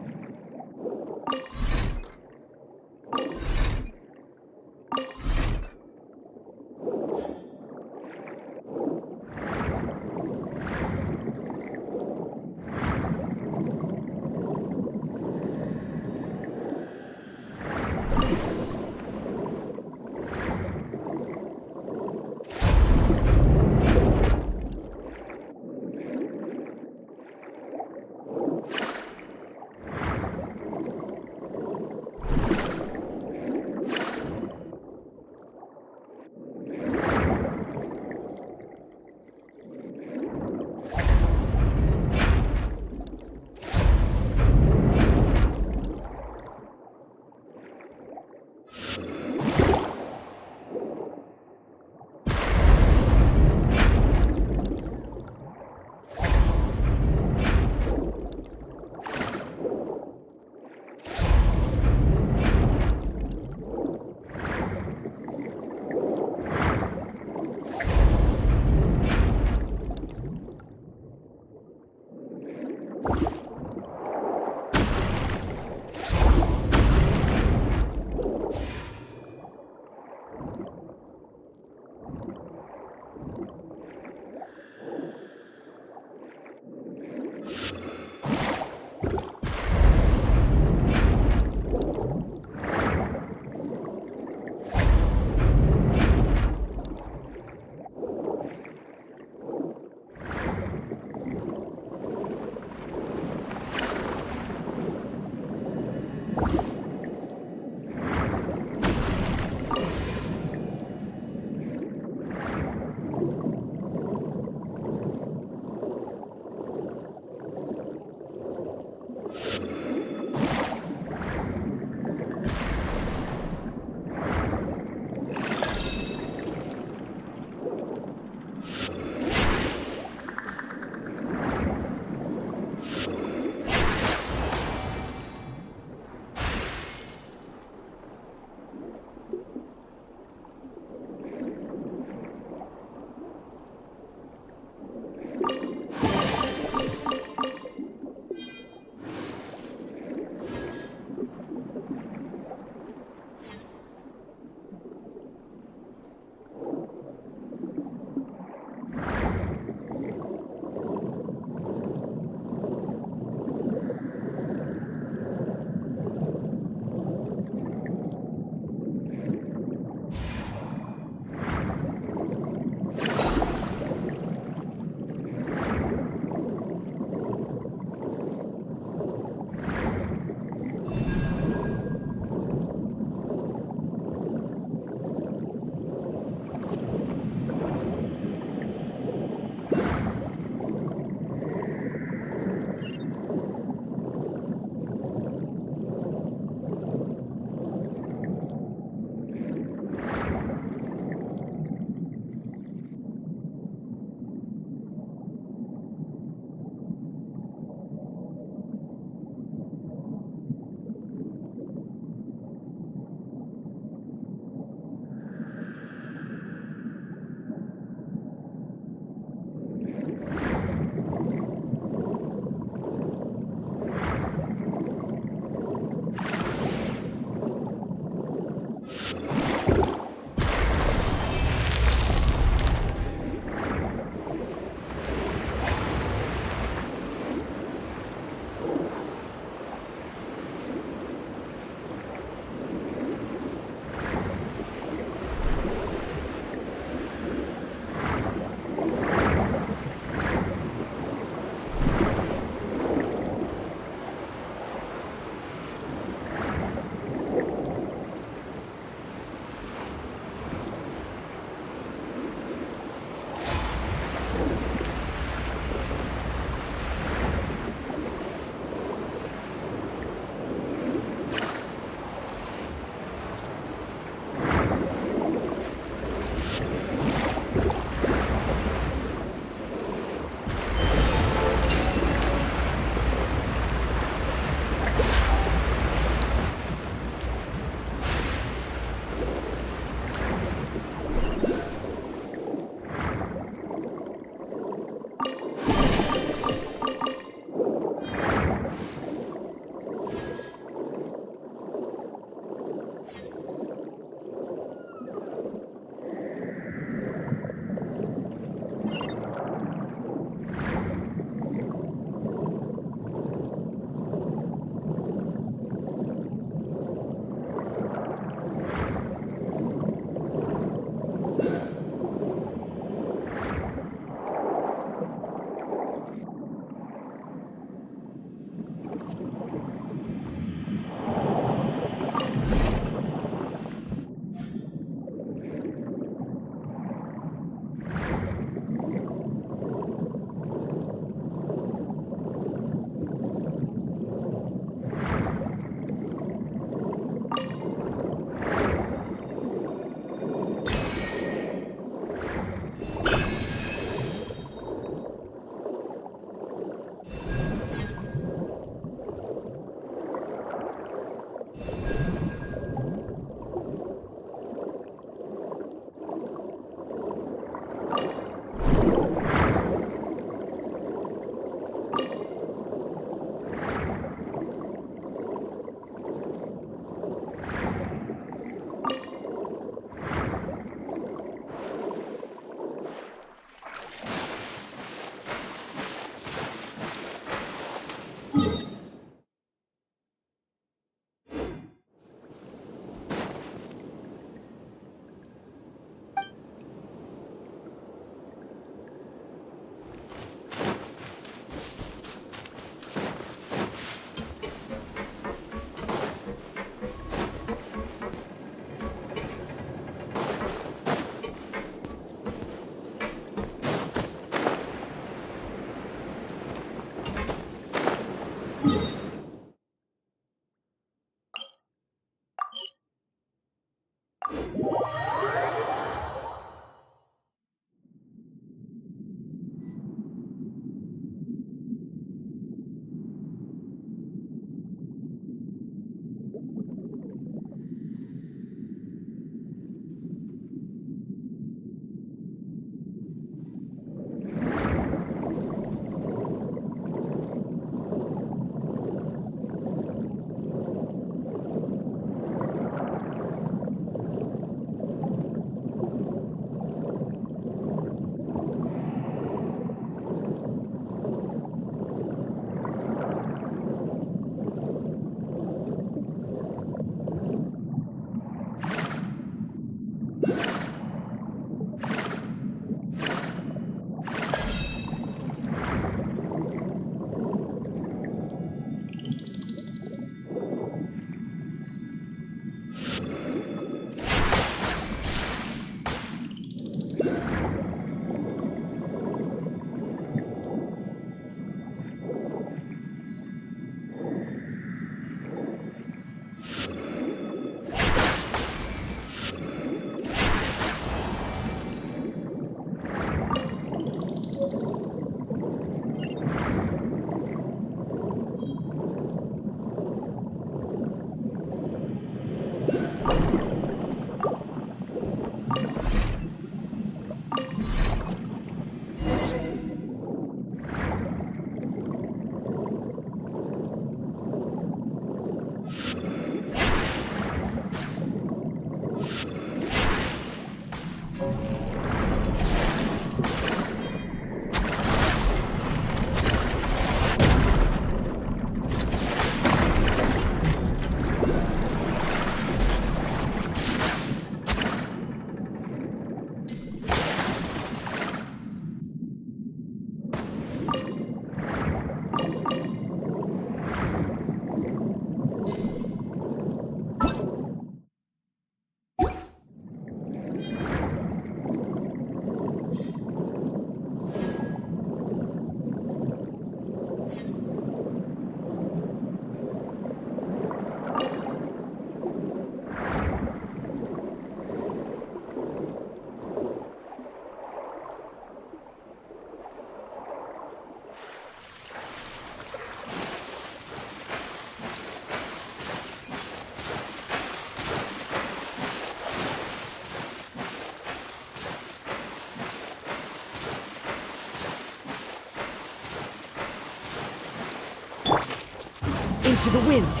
[SPEAKER 17] Into the wind!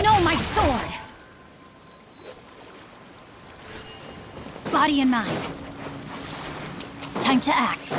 [SPEAKER 14] No, my sword! Body and mind. Time to act.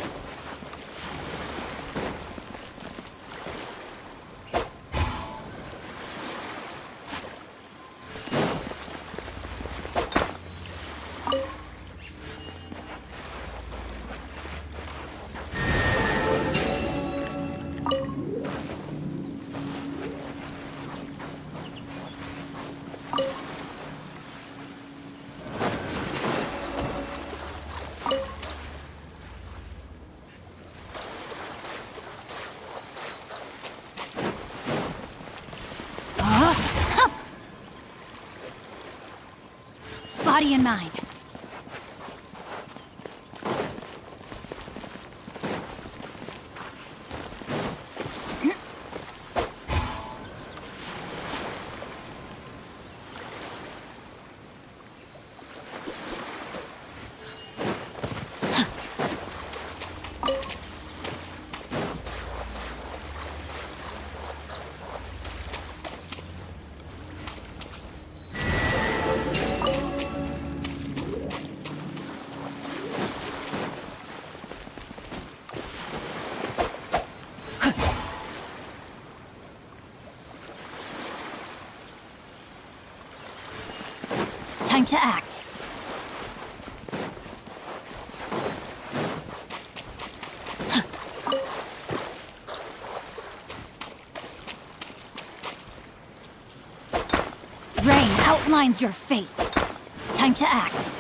[SPEAKER 14] Body and mind. Time to act. Rain outlines your fate. Time to act.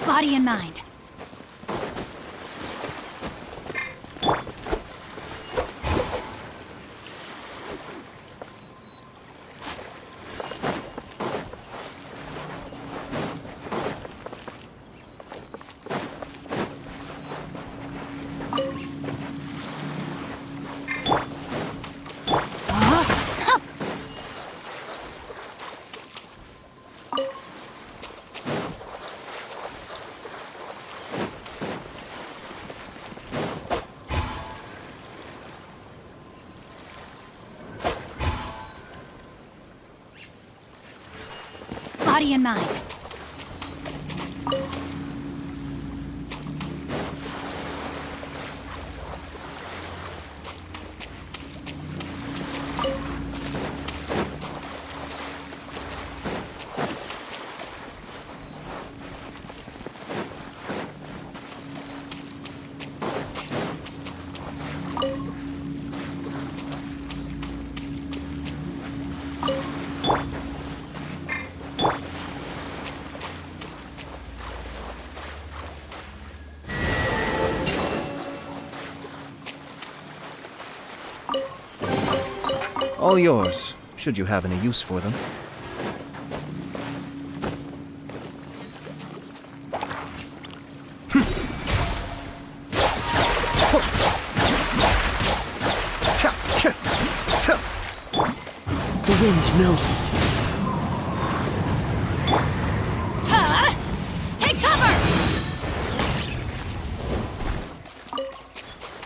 [SPEAKER 14] Body and mind. Body and mind.
[SPEAKER 20] All yours, should you have any use for them.
[SPEAKER 17] The wind knows me.
[SPEAKER 14] Take cover!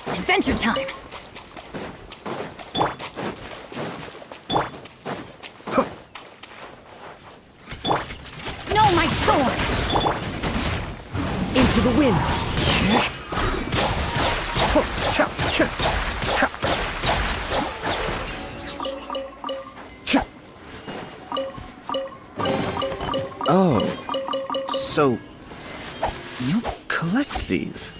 [SPEAKER 14] Adventure time! No, my sword!
[SPEAKER 17] Into the wind!
[SPEAKER 20] Oh, so you collect these?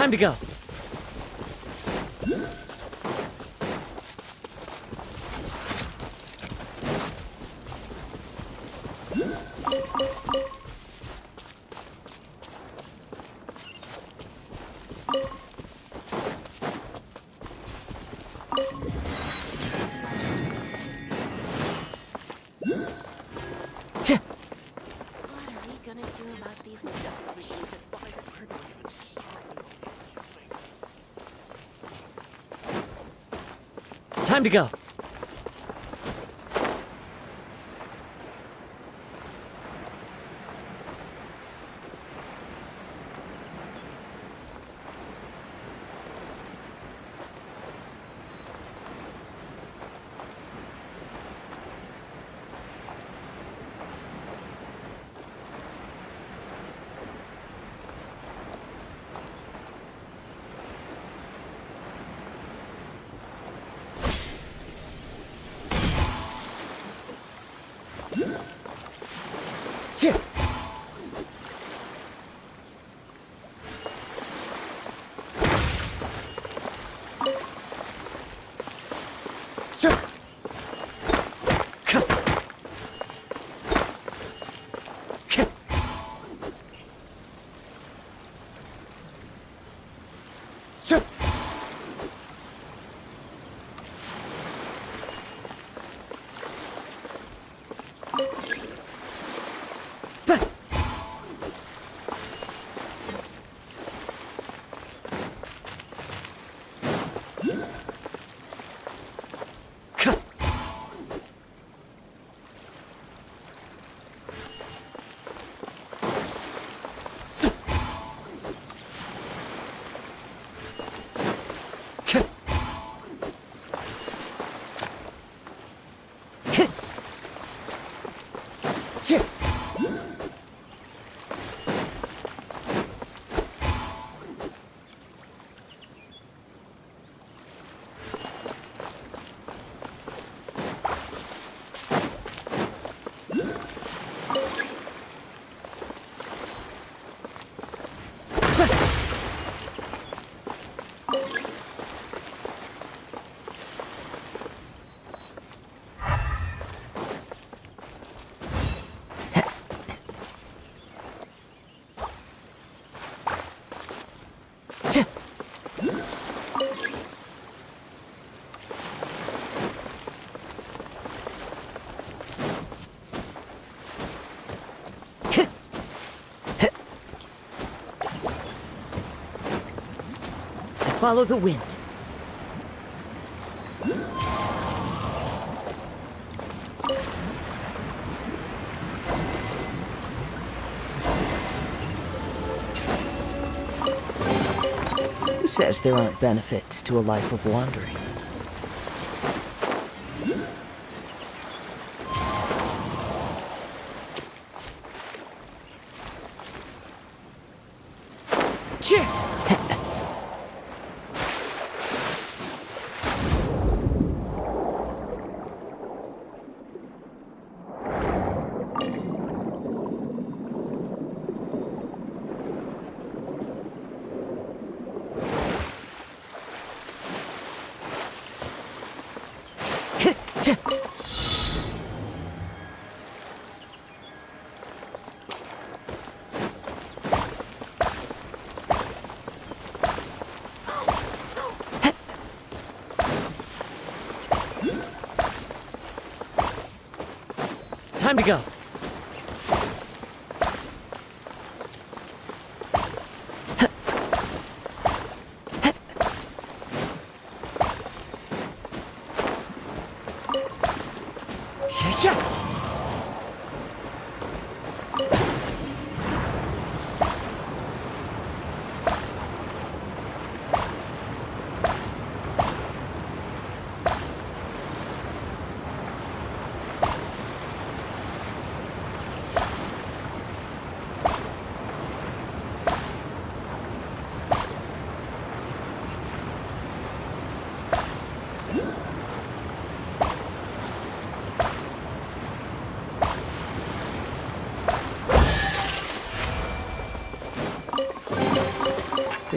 [SPEAKER 17] Time to go. Time to go. Follow the wind. Who says there aren't benefits to a life of wandering? Time to go.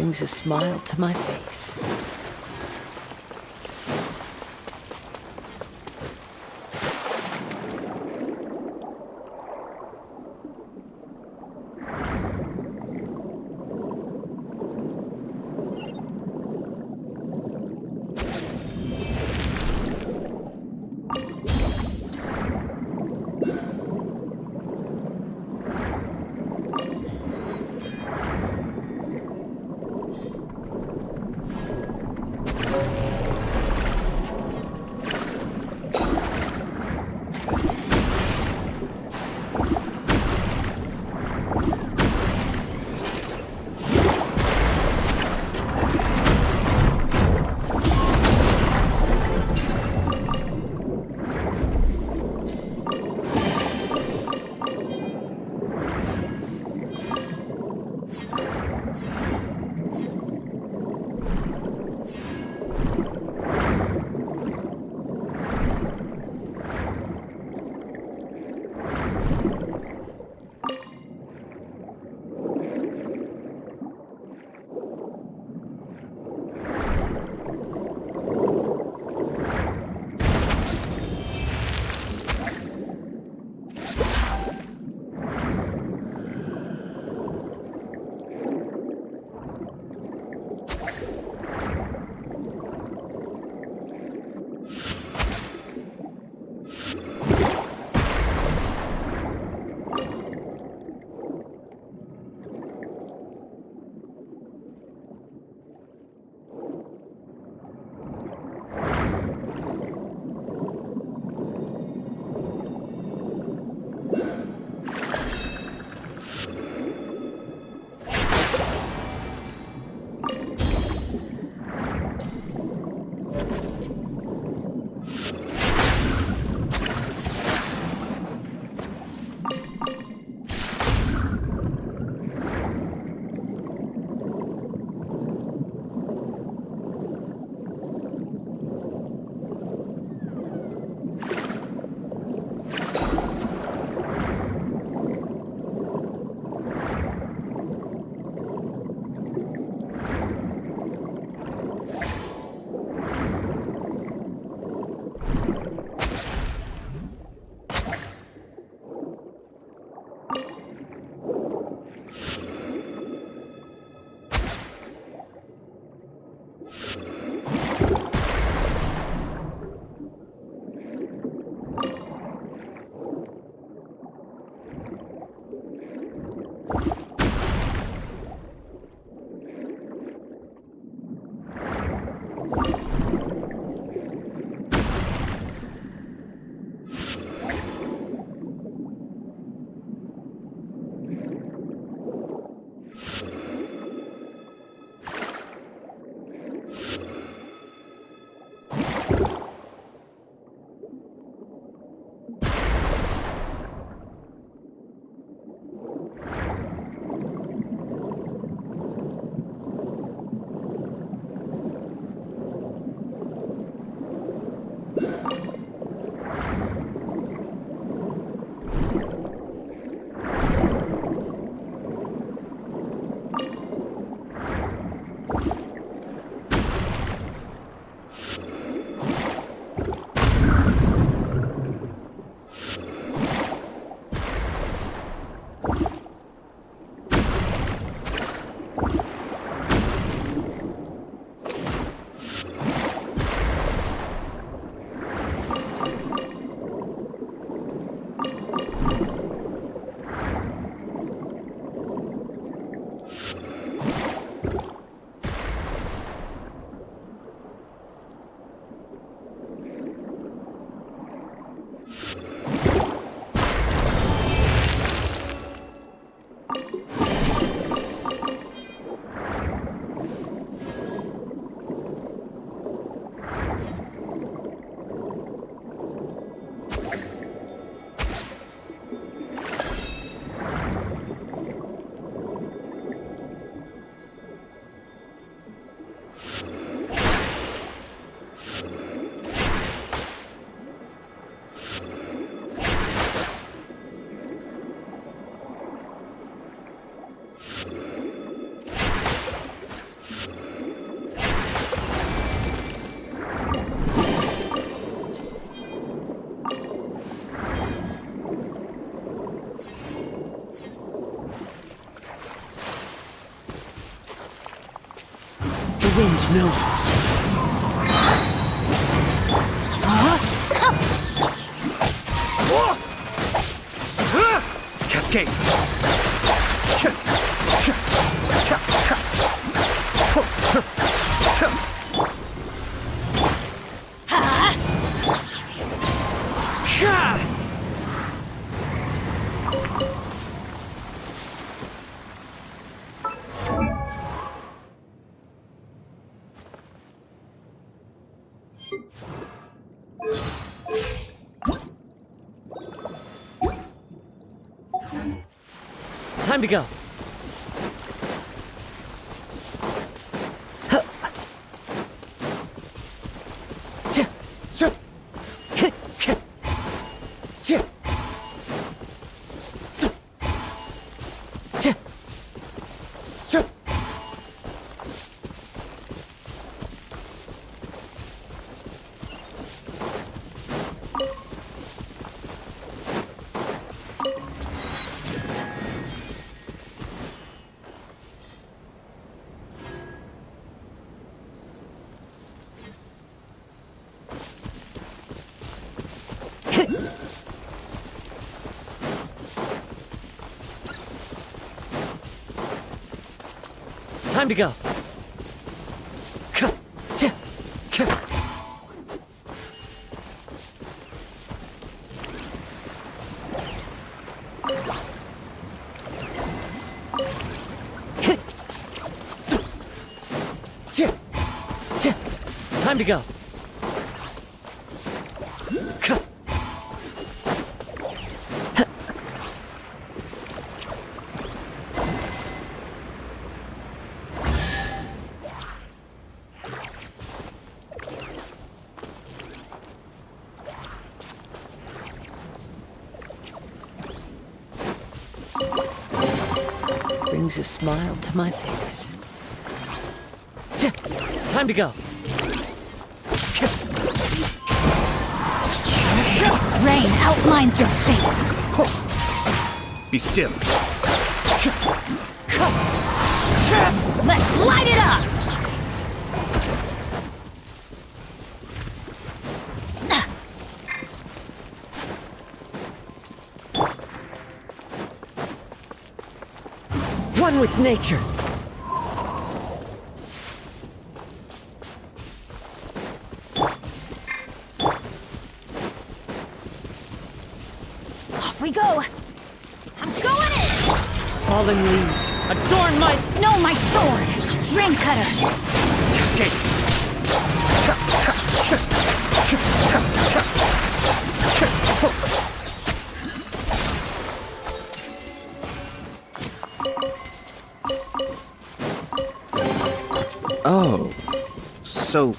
[SPEAKER 17] brings a smile to my face.
[SPEAKER 10] wind knows me.
[SPEAKER 20] Cascade!
[SPEAKER 10] Time to go. Time to go. Time to go.
[SPEAKER 17] Brings a smile to my face.
[SPEAKER 10] Time to go.
[SPEAKER 14] Rain outlines your fate.
[SPEAKER 20] Be still.
[SPEAKER 14] Let's light it up!
[SPEAKER 17] One with nature.
[SPEAKER 14] Off we go! I'm going in!
[SPEAKER 17] Fallen leaves. Adorn my...
[SPEAKER 14] No, my sword! Rain cutter!
[SPEAKER 20] Cascade! Oh, so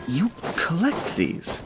[SPEAKER 20] you collect these?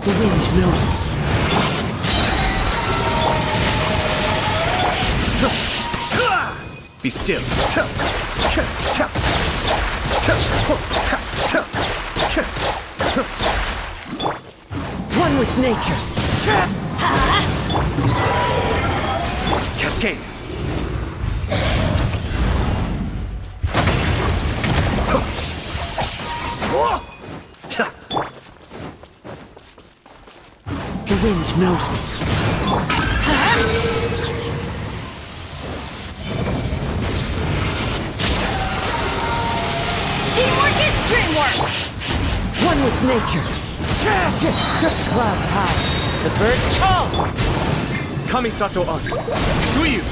[SPEAKER 10] The wind knows me.
[SPEAKER 20] Be still.
[SPEAKER 17] One with nature.
[SPEAKER 20] Cascade.
[SPEAKER 10] wind knows me.
[SPEAKER 14] Teamwork is dreamwork!
[SPEAKER 10] One with nature. Clouds high. The birds call.
[SPEAKER 20] Kamisato Art. Suiyu!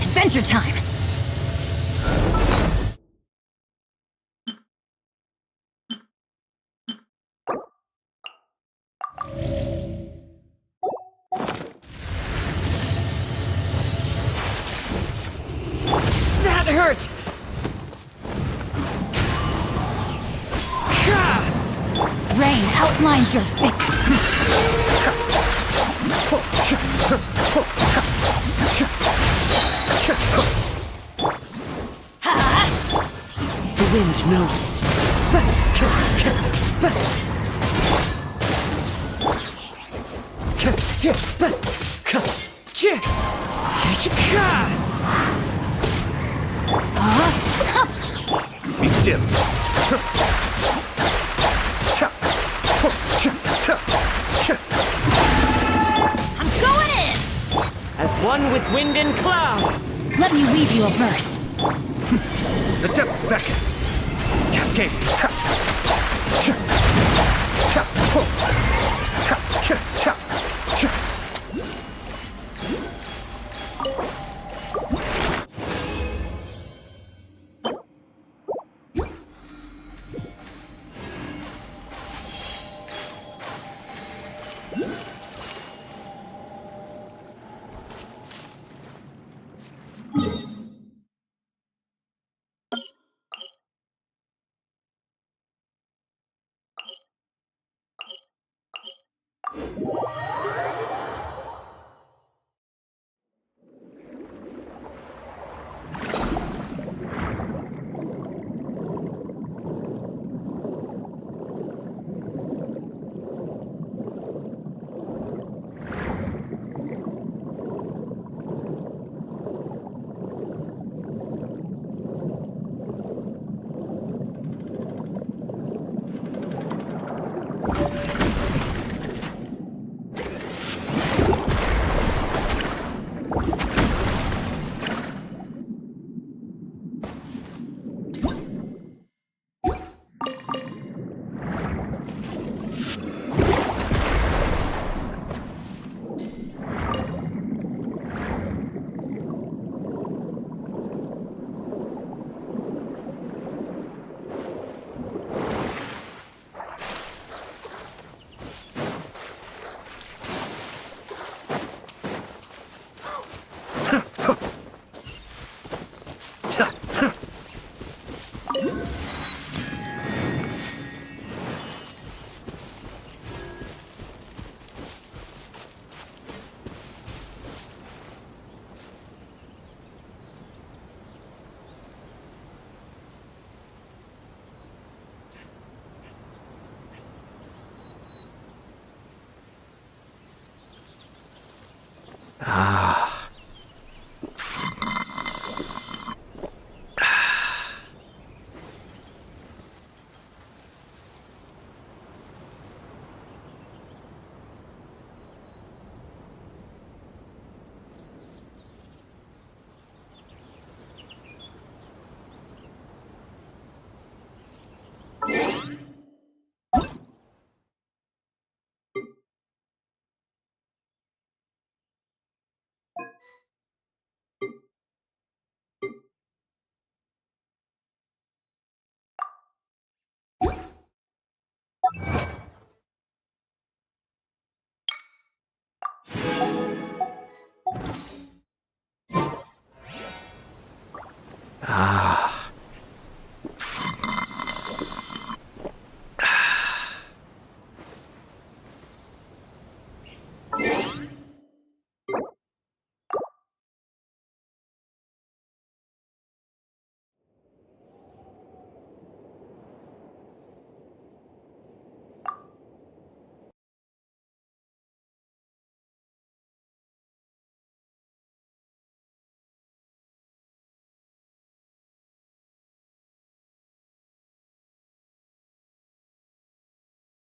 [SPEAKER 14] Adventure time!
[SPEAKER 10] That hurts!
[SPEAKER 14] Rain outlines your face.
[SPEAKER 10] The wind knows me.
[SPEAKER 20] Be still.
[SPEAKER 14] I'm going in!
[SPEAKER 10] As one with wind and cloud.
[SPEAKER 14] Let me weave you a verse.
[SPEAKER 20] The depths beckon. Cascade.